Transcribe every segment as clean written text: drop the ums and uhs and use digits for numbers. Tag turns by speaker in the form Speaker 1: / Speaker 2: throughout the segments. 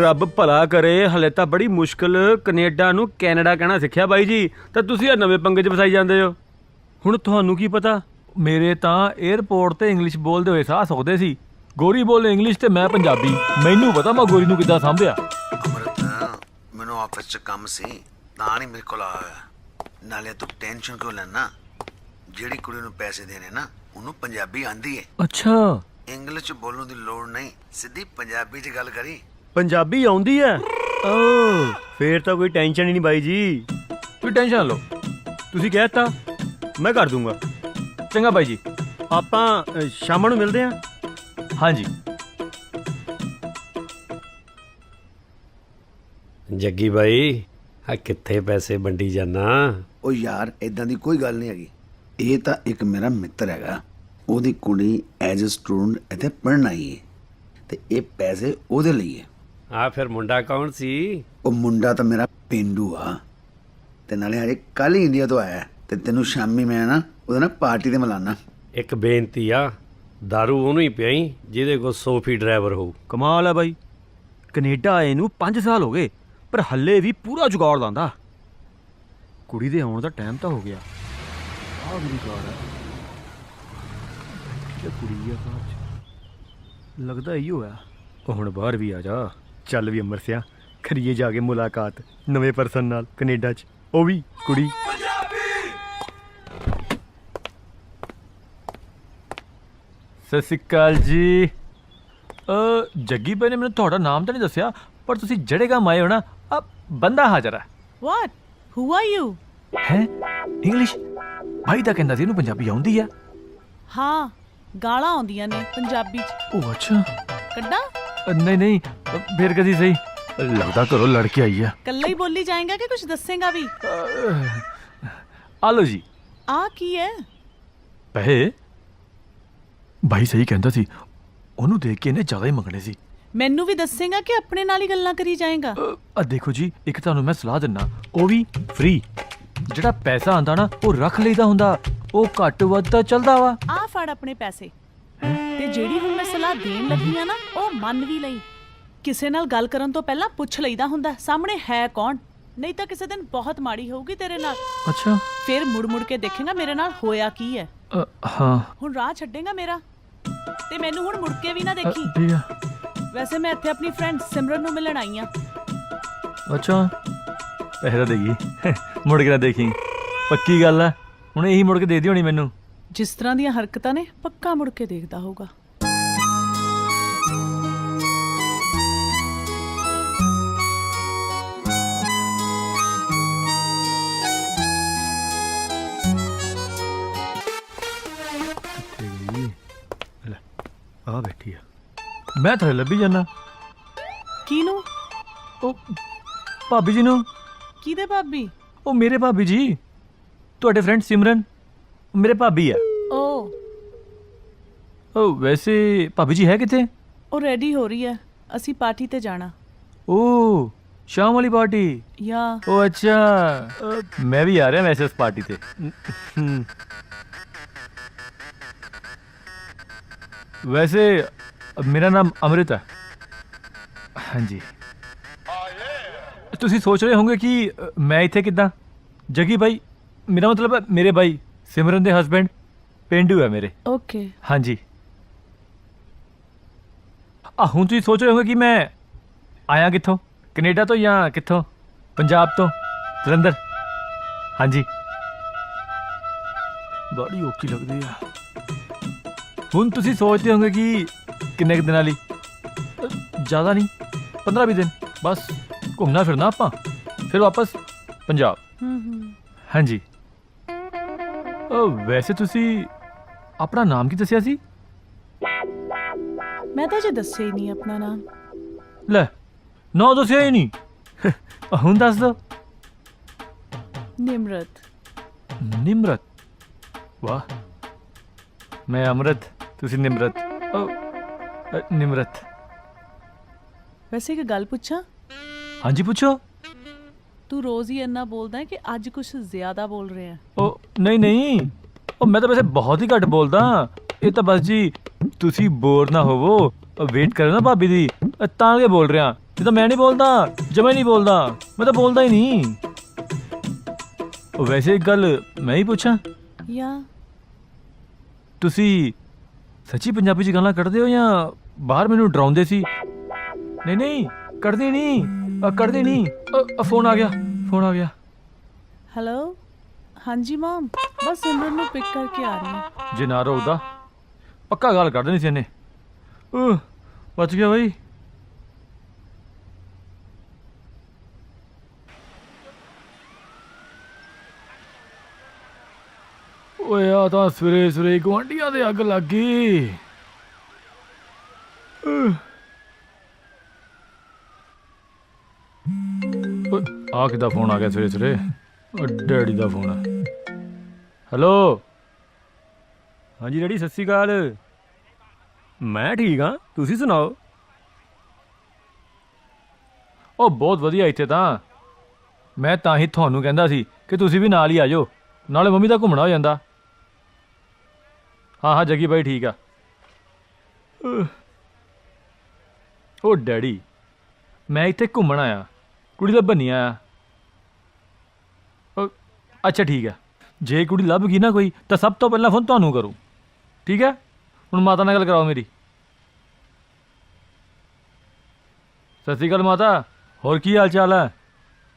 Speaker 1: ਰੱਬ ਭਲਾ ਕਰੇ, ਹਲੇ ਤਾਂ ਬੜੀ ਮੁਸ਼ਕਲ ਕੈਨੇਡਾ ਨੂੰ ਕੈਨੇਡਾ ਕਹਿਣਾ ਸਿੱਖਿਆ ਬਾਈ ਜੀ, ਤਾਂ ਤੁਸੀਂ ਆ ਨਵੇਂ ਪੰਗੇ 'ਚ ਫਸਾਈ ਜਾਂਦੇ ਹੋ। ਹੁਣ ਤੁਹਾਨੂੰ ਕੀ ਪਤਾ, ਮੇਰੇ ਤਾਂ 에ਅਰਪੋਰਟ ਤੇ ਇੰਗਲਿਸ਼ ਬੋਲਦੇ ਹੋਏ ਸਾਹ ਸੁੱਕਦੇ ਸੀ। ਗੋਰੀ ਬੋਲੇ ਇੰਗਲਿਸ਼ ਤੇ ਮੈਂ ਪੰਜਾਬੀ। ਮੈਨੂੰ ਪਤਾ ਮੈਂ ਗੋਰੀ ਨੂੰ ਕਿੱਦਾਂ ਸਾਂਭਿਆ।
Speaker 2: ਅਮਰਤ, ਮੈਨੂੰ ਆਫਿਸ 'ਚ ਕੰਮ ਸੀ ਤਾਂ ਨਹੀਂ ਮੇਰੇ ਕੋਲ ਆਇਆ। ਨਾਲੇ ਤੂੰ ਟੈਨਸ਼ਨ ਕਿਉਂ ਲੈਣਾ? ਜਿਹੜੀ ਕੁੜੀ ਨੂੰ ਪੈਸੇ ਦੇਣੇ ਨਾ, ਉਹਨੂੰ ਪੰਜਾਬੀ ਆਂਦੀ ਏ।
Speaker 1: ਅੱਛਾ,
Speaker 2: ਇੰਗਲਿਸ਼ 'ਚ ਬੋਲਣ ਦੀ ਲੋੜ ਨਹੀਂ, ਸਿੱਧੀ ਪੰਜਾਬੀ 'ਚ ਗੱਲ ਕਰੀ।
Speaker 1: ਪੰਜਾਬੀ ਆਉਂਦੀ ਹੈ? ਓ ਫੇਰ ਤਾਂ ਕੋਈ ਟੈਨਸ਼ਨ ਹੀ ਨਹੀਂ ਬਾਈ ਜੀ। ਕੋਈ ਟੈਨਸ਼ਨ ਨਾ ਲਓ, ਤੁਸੀਂ ਕਹਿ ਦਿੱਤਾ ਮੈਂ ਕਰ ਦੂੰਗਾ। ਚੰਗਾ ਬਾਈ ਜੀ, ਆਪਾਂ ਸ਼ਾਮ ਨੂੰ ਮਿਲਦੇ ਹਾਂ। ਹਾਂਜੀ।
Speaker 3: ਜੱਗੀ ਬਾਈ, ਆ ਕਿੱਥੇ ਪੈਸੇ ਵੰਡੀ ਜਾਣਾ?
Speaker 2: ਉਹ ਯਾਰ ਇਦਾਂ ਦੀ ਕੋਈ ਗੱਲ ਨਹੀਂ ਹੈਗੀ। ਇਹ ਤਾਂ ਇੱਕ ਮੇਰਾ ਮਿੱਤਰ ਹੈਗਾ, ਉਹਦੀ ਕੁੜੀ ਐਜ਼ ਅ ਸਟੂਡੈਂਟ ਇੱਥੇ ਪੜ੍ਹਨ ਆਈ ਹੈ ਤੇ ਇਹ ਪੈਸੇ ਉਹਦੇ ਲਈ ਹੈ।
Speaker 3: ਆ ਫਿਰ ਮੁੰਡਾ ਕੌਣ ਸੀ?
Speaker 2: ਉਹ ਮੁੰਡਾ ਤਾਂ ਮੇਰਾ ਪੇਂਡੂ ਆ ਤੇ ਨਾਲੇ ਹਜੇ ਕੱਲ ਹੀ ਇੰਡੀਆ ਤੋਂ ਆਇਆ ਤੇ ਤੈਨੂੰ ਸ਼ਾਮੀ ਮੈਂ ਨਾ ਉਹਦੇ ਨਾਲ ਪਾਰਟੀ ਤੇ ਮਿਲਾਨਾ।
Speaker 3: ਇੱਕ ਬੇਨਤੀ ਆ, ਦਾਰੂ ਉਹਨੂੰ ਹੀ ਪਿਆਈ ਜਿਹਦੇ ਕੋਲ ਸੋਫੀ ਡਰਾਈਵਰ ਹੋਊ।
Speaker 1: ਕਮਾਲ ਹੈ ਬਾਈ, ਕੈਨੇਡਾ ਆਏ ਨੂੰ 5 ਸਾਲ ਹੋ ਗਏ ਪਰ ਹੱਲੇ ਵੀ ਪੂਰਾ ਜੁਗਾੜ ਲਾਂਦਾ। ਕੁੜੀ ਦੇ ਆਉਣ ਦਾ ਟਾਈਮ ਤਾਂ ਹੋ ਗਿਆ। ਆਹ ਵੀ ਜੁਗਾੜ ਹੈ ਇਹ ਕੁੜੀ ਆ ਬਾਹਰ ਚ, ਲੱਗਦਾ ਇਹੀ ਹੋਇਆ। ਉਹ ਹੁਣ ਬਾਹਰ ਵੀ ਆ ਜਾ। ਚੱਲ ਵੀ ਅਮਰਸਿਆ, ਕਰੀਏ ਜਾ ਕੇ ਮੁਲਾਕਾਤ ਨਵੇਂ ਪਰਸਨ ਨਾਲ ਕੈਨੇਡਾ 'ਚ, ਉਹ ਵੀ ਕੁੜੀ। ਸਤਿ ਸ਼੍ਰੀ ਅਕਾਲ ਜੀ। ਜੱਗੀ ਬਾਈ ਨੇ ਮੈਨੂੰ ਤੁਹਾਡਾ ਨਾਮ ਤਾਂ ਨਹੀਂ ਦੱਸਿਆ, ਪਰ ਤੁਸੀਂ ਜਿਹੜੇ ਕੰਮ ਆਏ ਹੋ ਨਾ, ਆ ਬੰਦਾ ਹਾਜ਼ਰ ਹੈ।
Speaker 4: What? Who are you?
Speaker 1: ਹੈ ਇੰਗਲਿਸ਼? ਭਾਈ ਤਾਂ ਕਹਿੰਦਾ ਸੀ ਇਹਨੂੰ ਪੰਜਾਬੀ ਆਉਂਦੀ ਆ।
Speaker 4: ਹਾਂ, ਗਾਲਾਂ ਆਉਂਦੀਆਂ ਨੇ ਪੰਜਾਬੀ ਚ।
Speaker 1: ਉਹ ਅੱਛਾ।
Speaker 4: ਕੱਢਾਂ?
Speaker 1: ਨਹੀਂ ਨਹੀਂ, ਫੇਰ ਕਦੀ ਸਹੀ। ਲੱਗਦਾ ਘਰੋਂ ਲੜ ਕੇ ਆਈ ਆ।
Speaker 4: ਕੱਲਾ ਹੀ ਬੋਲੀ ਜਾਏਗਾ ਕਿ ਕੁਝ ਦੱਸੇਗਾ ਵੀ?
Speaker 1: ਆ ਲਓ ਜੀ।
Speaker 4: ਆ ਕੀ ਹੈ?
Speaker 1: ਪੈਸੇ? ਭਾਈ ਸਹੀ ਕਹਿੰਦਾ ਸੀ, ਉਹਨੂੰ ਦੇਖ ਕੇ ਇਹਨੇ ਜ਼ਿਆਦਾ ਹੀ ਮੰਗਣੇ ਸੀ।
Speaker 4: ਮੈਨੂੰ ਵੀ ਦੱਸੇਗਾ ਕਿ ਆਪਣੇ ਨਾਲ ਹੀ ਗੱਲਾਂ ਕਰੀ ਜਾਏਗਾ?
Speaker 1: ਆ ਦੇਖੋ ਜੀ, ਇੱਕ ਤੁਹਾਨੂੰ ਮੈਂ ਸਲਾਹ ਦਿੰਨਾ, ਉਹ ਵੀ ਫ੍ਰੀ। ਜਿਹੜਾ ਪੈਸਾ ਆਂਦਾ ਨਾ ਉਹ ਰੱਖ ਲਈਦਾ ਹੁੰਦਾ, ਉਹ ਘੱਟ ਵੱਧ ਤਾਂ ਚੱਲਦਾ ਵਾ।
Speaker 4: ਆ ਫੜ ਆਪਣੇ ਪੈਸੇ, ਤੇ ਜਿਹੜੀ ਹੁਣ ਮੈਂ ਸਲਾਹ ਦੇਣ ਲੱਗੀ ਆ ਨਾ, ਉਹ ਮੰਨ ਵੀ ਲਈ। ਕਿਸੇ ਨਾਲ ਗੱਲ ਕਰਨ ਤੋਂ ਪਹਿਲਾਂ ਪੁੱਛ ਲਈਦਾ ਹੁੰਦਾ ਸਾਹਮਣੇ ਹੈ ਕੌਣ, ਨਹੀਂ ਤਾਂ ਕਿਸੇ ਦਿਨ ਬਹੁਤ ਮਾੜੀ ਹੋਊਗੀ ਤੇਰੇ ਨਾਲ।
Speaker 1: ਅੱਛਾ।
Speaker 4: ਫਿਰ ਮੁੜ ਮੁੜ ਕੇ ਦੇਖੇਗਾ ਮੇਰੇ ਨਾਲ ਹੋਇਆ ਕੀ ਹੈ।
Speaker 1: ਹਾਂ।
Speaker 4: ਹੁਣ ਰਾਹ ਛੱਡੇਗਾ ਮੇਰਾ, ਤੇ ਮੈਨੂੰ ਹੁਣ ਮੁੜ ਕੇ ਵੀ ਨਾ ਦੇਖੀ।
Speaker 1: ਠੀਕ ਆ।
Speaker 4: ਵੈਸੇ ਮੈਂ ਇੱਥੇ ਆਪਣੀ ਫਰੈਂਡ ਸਿਮਰਨ ਨੂੰ ਮਿਲਣ ਆਈ ਆ।
Speaker 1: ਅੱਛਾ, ਪੈਸੇ ਤਾਂ ਦੇਗੀ, ਮੁੜ ਕੇ ਨਾ ਦੇਖੀ। ਪੱਕੀ ਗੱਲ ਆ, ਹੁਣ ਇਹੀ ਮੁੜ ਕੇ ਦੇ ਦਿਓ ਹੋਣੀ ਮੈਨੂੰ।
Speaker 4: ਜਿਸ ਤਰ੍ਹਾਂ ਦੀਆਂ ਹਰਕਤਾਂ ਨੇ, ਪੱਕਾ ਮੁੜ ਕੇ ਦੇਖਦਾ ਹੋਊਗਾ।
Speaker 1: ਆ ਬੈਠੀ ਆ, ਮੈਂ ਥੱਲੇ ਲੱਭੀ ਜਾਣਾ।
Speaker 4: ਕਿਹਨੂੰ?
Speaker 1: ਉਹ ਭਾਬੀ ਜੀ ਨੂੰ।
Speaker 4: ਕਿਹਦੇ ਭਾਬੀ?
Speaker 1: ਉਹ ਮੇਰੇ ਭਾਬੀ ਜੀ, ਤੁਹਾਡੇ ਫਰੈਂਡ ਸਿਮਰਨ, ਮੇਰੇ ਭਾਬੀ ਆ। ਉਹ ਵੈਸੇ ਭਾਬੀ ਜੀ ਹੈ ਕਿੱਥੇ?
Speaker 4: ਉਹ ਰੈਡੀ ਹੋ ਰਹੀ ਹੈ, ਅਸੀਂ ਪਾਰਟੀ ਤੇ ਜਾਣਾ।
Speaker 1: ਓ ਸ਼ਾਮ ਵਾਲੀ ਪਾਰਟੀ?
Speaker 4: ਯਾ।
Speaker 1: ਉਹ ਅੱਛਾ, ਮੈਂ ਵੀ ਆ ਰਿਹਾ ਵੈਸੇ ਉਸ ਪਾਰਟੀ ਤੇ। ਵੈਸੇ ਮੇਰਾ ਨਾਮ ਅੰਮ੍ਰਿਤ ਹੈ। ਹਾਂਜੀ। ਤੁਸੀਂ ਸੋਚ ਰਹੇ ਹੋਵੋਗੇ ਕਿ ਮੈਂ ਇੱਥੇ ਕਿੱਦਾਂ? ਜੱਗੀ ਬਾਈ, ਮੇਰਾ ਮਤਲਬ ਹੈ ਮੇਰੇ ਬਾਈ ਸਿਮਰਨ ਦੇ ਹਸਬੈਂਡ ਪੇਂਡੂ ਹੈ ਮੇਰੇ।
Speaker 4: ਓਕੇ।
Speaker 1: ਹਾਂਜੀ। ਹੁਣ ਤੁਸੀਂ ਸੋਚ ਰਹੇ ਹੋਗੇ ਕਿ ਮੈਂ ਆਇਆ ਕਿੱਥੋਂ, ਕੈਨੇਡਾ ਤੋਂ ਜਾਂ ਕਿੱਥੋਂ? ਪੰਜਾਬ ਤੋਂ, ਜਲੰਧਰ। ਹਾਂਜੀ। ਬੜੀ ਔਖੀ ਲੱਗਦੀ ਆ। ਹੁਣ ਤੁਸੀਂ ਸੋਚਦੇ ਹੋਗੇ ਕਿ ਕਿੰਨੇ ਕੁ ਦਿਨਾਂ ਲਈ? ਜ਼ਿਆਦਾ ਨਹੀਂ, 15-20 ਦਿਨ ਬਸ। ਘੁੰਮਣਾ ਫਿਰਨਾ ਆਪਾਂ, ਫਿਰ ਵਾਪਸ ਪੰਜਾਬ। ਹਾਂਜੀ। ਵੈਸੇ ਤੁਸੀਂ ਆਪਣਾ ਨਾਮ ਕੀ ਦੱਸਿਆ ਸੀ?
Speaker 4: ਮੈਂ ਤਾਂ ਜੇ ਦੱਸਿਆ ਹੀ ਨਹੀਂ ਆਪਣਾ ਨਾਮ।
Speaker 1: ਲੈ, ਨਾ ਦੱਸਿਆ ਹੀ ਨਹੀਂ। ਹੁਣ ਦੱਸ ਦੋ।
Speaker 4: ਨਿਮਰਤ।
Speaker 1: ਨਿਮਰਤ? ਵਾਹ, ਮੈਂ ਅਮਰਤ, ਤੁਸੀਂ ਨਿਮਰਤ। ਨਿਮਰਤ।
Speaker 4: ਵੈਸੇ ਇੱਕ ਗੱਲ ਪੁੱਛਾਂ?
Speaker 1: ਹਾਂਜੀ ਪੁੱਛੋ।
Speaker 4: ਤੂੰ ਰੋਜ਼ ਹੀ ਇੰਨਾ ਬੋਲਦਾ ਹੈ ਕਿ ਅੱਜ ਕੁਝ ਜ਼ਿਆਦਾ ਬੋਲ ਰਿਹਾ?
Speaker 1: ਉਹ ਨਹੀਂ ਨਹੀਂ, ਉਹ ਮੈਂ ਤਾਂ ਵੈਸੇ ਬਹੁਤ ਹੀ ਘੱਟ ਬੋਲਦਾ। ਇਹ ਤਾਂ ਬਸ ਜੀ ਤੁਸੀਂ ਬੋਰ ਨਾ ਹੋਵੋ, ਵੇਟ ਕਰੋ ਨਾ ਭਾਬੀ ਦੀ, ਤਾਂ ਕੇ ਬੋਲ ਰਿਹਾ।
Speaker 5: ਇਹ ਤਾਂ ਮੈਂ ਨਹੀਂ ਬੋਲਦਾ, ਜਮਾ ਹੀ ਨਹੀਂ ਬੋਲਦਾ, ਮੈਂ ਤਾਂ ਬੋਲਦਾ ਹੀ ਨਹੀਂ। ਉਹ ਵੈਸੇ ਇੱਕ ਗੱਲ ਮੈਂ ਹੀ ਪੁੱਛਾਂ,
Speaker 4: ਜਾਂ
Speaker 5: ਤੁਸੀਂ ਸੱਚੀ ਪੰਜਾਬੀ 'ਚ ਗਾਲਾਂ ਕੱਢਦੇ ਹੋ ਜਾਂ ਬਾਹਰ ਮੈਨੂੰ ਡਰਾਉਂਦੇ ਸੀ? ਨਹੀਂ ਨਹੀਂ, ਕੱਢਦੇ ਨਹੀਂ, ਕੱਢਦੇ ਨਹੀਂ। ਫੋਨ ਆ ਗਿਆ, ਫੋਨ ਆ ਗਿਆ।
Speaker 4: ਹੈਲੋ, ਹਾਂਜੀ ਮਮ, ਬਸ ਸਿਮਰਨ ਨੂੰ ਪਿਕ ਕਰਕੇ ਆ ਰਹੀ ਹਾਂ।
Speaker 5: ਜੇ ਨਾ ਰੋਕਦਾ ਪੱਕਾ ਗੱਲ ਕੱਢ ਦੇਣੀ ਸੀ ਇਹਨੇ। ਬਚ ਗਿਆ ਬਾਈ। ਓਏ ਆ ਤਾਂ ਸਵੇਰੇ ਸਵੇਰੇ ਗੁਆਂਢੀਆਂ ਦੇ ਅੱਗ ਲੱਗ ਗਈ। ਓਏ ਆ ਕਿਹਦਾ ਫੋਨ ਆ ਗਿਆ ਸਵੇਰੇ ਸਵੇਰੇ? ਡੈਡੀ ਦਾ ਫੋਨ ਆ। ਹੈਲੋ, ਹਾਂਜੀ ਡੈਡੀ, ਸਤਿ ਸ਼੍ਰੀ ਅਕਾਲ। ਮੈਂ ਠੀਕ ਹਾਂ, ਤੁਸੀਂ ਸੁਣਾਓ? ਉਹ ਬਹੁਤ ਵਧੀਆ ਇੱਥੇ ਤਾਂ। ਮੈਂ ਤਾਂ ਹੀ ਤੁਹਾਨੂੰ ਕਹਿੰਦਾ ਸੀ ਕਿ ਤੁਸੀਂ ਵੀ ਨਾਲ ਹੀ ਆ ਜਾਓ, ਨਾਲੇ ਮੰਮੀ ਦਾ ਘੁੰਮਣਾ ਹੋ ਜਾਂਦਾ। ਹਾਂ ਹਾਂ, ਜੱਗੀ ਬਾਈ ਠੀਕ ਆ। ਉਹ ਡੈਡੀ, ਮੈਂ ਇੱਥੇ ਘੁੰਮਣ ਆਇਆ, ਕੁੜੀ ਲੱਭਣ ਨਹੀਂ ਆਇਆ। ਅੱਛਾ ਠੀਕ ਹੈ, ਜੇ ਕੁੜੀ ਲੱਭ ਗਈ ਨਾ ਕੋਈ ਤਾਂ ਸਭ ਤੋਂ ਪਹਿਲਾਂ ਫੋਨ ਤੁਹਾਨੂੰ ਕਰੂ, ਠੀਕ ਹੈ? ਹੁਣ ਮਾਤਾ ਨਾਲ ਗੱਲ ਕਰਾਓ ਮੇਰੀ। ਸਤਿ ਸ਼੍ਰੀ ਅਕਾਲ ਮਾਤਾ, ਹੋਰ ਕੀ ਹਾਲ ਚਾਲ ਹੈ?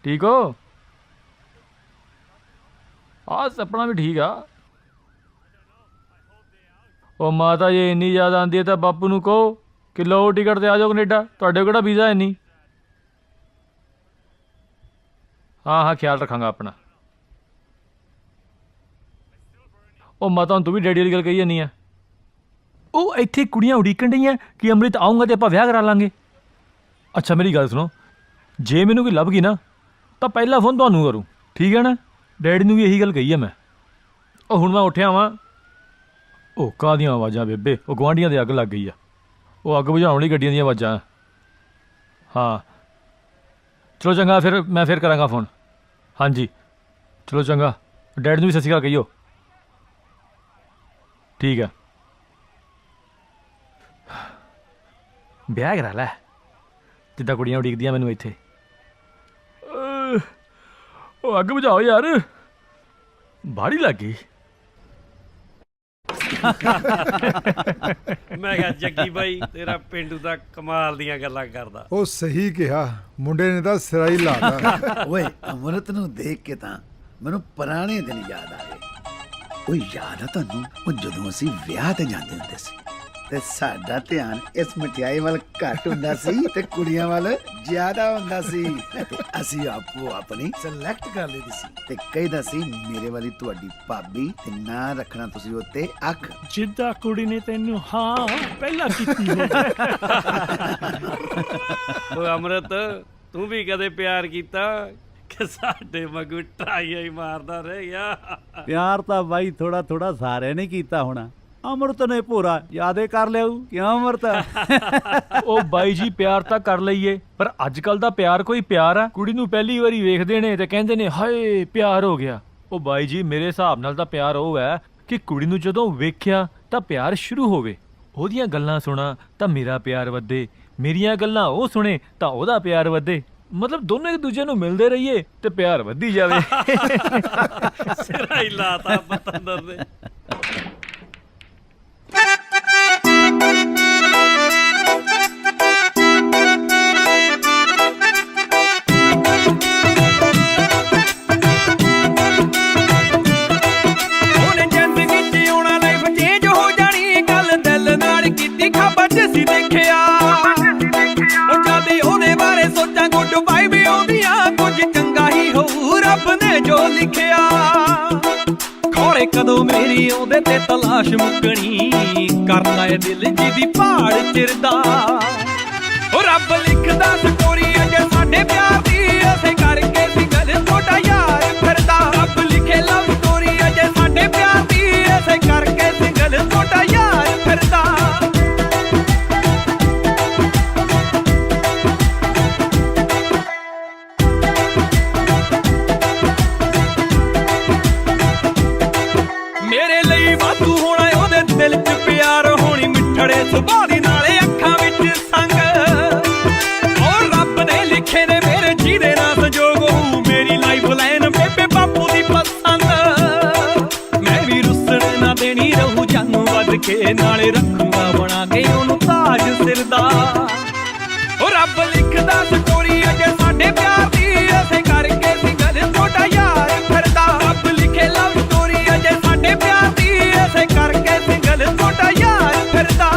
Speaker 5: ਠੀਕ ਹੋ? ਆਪਣਾ ਵੀ ਠੀਕ ਆ। ਉਹ ਮਾਤਾ ਜੇ ਇੰਨੀ ਯਾਦ ਆਉਂਦੀ ਹੈ ਤਾਂ ਬਾਪੂ ਨੂੰ ਕਹੋ ਕਿ ਲਓ ਟਿਕਟ ਤੇ ਆ ਜਾਓ ਕੈਨੇਡਾ, ਤੁਹਾਡੇ ਕਿਹੜਾ ਵੀਜ਼ਾ ਹੈ ਨਹੀਂ। ਹਾਂ ਹਾਂ, ਖਿਆਲ ਰੱਖਾਂਗਾ ਆਪਣਾ। ਉਹ ਮਾਤਾ ਹੁਣ ਤੂੰ ਵੀ ਡੈਡੀ ਵਾਲੀ ਗੱਲ ਕਹੀ ਜਾਂਦੀ ਆ। ਉਹ ਇੱਥੇ ਕੁੜੀਆਂ ਉਡੀਕਣ ਡਈਆਂ ਕਿ ਅੰਮ੍ਰਿਤ ਆਊਂਗਾ ਤੇ ਆਪਾਂ ਵਿਆਹ ਕਰਾ ਲਾਂਗੇ। ਅੱਛਾ ਮੇਰੀ ਗੱਲ ਸੁਣੋ, ਜੇ ਮੈਨੂੰ ਕੋਈ ਲੱਭ ਗਈ ਨਾ ਤਾਂ ਪਹਿਲਾ ਫੋਨ ਤੁਹਾਨੂੰ ਕਰੂ, ਠੀਕ ਹੈ ਨਾ? ਡੈਡੀ ਨੂੰ ਵੀ ਇਹੀ ਗੱਲ ਕਹੀ ਆ ਮੈਂ। ਉਹ ਹੁਣ ਮੈਂ ਉੱਠਿਆ ਵਾਂ। ਉਹ ਕਾਹਦੀਆਂ ਆਵਾਜ਼ਾਂ ਬੇਬੇ? ਉਹ ਗੁਆਂਢੀਆਂ ਦੇ ਅੱਗ ਲੱਗ ਗਈ ਆ। ਉਹ ਅੱਗ ਬੁਝਾਉਣ ਲਈ ਗੱਡੀਆਂ ਦੀਆਂ ਆਵਾਜ਼ਾਂ। ਹਾਂ ਚਲੋ ਚੰਗਾ, ਫਿਰ ਮੈਂ ਫਿਰ ਕਰਾਂਗਾ ਫੋਨ। ਹਾਂਜੀ ਚਲੋ ਚੰਗਾ, ਡੈਡੀ ਨੂੰ ਵੀ ਸਤਿ ਸ਼੍ਰੀ ਅਕਾਲ ਕਹੀਓ। ਠੀਕ ਆ, ਵਿਆਹ ਕਰਾ ਲੈ ਜਿੱਦਾਂ ਕੁੜੀਆਂ ਉਡੀਕਦੀਆਂ ਮੈਨੂੰ ਇੱਥੇ। ਉਹ ਅੱਗ ਬੁਝਾਓ ਯਾਰ, ਬਾਹੜੀ ਲੱਗ ਗਈ।
Speaker 3: ਮੈਂ ਕਿਹਾ ਜੱਗੀ ਬਾਈ ਤੇਰਾ ਪਿੰਡੂ ਦਾ ਕਮਾਲ ਦੀਆਂ ਗੱਲਾਂ ਕਰਦਾ।
Speaker 6: ਉਹ ਸਹੀ ਕਿਹਾ, ਮੁੰਡੇ ਨੇ ਤਾਂ ਸਿਰਾ ਹੀ ਲਾਤਾ।
Speaker 2: ਓਏ ਅਮਰਤ ਨੂੰ ਦੇਖ ਕੇ ਤਾਂ ਮੈਨੂੰ ਪੁਰਾਣੇ ਦਿਨ ਯਾਦ ਆ ਗਏ। ਉਹ ਯਾਦ ਆ ਤੁਹਾਨੂੰ, ਉਹ ਜਦੋਂ ਅਸੀਂ ਵਿਆਹ ਤੇ ਜਾਂਦੇ ਹੁੰਦੇ ਸੀ ਤੇ ਸਾਡਾ ਧਿਆਨ ਇਸ ਮਠਿਆਈ ਵੱਲ ਘੱਟ ਹੁੰਦਾ ਸੀ ਤੇ ਕੁੜੀਆਂ ਵੱਲ ਜ਼ਿਆਦਾ ਹੁੰਦਾ ਸੀ। ਤੇ ਅਸੀਂ ਆਪੋ ਆਪਣੀ ਸਿਲੈਕਟ ਕਰ ਲਈਦੀ ਸੀ ਤੇ ਕਹਿੰਦਾ ਸੀ ਮੇਰੇ ਵਾਲੀ ਤੁਹਾਡੀ ਭਾਬੀ ਤੇ ਨਾ ਰੱਖਣਾ ਤੁਸੀਂ ਉੱਤੇ ਅੱਖ।
Speaker 7: ਜਿੱਦਾਂ ਕੁੜੀ ਨੇ ਤੈਨੂੰ ਹਾਂ ਪਹਿਲਾਂ ਕੀਤੀ ਹੋਵੇ।
Speaker 3: ਉਹ ਅਮਰਤ, ਤੂੰ ਵੀ ਕਦੇ ਪਿਆਰ ਕੀਤਾ ਕਿ ਸਾਡੇ ਵਾਂਗੂ ਟਰਾਈਆਂ ਹੀ ਮਾਰਦਾ ਰਹਿ ਗਿਆ?
Speaker 8: ਪਿਆਰ ਤਾਂ ਬਾਈ ਥੋੜਾ ਥੋੜਾ ਸਾਰਿਆਂ ਨੇ ਕੀਤਾ ਹੋਣਾ, ਅਮਰਤ ਨੇ ਪੂਰਾ ਯਾਦੇ ਕਰ ਲਿਆਊ। ਕਿਉਂ ਅਮਰਤ?
Speaker 5: ਉਹ ਬਾਈ ਜੀ ਪਿਆਰ ਤਾਂ ਕਰ ਲਈਏ, ਪਰ ਅੱਜ ਕੱਲ ਦਾ ਪਿਆਰ ਕੋਈ ਪਿਆਰ ਆ? ਕੁੜੀ ਨੂੰ ਪਹਿਲੀ ਵਾਰੀ ਵੇਖਦੇ ਨੇ ਤੇ ਕਹਿੰਦੇ ਨੇ ਹਾਏ ਪਿਆਰ ਹੋ ਗਿਆ। ਉਹ ਬਾਈ ਜੀ ਮੇਰੇ ਹਿਸਾਬ ਨਾਲ ਤਾਂ ਪਿਆਰ ਉਹ ਹੈ ਕਿ ਕੁੜੀ ਨੂੰ ਜਦੋਂ ਵੇਖਿਆ ਤਾਂ ਪਿਆਰ ਸ਼ੁਰੂ ਹੋਵੇ, ਉਹਦੀਆਂ ਗੱਲਾਂ ਸੁਣਾ ਤਾਂ ਮੇਰਾ ਪਿਆਰ ਵਧੇ, ਮੇਰੀਆਂ ਗੱਲਾਂ ਉਹ ਸੁਣੇ ਤਾਂ ਉਹਦਾ ਪਿਆਰ ਵਧੇ। ਮਤਲਬ ਦੋਨੋਂ ਇੱਕ ਦੂਜੇ ਨੂੰ ਮਿਲਦੇ ਰਹੀਏ ਤੇ ਪਿਆਰ ਵਧੀ ਜਾਵੇ।
Speaker 3: ਸਿਰਾ ਹੀ ਲਾਤਾ ਪਤੰਦਰ ਨੇ।
Speaker 9: ਉਹਨੇ ਜ਼ਿੰਦਗੀ 'ਚ ਆਉਣਾ, ਲਾਈਫ ਚੇਂਜ ਹੋ ਜਾਣੀ, ਗੱਲ ਦਿਲ ਨਾਲ ਕੀਤੀ, ਖਾਬਾਂ 'ਚ ਸੀ ਦੇਖਿਆ। ਉਹ ਜਦ ਉਹਦੇ ਬਾਰੇ ਸੋਚਾਂ ਗੁੱਡ ਵਾਈਬ ਆਉਂਦੀਆਂ, ਕੁਝ ਚੰਗਾ ਹੀ ਹੋਊ ਰੱਬ ਨੇ ਜੋ ਲਿਖਿਆ। ਖੋਰੇ ਕਦੋਂ ਮੇਰੀ ਉਹਦੇ ਤੇ ਤਲਾਸ਼ ਮੁੱਕਣੀ, ਕਰਦਾ ਏ ਦਿਲ ਜਿਹਦੀ ਪਹਾੜ ਚਿਰਦਾ। ਉਹ ਰੱਬ ਲਿਖਦਾ ਸਟੋਰੀ ਅਜੇ ਸਾਡੇ ਪਿਆਰ ਦੀ, ਐਸੇ ਕਰਕੇ ਸਿੰਗਲ ਤੁਹਾਡਾ ਯਾਰ ਫਿਰਦਾ। ਰੱਬ ਲਿਖੇ ਲਵ ਸਟੋਰੀ ਅਜੇ ਸਾਡੇ ਪਿਆਰ ਦੀ, ਐਸੇ ਕਰਕੇ ਸਿੰਗਲ ਤੁਹਾਡਾ ਯਾਰ ਫਿਰਦਾ। ਮੇਰੇ ਲਈ ਵਾਧੂ ਹੋਣਾ ਉਹਦੇ ਦਿਲ 'ਚ ਪਿਆਰ, ਹੋਣੀ ਮਿੱਠੜੇ ਸੁਭਾਅ ਦੀ ਨਾਲੇ ਅੱਖਾਂ ਵਿੱਚ ਸੰਗ। ਉਹ ਰੱਬ ਕੇ ਨਾਲੇ ਰੱਖੂਗਾ ਬਣਾ ਕੇ ਉਹਨੂੰ ਤਾਜ ਸਿਰ ਦਾ ਉਹ ਰੱਬ ਲਿਖਦਾ ਸਟੋਰੀ ਅਜੇ ਸਾਡੇ ਪਿਆਰ ਦੀ ਐਸੇ ਕਰਕੇ ਸਿੰਗਲ ਛੋਟਾ ਯਾਰ ਫਿਰਦਾ ਰੱਬ ਲਿਖੇ ਲਵ ਸਟੋਰੀ ਅਜੇ ਸਾਡੇ ਪਿਆਰ ਦੀ ਐਸੇ ਕਰਕੇ ਸਿੰਗਲ ਛੋਟਾ ਯਾਰ ਫਿਰਦਾ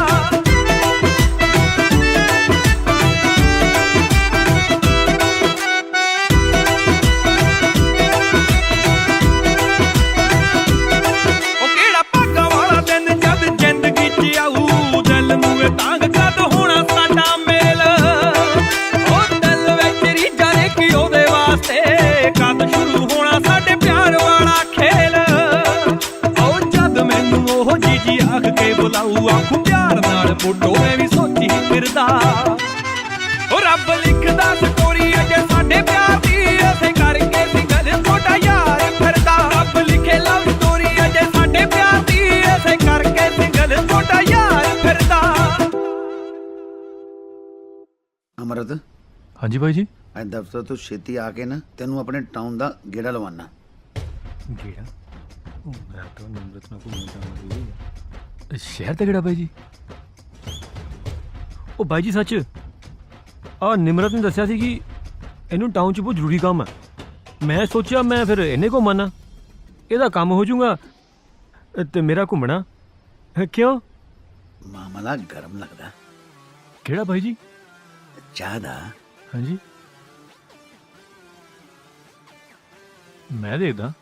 Speaker 9: ਉਹ ਕਿਹੜਾ ਭਾਗਾਂ ਵਾਲਾ ਦਿਨ ਜਦ ਜ਼ਿੰਦਗੀ 'ਚ ਆਊ ਦਿਲ ਮੂਹੇ ਤਾਂਗ ਕਦ ਹੋਣਾ ਸਾਡਾ ਮੇਲ ਉਹ ਦਿਲ ਵਿੱਚ ਰੀਝਾਂ ਨੇ ਕਿ ਉਹਦੇ ਵਾਸਤੇ ਕਦ ਸ਼ੁਰੂ ਹੋਣਾ ਸਾਡੇ ਪਿਆਰ ਵਾਲਾ ਖੇਲ ਉਹ ਜਦ ਮੈਨੂੰ ਉਹ ਜੀ ਆਖ ਕੇ ਬੁਲਾਊ ਆਖੂ ਪਿਆਰ ਨਾਲ ਫੋਟੋ ਮੈਂ ਵੀ ਸੋਚੀ ਫਿਰਦਾ ਉਹ ਰੱਬ ਲਿਖਦਾ ਸਟੋਰੀ ਅਜੇ ਸਾਡੇ ਪਿਆਰ ਦੀ ਐਸੇ ਕਰਕੇ ਸਿੰਗਲ ਛੋਟਾ ਯਾਰ ਫਿਰਦਾ ਰੱਬ ਲਿਖੇ ਲਵ ਸਟੋਰੀ ਅਜੇ ਸਾਡੇ ਪਿਆਰ ਦੀ ਐਸੇ ਕਰਕੇ ਸਿੰਗਲ ਛੋਟਾ ਯਾਰ ਫਿਰਦਾ
Speaker 2: ਅਮਰਤ
Speaker 5: ਹਾਂਜੀ ਬਾਈ ਜੀ।
Speaker 2: ਅੱਜ ਦਫ਼ਤਰ ਤੋਂ ਛੇਤੀ ਆ ਕੇ ਨਾ ਤੈਨੂੰ ਆਪਣੇ ਟਾਊਨ ਦਾ ਗੇੜਾ ਲਵਾਨਾ।
Speaker 5: ਗੇੜਾ ਮੈਂ ਤਾਂ ਨਿਮਰਤ ਨਾਲ ਘੁੰਮਣ ਜਾਣਾ ਸ਼ਹਿਰ ਤੇ ਕਿਹੜਾ ਬਾਈ ਜੀ? ਉਹ ਬਾਈ ਜੀ ਸੱਚ ਆ ਨਿਮਰਤ ਨੇ ਦੱਸਿਆ ਸੀ ਕਿ ਇਹਨੂੰ ਟਾਊਨ 'ਚ ਬਹੁਤ ਜ਼ਰੂਰੀ ਕੰਮ ਹੈ। ਮੈਂ ਸੋਚਿਆ ਮੈਂ ਫਿਰ ਇਹਨੇ ਘੁੰਮਣਾ, ਇਹਦਾ ਕੰਮ ਹੋ ਜਾਊਗਾ ਤੇ ਮੇਰਾ ਘੁੰਮਣਾ। ਕਿਉਂ?
Speaker 2: ਮਾਮਲਾ ਗਰਮ ਲੱਗਦਾ।
Speaker 5: ਕਿਹੜਾ ਬਾਈ ਜੀ?
Speaker 2: ਚਾਹ ਦਾ।
Speaker 5: ਹਾਂਜੀ ਮੈਂ ਦੇਖਦਾ।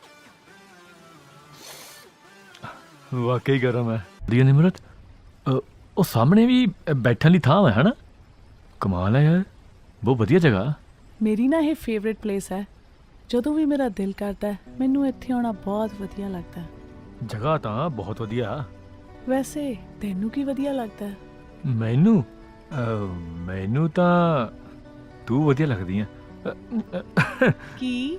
Speaker 5: ਵਾਕਈ ਗਰਮ ਹੈ। ਵਧੀਆ ਨਿਮਰਤ, ਉਹ ਸਾਹਮਣੇ ਵੀ ਬੈਠਣ ਲਈ ਥਾਂ ਹੈ ਹਨਾ? ਕਮਾਲ ਹੈ ਯਾਰ, ਬਹੁਤ ਵਧੀਆ ਜਗ੍ਹਾ।
Speaker 4: ਮੇਰੀ ਨਾ ਇਹ ਫੇਵਰਿਟ ਪਲੇਸ ਹੈ। ਜਦੋਂ ਵੀ ਮੇਰਾ ਦਿਲ ਕਰਦਾ ਹੈ ਮੈਨੂੰ ਇੱਥੇ ਆਉਣਾ ਬਹੁਤ ਵਧੀਆ ਲੱਗਦਾ ਹੈ।
Speaker 5: ਜਗ੍ਹਾ ਤਾਂ ਬਹੁਤ ਵਧੀਆ।
Speaker 4: ਵੈਸੇ ਤੈਨੂੰ ਕੀ ਵਧੀਆ ਲੱਗਦਾ ਹੈ?
Speaker 5: ਮੈਨੂੰ ਤਾਂ ਤੂੰ ਵਧੀਆ ਲੱਗਦੀ ਆ।
Speaker 4: ਕੀ?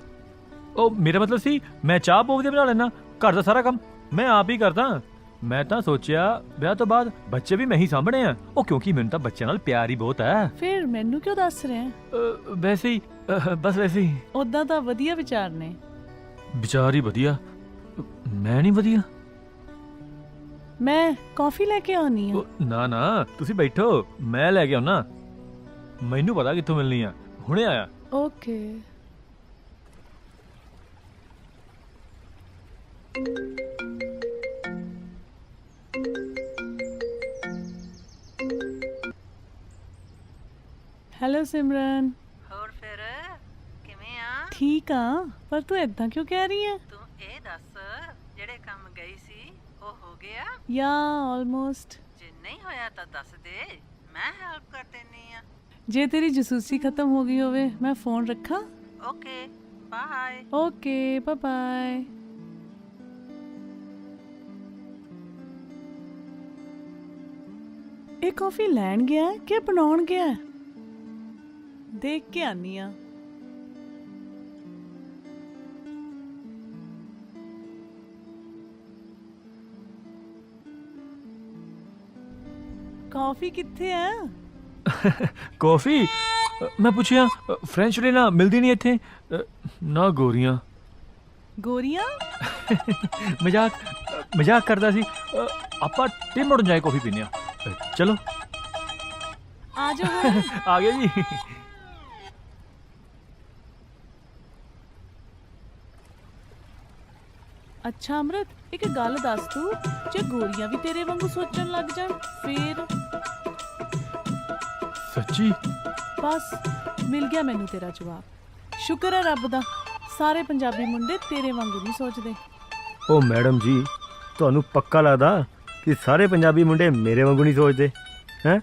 Speaker 5: ਉਹ ਮੇਰਾ ਮਤਲਬ ਸੀ ਮੈਂ ਚਾਹ ਬਹੁਤ ਵਧੀਆ ਬਣਾ ਲੈਣਾ, ਘਰ ਦਾ ਸਾਰਾ ਕੰਮ ਮੈਂ ਆਪ ਹੀ ਕਰਦਾ। ਮੈਂ ਤਾਂ ਸੋਚਿਆ ਵਿਆਹ ਤੋਂ ਬਾਅਦ ਬੱਚੇ ਵੀ ਮੈਂ ਹੀ ਸਾਂਭਣੇ ਆ, ਉਹ ਕਿਉਂਕਿ ਮੈਨੂੰ ਤਾਂ ਬੱਚਿਆਂ ਨਾਲ ਪਿਆਰ ਹੀ ਬਹੁਤ ਹੈ।
Speaker 4: ਫਿਰ ਮੈਨੂੰ ਕਿਉਂ ਦੱਸ ਰਿਹਾ?
Speaker 5: ਵੈਸੇ ਹੀ ਬਸ ਵੈਸੇ ਹੀ।
Speaker 4: ਉਦਾਂ ਤਾਂ ਵਧੀਆ ਵਿਚਾਰ ਨੇ।
Speaker 5: ਵਿਚਾਰ ਹੀ ਵਧੀਆ, ਮੈਂ ਨਹੀਂ ਵਧੀਆ।
Speaker 4: ਮੈਂ ਕਾਫੀ ਲੈ ਕੇ ਆਉਣੀ ਆ।
Speaker 5: ਨਾ ਨਾ ਤੁਸੀਂ ਬੈਠੋ, ਮੈਂ ਲੈ ਕੇ ਆਉਣਾ। ਮੈਨੂੰ ਪਤਾ ਕਿੱਥੋਂ ਮਿਲਣੀ ਆ, ਹੁਣੇ ਆਇਆ।
Speaker 4: ਓਕੇ। ਹੈਲੋ ਸਿਮਰਨ।
Speaker 10: ਹੋਰ ਫਿਰ ਕਿਵੇਂ ਆ?
Speaker 4: ਠੀਕ ਆ, ਪਰ ਤੂੰ ਇਦਾਂ ਕਿਉਂ ਕਹਿ ਰਹੀ ਹੈ?
Speaker 10: ਤੂੰ ਇਹ ਦੱਸ, ਜਿਹੜੇ ਕੰਮ ਗਈ ਸੀ ਉਹ ਹੋ ਗਿਆ?
Speaker 4: ਯਾ ਆਲਮੋਸਟ।
Speaker 10: ਜੇ ਨਹੀਂ ਹੋਇਆ ਤਾਂ ਦੱਸ ਦੇ, ਮੈਂ ਹੈਲਪ ਕਰ ਦੇਣੀ ਆ।
Speaker 4: ਜੇ ਤੇਰੀ ਜਸੂਸੀ ਖਤਮ ਹੋ ਗਈ ਹੋਵੇ ਮੈਂ ਫੋਨ ਰੱਖਾਂ?
Speaker 10: Okay bye.
Speaker 4: Okay bye bye. ਇਹ ਕਾਫੀ ਲੈਣ ਗਿਆ ਹੈ ਕਿ ਬਣਾਉਣ ਗਿਆ ਹੈ? ਦੇਖ ਕੇ ਆਨੀ ਆ। ਕਾਫੀ ਕਿੱਥੇ ਹੈ?
Speaker 5: ਕੌਫੀ? ਮੈਂ ਪੁੱਛਿਆ ਫ੍ਰੈਂਚ ਲੈਣਾ ਮਿਲਦੀ ਨਹੀਂ ਇੱਥੇ, ਨਾ ਗੋਰੀਆਂ।
Speaker 4: ਗੋਰੀਆਂ?
Speaker 5: ਮਜ਼ਾਕ ਕਰਦਾ ਸੀ। ਆਪਾਂ ਟਿਮ ਮੋੜਨ ਜਾਏ ਕੌਫੀ ਪੀਨੇ ਆ, ਚਲੋ
Speaker 4: ਆ ਜਾਓ।
Speaker 5: ਆ ਗਏ ਜੀ।
Speaker 4: ਅੱਛਾ ਅਮਰਤ, ਇੱਕ ਗੱਲ ਦੱਸ ਤੂੰ, ਜੇ ਗੋਰੀਆਂ ਵੀ ਤੇਰੇ ਵਾਂਗੂ ਸੋਚਣ ਲੱਗ ਜਾਣ ਫੇਰ?
Speaker 5: ਸੱਚੀ?
Speaker 4: ਬਸ ਮਿਲ ਗਿਆ ਮੈਨੂੰ ਤੇਰਾ ਜਵਾਬ। ਸ਼ੁਕਰ ਹੈ ਰੱਬ ਦਾ, ਸਾਰੇ ਪੰਜਾਬੀ ਮੁੰਡੇ ਤੇਰੇ ਵਾਂਗੂ ਨਹੀਂ ਸੋਚਦੇ।
Speaker 1: ਉਹ ਮੈਡਮ ਜੀ, ਤੁਹਾਨੂੰ ਪੱਕਾ ਲੱਗਦਾ ਕਿ ਸਾਰੇ ਪੰਜਾਬੀ ਮੁੰਡੇ ਮੇਰੇ ਵਾਂਗੂ ਨਹੀਂ ਸੋਚਦੇ ਹੈ?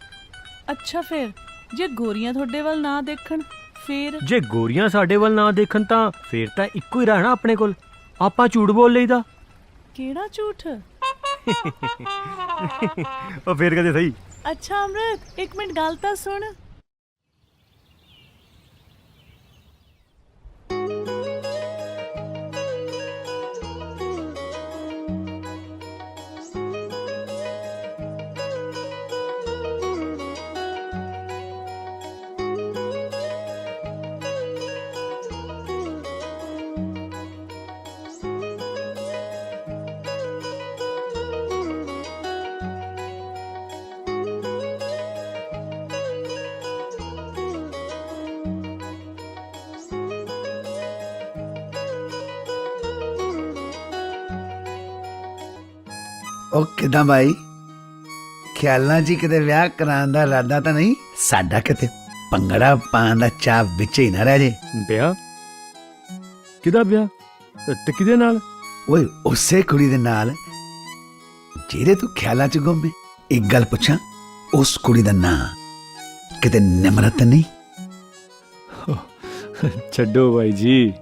Speaker 4: ਅੱਛਾ ਫਿਰ ਜੇ ਗੋਰੀਆਂ ਤੁਹਾਡੇ ਵੱਲ ਨਾ ਦੇਖਣ ਫੇਰ?
Speaker 1: ਜੇ ਗੋਰੀਆਂ ਸਾਡੇ ਵੱਲ ਨਾ ਦੇਖਣ ਤਾਂ ਫੇਰ ਤਾਂ ਇੱਕੋ ਹੀ ਰਹਿਣਾ ਆਪਣੇ ਕੋਲ, ਆਪਾਂ ਝੂਠ ਬੋਲ ਲਈਦਾ।
Speaker 4: ਕਿਹੜਾ ਝੂਠ?
Speaker 1: ਉਹ ਫੇਰ ਕਦੇ ਸਹੀ।
Speaker 4: ਅੱਛਾ ਅਮਰਤ, ਇੱਕ ਮਿੰਟ ਗੱਲ ਤਾਂ ਸੁਣ।
Speaker 2: ਉਹ ਕਿਦਾਂ ਬਾਈ, ਖਿਆਲਾਂ 'ਚ ਹੀ ਕਿਤੇ ਵਿਆਹ ਕਰਾਉਣ ਦਾ ਇਰਾਦਾ ਤਾਂ ਨਹੀਂ? ਸਾਡਾ ਕਿਤੇ ਭੰਗੜਾ ਪਾਉਣ ਦਾ ਚਾਅ ਵਿੱਚ ਹੀ ਨਾ ਰਹਿ ਜੇ।
Speaker 1: ਵਿਆਹ? ਕਿਹਦਾ ਵਿਆਹ ਤੇ ਕਿਹਦੇ ਨਾਲ?
Speaker 2: ਓਏ ਉਸੇ ਕੁੜੀ ਦੇ ਨਾਲ ਜਿਹੜੇ ਤੂੰ ਖਿਆਲਾਂ 'ਚ ਗੁੰਮ ਹੈ। ਇੱਕ ਗੱਲ ਪੁੱਛਾਂ, ਉਸ ਕੁੜੀ ਦਾ ਨਾਂ ਕਿਤੇ ਨਿਮਰਤ ਨਹੀਂ?
Speaker 1: ਛੱਡੋ ਬਾਈ ਜੀ।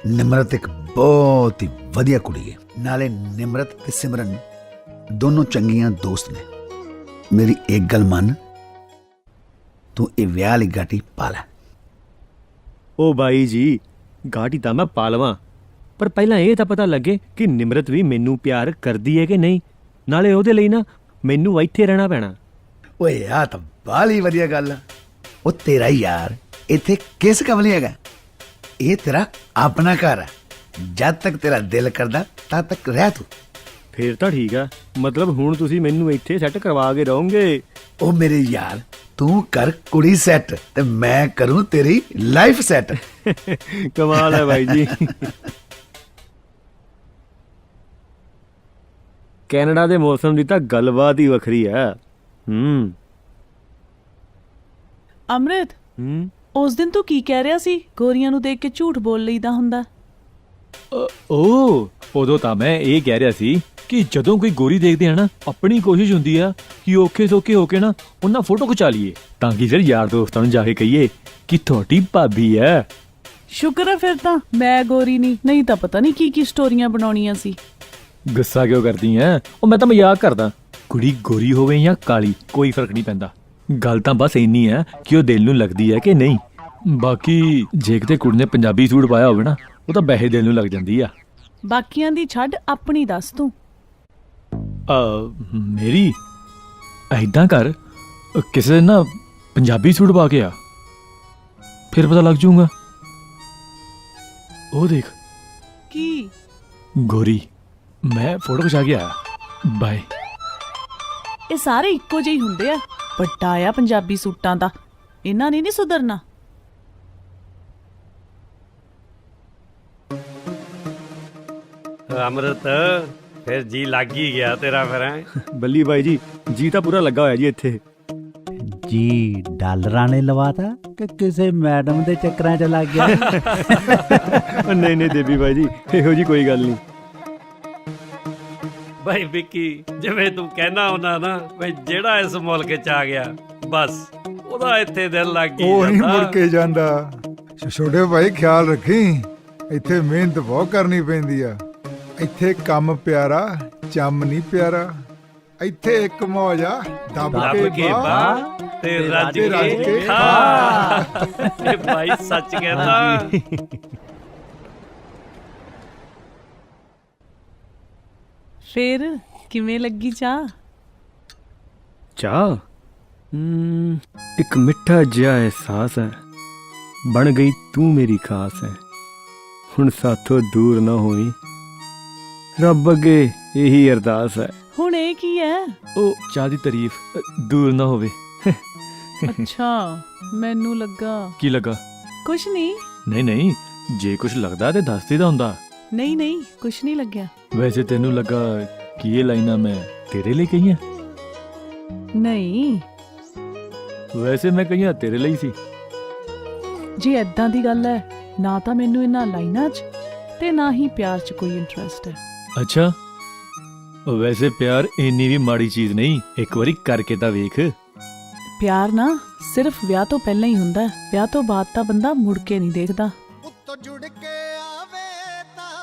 Speaker 2: ਨਿਮਰਤ ਇੱਕ ਬਹੁਤ ਹੀ ਵਧੀਆ ਕੁੜੀ ਹੈ। ਨਾਲੇ ਨਿਮਰਤ ਤੇ ਸਿਮਰਨ ਦੋਨੋਂ ਚੰਗੀਆਂ ਦੋਸਤ ਨੇ। ਮੇਰੀ ਇੱਕ ਗੱਲ ਮੰਨ, ਤੂੰ ਇਹ ਵਿਆਹ ਵਾਲੀ ਗਾਟੀ ਪਾ ਲੈ।
Speaker 1: ਓ ਬਾਈ ਜੀ, ਗਾਟੀ ਤਾਂ ਮੈਂ ਪਾ ਲਵਾਂ, ਪਰ ਪਹਿਲਾਂ ਇਹ ਤਾਂ ਪਤਾ ਲੱਗੇ ਕਿ ਨਿਮਰਤ ਵੀ ਮੈਨੂੰ ਪਿਆਰ ਕਰਦੀ ਹੈ ਕਿ ਨਹੀਂ। ਨਾਲੇ ਉਹਦੇ ਲਈ ਨਾ ਮੈਨੂੰ ਇੱਥੇ ਰਹਿਣਾ ਪੈਣਾ।
Speaker 2: ਓਏ ਆ ਤਾਂ ਬਾਲੀ ਵਧੀਆ ਗੱਲ ਆ। ਉਹ ਤੇਰਾ ਯਾਰ ਇੱਥੇ ਕਿਸ ਕਮਲੀ ਹੈਗਾ? ਇਹ ਤੇਰਾ ਆਪਣਾ ਘਰ ਹੈ। ਜਦ ਤੱਕ ਤੇਰਾ ਦਿਲ ਕਰਦਾ ਤਦ ਤੱਕ ਰਹਿ ਤੂੰ।
Speaker 1: ਫੇਰ ਤਾਂ ਠੀਕ ਆ, ਮਤਲਬ ਹੁਣ ਤੁਸੀਂ ਮੈਨੂੰ ਇੱਥੇ ਸੈੱਟ ਕਰਵਾ ਕੇ ਰਹੋਗੇ।
Speaker 2: ਉਹ ਮੇਰੇ ਯਾਰ, ਤੂੰ ਕਰ ਕੁੜੀ ਸੈੱਟ ਤੇ ਮੈਂ ਕਰੂੰ ਤੇਰੀ ਲਾਈਫ ਸੈੱਟ।
Speaker 1: ਕਮਾਲ ਹੈ ਬਾਈ ਜੀ। ਕੈਨੇਡਾ ਦੇ ਮੌਸਮ ਦੀ ਤਾਂ ਗੱਲਬਾਤ ਹੀ ਵੱਖਰੀ ਹੈ।
Speaker 4: ਅੰਮ੍ਰਿਤ, ਉਸ ਦਿਨ ਤੂੰ ਕੀ ਕਹਿ ਰਿਹਾ ਸੀ? ਗੋਰੀਆਂ ਨੂੰ ਦੇਖ ਕੇ ਝੂਠ ਬੋਲ ਲਈਦਾ ਹੁੰਦਾ।
Speaker 5: ਓ ਉਦੋਂ ਤਾਂ ਮੈਂ ਇਹ ਕਹਿ ਰਿਹਾ ਸੀ ਕਿ ਜਦੋਂ ਕੋਈ ਗੋਰੀ ਦੇਖਦੇ ਆ ਨਾ, ਆਪਣੀ ਕੋਸ਼ਿਸ਼ ਹੁੰਦੀ ਆ ਕਿ ਔਖੇ ਸੌਖੇ ਹੋ ਕੇ ਨਾ ਉਹਨਾਂ ਫੋਟੋ ਖਿਚਾ ਲਈਏ, ਤਾਂ ਕਿ ਫਿਰ ਯਾਰ ਦੋਸਤਾਂ ਨੂੰ ਜਾ ਕੇ ਕਹੀਏ ਕਿ ਤੁਹਾਡੀ ਭਾਬੀ ਹੈ।
Speaker 4: ਸ਼ੁਕਰ ਹੈ ਫਿਰ ਤਾਂ ਮੈਂ ਗੋਰੀ ਨਹੀਂ ਤਾਂ ਪਤਾ ਨਹੀਂ ਕੀ ਸਟੋਰੀਆਂ ਬਣਾਉਣੀਆਂ ਸੀ।
Speaker 5: ਗੁੱਸਾ ਕਿਉਂ ਕਰਦੀ ਐ? ਉਹ ਮੈਂ ਤਾਂ ਮਜ਼ਾਕ ਕਰਦਾ। ਕੁੜੀ ਗੋਰੀ ਹੋਵੇ ਜਾਂ ਕਾਲੀ ਕੋਈ ਫਰਕ ਨਹੀਂ ਪੈਂਦਾ। ਗੱਲ ਤਾਂ ਬਸ ਇੰਨੀ ਹੈ ਕਿ ਉਹ ਦਿਲ ਨੂੰ ਲੱਗਦੀ ਹੈ ਕਿ ਨਹੀਂ। ਬਾਕੀ ਜੇ ਕਿਤੇ ਕੁੜੀ ਨੇ ਪੰਜਾਬੀ ਸੂਟ ਪਾਇਆ ਹੋਵੇ ਨਾ, ਉਹ ਤਾਂ ਵੈਸੇ ਦਿਲ ਨੂੰ ਲੱਗ ਜਾਂਦੀ ਆ।
Speaker 4: ਬਾਕੀਆਂ ਦੀ ਛੱਡ, ਆਪਣੀ ਦੱਸ ਤੂੰ।
Speaker 5: ਮੇਰੀ ਐਦਾਂ ਕਰ, ਕਿਸੇ ਦਿਨ ਨਾ ਪੰਜਾਬੀ ਸੂਟ ਪਾ ਕੇ ਆ, ਫਿਰ ਪਤਾ ਲੱਗ ਜਾਊਗਾ। ਉਹ ਦੇਖ
Speaker 4: ਕੀ?
Speaker 5: ਗੋਰੀ। ਮੈਂ ਫੋਟੋ ਖਿਚਾ ਕੇ ਆਇਆ। ਬਾਏ।
Speaker 4: ਇਹ ਸਾਰੇ ਇੱਕੋ ਜਿਹੇ ਹੁੰਦੇ ਆ। ਵੱਡਾ ਆ ਪੰਜਾਬੀ ਸੂਟਾਂ ਦਾ, ਇਹਨਾਂ ਨੇ ਨਹੀਂ ਸੁਧਰਨਾ।
Speaker 3: ਅਮਰਤ, ਫਿਰ ਜੀ ਲੱਗ ਹੀ ਗਿਆ ਤੇਰਾ ਫਿਰ ਹੈਂ?
Speaker 1: ਬੱਲੀ ਬਾਈ ਜੀ, ਜੀ ਤਾਂ ਪੂਰਾ ਲੱਗਾ ਹੋਇਆ ਜੀ ਇੱਥੇ।
Speaker 8: ਜੀ ਡਾਲਰਾਂ ਨੇ ਲਵਾਤਾ ਕਿ ਕਿਸੇ ਮੈਡਮ ਦੇ ਚੱਕਰਾਂ 'ਚ ਲੱਗ ਗਿਆ?
Speaker 1: ਨਹੀਂ ਦੇਵੀ ਬਾਈ ਜੀ, ਇਹੋ ਜੀ ਕੋਈ ਗੱਲ ਨਹੀਂ।
Speaker 3: ਭਾਈ ਵਿੱਕੀ, ਜਿਵੇਂ ਤੂੰ ਕਹਿਣਾ ਹੁੰਦਾ ਨਾ ਬਈ ਜਿਹੜਾ ਇਸ ਮੁਲਕ 'ਚ ਆ ਗਿਆ ਬਸ ਉਹਦਾ ਇੱਥੇ ਦਿਲ ਲੱਗ
Speaker 6: ਉਹ ਨਹੀਂ
Speaker 3: ਜਾਂਦਾ।
Speaker 6: ਮੁੜ ਕੇ ਜਾਂਦਾ। ਛੋਟੇ ਭਾਈ ਖਿਆਲ ਰੱਖੀ, ਇੱਥੇ ਮਿਹਨਤ ਬਹੁਤ ਕਰਨੀ ਪੈਂਦੀ ਆ। ਇੱਥੇ ਕੰਮ ਪਿਆਰਾ, ਚੰਮ ਨਹੀਂ ਪਿਆਰਾ। ਇੱਥੇ ਇੱਕ ਮੌਜ ਆ, ਦੱਬ ਕੇ ਬਾ
Speaker 3: ਤੇ ਰੱਜ
Speaker 6: ਕੇ
Speaker 3: ਕੇ ਖਾ। ਇਹ ਭਾਈ ਸੱਚ ਕਹਿੰਦਾ।
Speaker 4: ਫੇਰ ਕਿਵੇਂ ਲੱਗੀ ਚਾਹ?
Speaker 1: ਚਾਹ ਇੱਕ ਮਿੱਠਾ ਜਿਹਾ ਅਹਿਸਾਸ ਹੈ, ਬਣ ਗਈ ਤੂੰ ਮੇਰੀ ਖਾਸ ਹੈ। ਹੁਣ ਸਾਥੋਂ ਦੂਰ ਨਾ ਹੋਈ, ਰੱਬ ਅੱਗੇ ਇਹੀ ਅਰਦਾਸ ਹੈ।
Speaker 4: ਹੁਣ ਇਹ ਕੀ ਹੈ?
Speaker 5: ਉਹ ਚਾਹ ਦੀ ਤਾਰੀਫ ਦੂਰ ਨਾ ਹੋਵੇ।
Speaker 4: ਅੱਛਾ, ਮੈਨੂੰ ਲੱਗਾ।
Speaker 5: ਕੀ ਲੱਗਾ?
Speaker 4: ਕੁਛ ਨਹੀਂ।
Speaker 5: ਨਹੀਂ, ਜੇ ਕੁਝ ਲੱਗਦਾ ਤੇ ਦੱਸ ਦੇਦਾ ਹੁੰਦਾ।
Speaker 4: ਨਹੀਂ, ਕੁਛ ਨਹੀਂ ਲੱਗਿਆ।
Speaker 5: ਵੈਸੇ ਤੈਨੂੰ ਲੱਗਾ ਕਿ ਇਹ ਲਾਈਨਾਂ ਮੈਂ ਤੇਰੇ ਲਈ ਕਹੀਆਂ?
Speaker 4: ਨਹੀਂ,
Speaker 5: ਵੈਸੇ ਮੈਂ ਕਹੀਆਂ ਤੇਰੇ ਲਈ ਸੀ।
Speaker 4: ਜੇ ਐਦਾਂ ਦੀ ਗੱਲ ਹੈ, ਨਾ ਤਾਂ ਮੈਨੂੰ ਇਹਨਾਂ ਲਾਈਨਾਂ 'ਚ ਤੇ ਨਾ ਹੀ ਪਿਆਰ 'ਚ ਕੋਈ ਇੰਟਰਸਟ ਹੈ।
Speaker 5: ਅੱਛਾ, ਵੈਸੇ ਪਿਆਰ ਇੰਨੀ ਵੀ ਮਾੜੀ ਚੀਜ਼ ਨਹੀਂ, ਇੱਕ ਵਾਰੀ ਕਰਕੇ ਤਾਂ ਵੇਖ।
Speaker 4: ਪਿਆਰ ਨਾ ਸਿਰਫ ਵਿਆਹ ਤੋਂ ਪਹਿਲਾਂ ਹੀ ਹੁੰਦਾ ਹੈ, ਵਿਆਹ ਤੋਂ ਬਾਅਦ ਤਾਂ ਬੰਦਾ ਮੁੜ ਕੇ ਨਹੀਂ ਦੇਖਦਾ।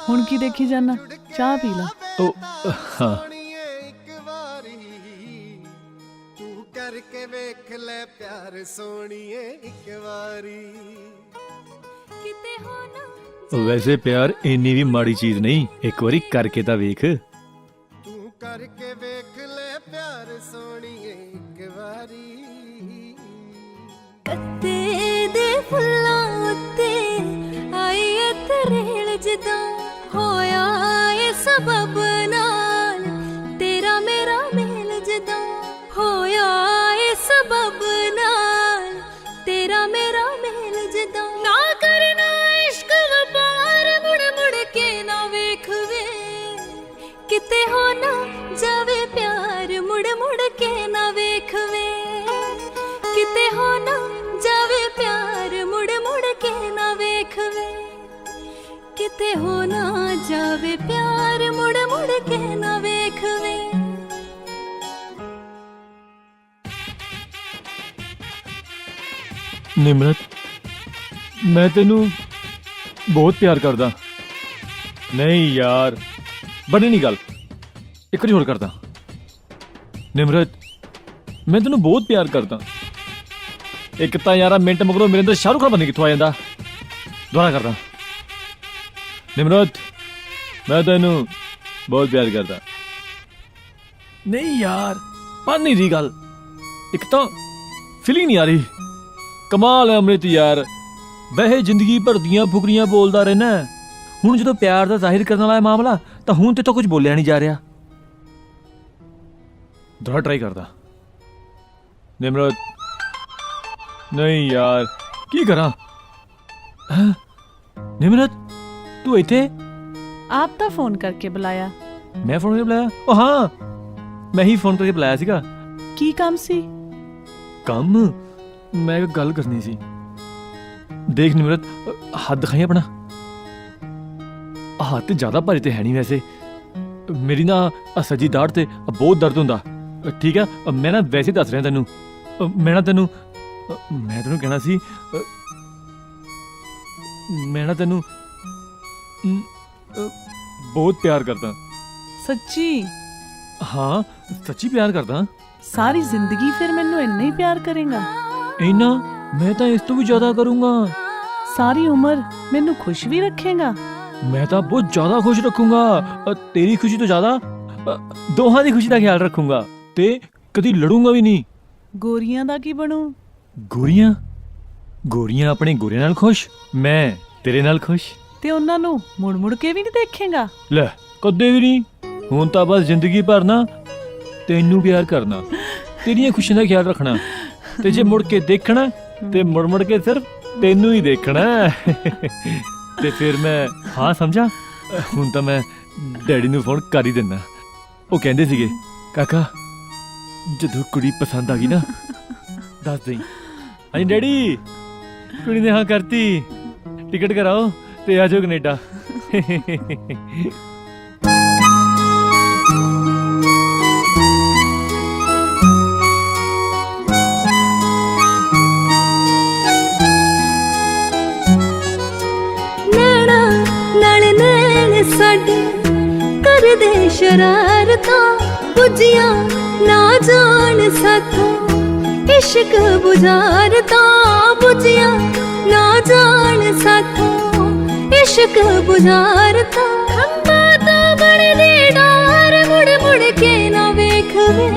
Speaker 4: ਹੁਣ ਕੀ ਦੇਖੀ ਜਾਨਾ? ਚਾਹ ਪੀ ਲਾ।
Speaker 5: ਉਹ ਹਾਂ,
Speaker 9: ਤੂੰ ਕਰਕੇ ਵੇਖ ਲੈ ਪਿਆਰ ਸੋਣੀਏ ਇੱਕ ਵਾਰੀ। ਕਿਤੇ ਹੋ ਨਾ
Speaker 5: ਵੈਸੇ ਪਿਆਰ ਇੰਨੀ ਵੀ ਮਾੜੀ ਚੀਜ਼ ਨਹੀਂ, ਇੱਕ ਵਾਰੀ ਕਰਕੇ ਤਾਂ ਵੇਖ।
Speaker 9: ਤੂੰ ਕਰਕੇ ਵੇਖ ਲੈ ਪਿਆਰ ਸੋਣੀਏ ਇੱਕ ਵਾਰੀ।
Speaker 11: ਕੱਤੇ ਦੇ ਫੁੱਲਾਂ ਉੱਤੇ ਆਈ ਏ ਤਰੇਲ ਜਦੋਂ ਹੋਇਆ ਏ ਸਬਬ ਨਾਲ ਤੇਰਾ ਮੇਰਾ ਮੇਲ ਜਦੋਂ ਹੋਇਆ ਏ ਸਬਬ ਨਾਲ ਤੇਰਾ ਮੇਰਾ ਮੇਲ ਜਦੋਂ ਨਾ ਕਰਨਾ ਇਸ਼ਕ ਵਪਾਰ ਮੁੜ ਮੁੜ ਕੇ ਨਾ ਵੇਖ ਵੇ ਕਿਤੇ ਹੋ ਨਾ ਜਾਵੇ ਕਿਤੇ ਹੋ ਨਾ ਜਾਵੇ ਪਿਆਰ ਮੁੜ ਮੁੜ ਕੇ ਨਾ ਵੇਖਵੇ।
Speaker 5: ਨਿਮਰਤ, ਮੈਂ ਤੈਨੂੰ ਬਹੁਤ ਪਿਆਰ ਕਰਦਾ। ਨਹੀਂ ਯਾਰ, ਬਣੀ ਨਹੀਂ ਗੱਲ, ਇੱਕ ਵਾਰੀ ਹੋਰ ਕਰਦਾ। ਨਿਮਰਤ, ਮੈਂ ਤੈਨੂੰ ਬਹੁਤ ਪਿਆਰ ਕਰਦਾ। ਇੱਕ ਤਾਂ ਯਾਰਾ ਮਿੰਟ ਮਗਰੋਂ ਮੇਰੇ ਅੰਦਰ ਸ਼ਾਹਰੁਖ ਖਾਨ ਬਣ ਕਿੱਥੋਂ ਆ ਜਾਂਦਾ। ਦੁਬਾਰਾ ਕਰਦਾ। ਨਿਮਰਤ, ਮੈਂ ਤੈਨੂੰ ਬਹੁਤ ਪਿਆਰ ਕਰਦਾ। ਨਹੀਂ ਯਾਰ, ਬਣ ਨਹੀਂ ਰਹੀ ਗੱਲ, ਇੱਕ ਤਾਂ ਫੀਲਿੰਗ ਨਹੀਂ ਆ ਰਹੀ। ਕਮਾਲ ਹੈ ਅੰਮ੍ਰਿਤ ਯਾਰ, ਵੈਸੇ ਜ਼ਿੰਦਗੀ ਭਰ ਦੀਆਂ ਫੁਕਰੀਆਂ ਬੋਲਦਾ ਰਹਿਣਾ, ਹੁਣ ਜਦੋਂ ਪਿਆਰ ਦਾ ਜ਼ਾਹਿਰ ਕਰਨ ਵਾਲਾ ਮਾਮਲਾ ਤਾਂ ਹੁਣ ਤੇ ਤਾਂ ਕੁਝ ਬੋਲਿਆ ਨਹੀਂ ਜਾ ਰਿਹਾ। ਦੁਬਾਰਾ ਟਰਾਈ ਕਰਦਾ। ਨਿਮਰਤ, ਨਹੀਂ ਯਾਰ, ਕੀ ਕਰਾਂ। ਹੈਂ? ਨਿਮਰਤ, ਤੂੰ ਇੱਥੇ?
Speaker 4: ਆਪ ਤਾਂ ਫੋਨ ਕਰਕੇ ਬੁਲਾਇਆ।
Speaker 5: ਮੈਂ ਫੋਨ ਕਰਕੇ ਬੁਲਾਇਆ? ਉਹ ਹਾਂ, ਮੈਂ ਹੀ ਫੋਨ ਕਰਕੇ ਬੁਲਾਇਆ ਸੀਗਾ।
Speaker 4: ਕੀ ਕੰਮ ਸੀ?
Speaker 5: ਕੰਮ? ਮੈਂ ਇੱਕ ਗੱਲ ਕਰਨੀ ਸੀ। ਦੇਖ ਨਿਮਰਤ, ਹੱਥ ਦਿਖਾਈ ਆਪਣਾ। ਹੱਥ ਜ਼ਿਆਦਾ ਭਾਰੀ ਤੇ ਹੈ ਨਹੀਂ ਵੈਸੇ। ਮੇਰੀ ਨਾ ਸੱਜੀ ਦਾੜ ਤੇ ਬਹੁਤ ਦਰਦ ਹੁੰਦਾ, ਠੀਕ ਹੈ। ਮੈਂ ਨਾ ਵੈਸੇ ਦੱਸ ਰਿਹਾ ਤੈਨੂੰ। ਮੈਂ ਤੈਨੂੰ ਕਹਿਣਾ ਸੀ, ਮੈਂ ਨਾ ਤੈਨੂੰ ਬਹੁਤ ਪਿਆਰ ਕਰਦਾ।
Speaker 4: ਸੱਚੀ?
Speaker 5: ਹਾਂ, ਸੱਚੀ ਪਿਆਰ ਕਰਦਾ।
Speaker 4: ਸਾਰੀ ਜ਼ਿੰਦਗੀ ਫਿਰ ਮੈਨੂੰ ਇੰਨਾ ਹੀ ਪਿਆਰ ਕਰੇਗਾ?
Speaker 5: ਇੰਨਾ? ਮੈਂ ਤਾਂ ਇਸ ਤੋਂ ਵੀ ਜ਼ਿਆਦਾ ਕਰੂੰਗਾ।
Speaker 4: ਸਾਰੀ ਉਮਰ ਮੈਨੂੰ ਖੁਸ਼ ਵੀ ਰੱਖੇਗਾ?
Speaker 5: ਮੈਂ ਤਾਂ ਬਹੁਤ ਜ਼ਿਆਦਾ ਖੁਸ਼ ਰੱਖੂੰਗਾ। ਤੇਰੀ ਖੁਸ਼ੀ ਤੋਂ ਜ਼ਿਆਦਾ ਦੋਹਾਂ ਦੀ ਖੁਸ਼ੀ ਦਾ ਖਿਆਲ ਰੱਖੂੰਗਾ ਤੇ ਕਦੀ ਲੜੂੰਗਾ ਵੀ ਨਹੀਂ।
Speaker 4: ਗੋਰੀਆਂ ਦਾ ਕੀ ਬਣੂ?
Speaker 5: ਗੋਰੀਆਂ? ਗੋਰੀਆਂ ਆਪਣੇ ਗੋਰਿਆਂ ਨਾਲ ਖੁਸ਼, ਮੈਂ ਤੇਰੇ ਨਾਲ ਖੁਸ਼।
Speaker 4: ਤੇ ਉਹਨਾਂ ਨੂੰ ਮੁੜ ਮੁੜ ਕੇ ਵੀ ਨਹੀਂ ਦੇਖੇਗਾ?
Speaker 5: ਲੈ, ਕਦੇ ਵੀ ਨਹੀਂ। ਹੁਣ ਤਾਂ ਬਸ ਜ਼ਿੰਦਗੀ ਭਰ ਨਾ ਤੈਨੂੰ ਪਿਆਰ ਕਰਨਾ, ਤੇਰੀਆਂ ਖੁਸ਼ੀਆਂ ਦਾ ਖਿਆਲ ਰੱਖਣਾ, ਤੇ ਜੇ ਮੁੜ ਕੇ ਦੇਖਣਾ ਤੇ ਮੁੜ ਮੁੜ ਕੇ ਸਿਰਫ ਤੈਨੂੰ ਹੀ ਦੇਖਣਾ। ਤੇ ਫਿਰ ਮੈਂ ਹਾਂ ਸਮਝਾ। ਹੁਣ ਤਾਂ ਮੈਂ ਡੈਡੀ ਨੂੰ ਫੋਨ ਕਰ ਹੀ ਦਿੰਦਾ। ਉਹ ਕਹਿੰਦੇ ਸੀਗੇ, ਕਾਕਾ ਜਦੋਂ ਕੁੜੀ ਪਸੰਦ ਆ ਗਈ ਨਾ ਦੱਸ ਦੇਈਂ। ਹਾਂਜੀ ਡੈਡੀ, ਕੁੜੀ ਨੇ ਹਾਂ ਕਰਤੀ, ਟਿਕਟ ਕਰਾਓ ਤੇ ਆ ਜਾਓ ਕੈਨੇਡਾ।
Speaker 11: ਨੈਣਾ ਨਾਲ ਨੈਣ ਸਾਡੇ ਕਰਦੇ ਸ਼ਰਾਰਤਾਂ, ਪੁੱਜੀਆਂ ਨਾ ਜਾਣ ਸਾਥੋਂ ਇਸ਼ਕ ਬੁਝਾਰਤਾਂ, ਪੁੱਜੀਆਂ ਨਾ ਜਾਣ ਸਾਥੋਂ ਇਸ਼ਕ ਬੁਝਾਰਤਾਂ। ਖੰਭਾਂ ਤੋਂ ਬਣਦੇ ਡਾਰ ਮੁੜ ਮੁੜ ਕੇ ਨਾ ਵੇਖਵੇ,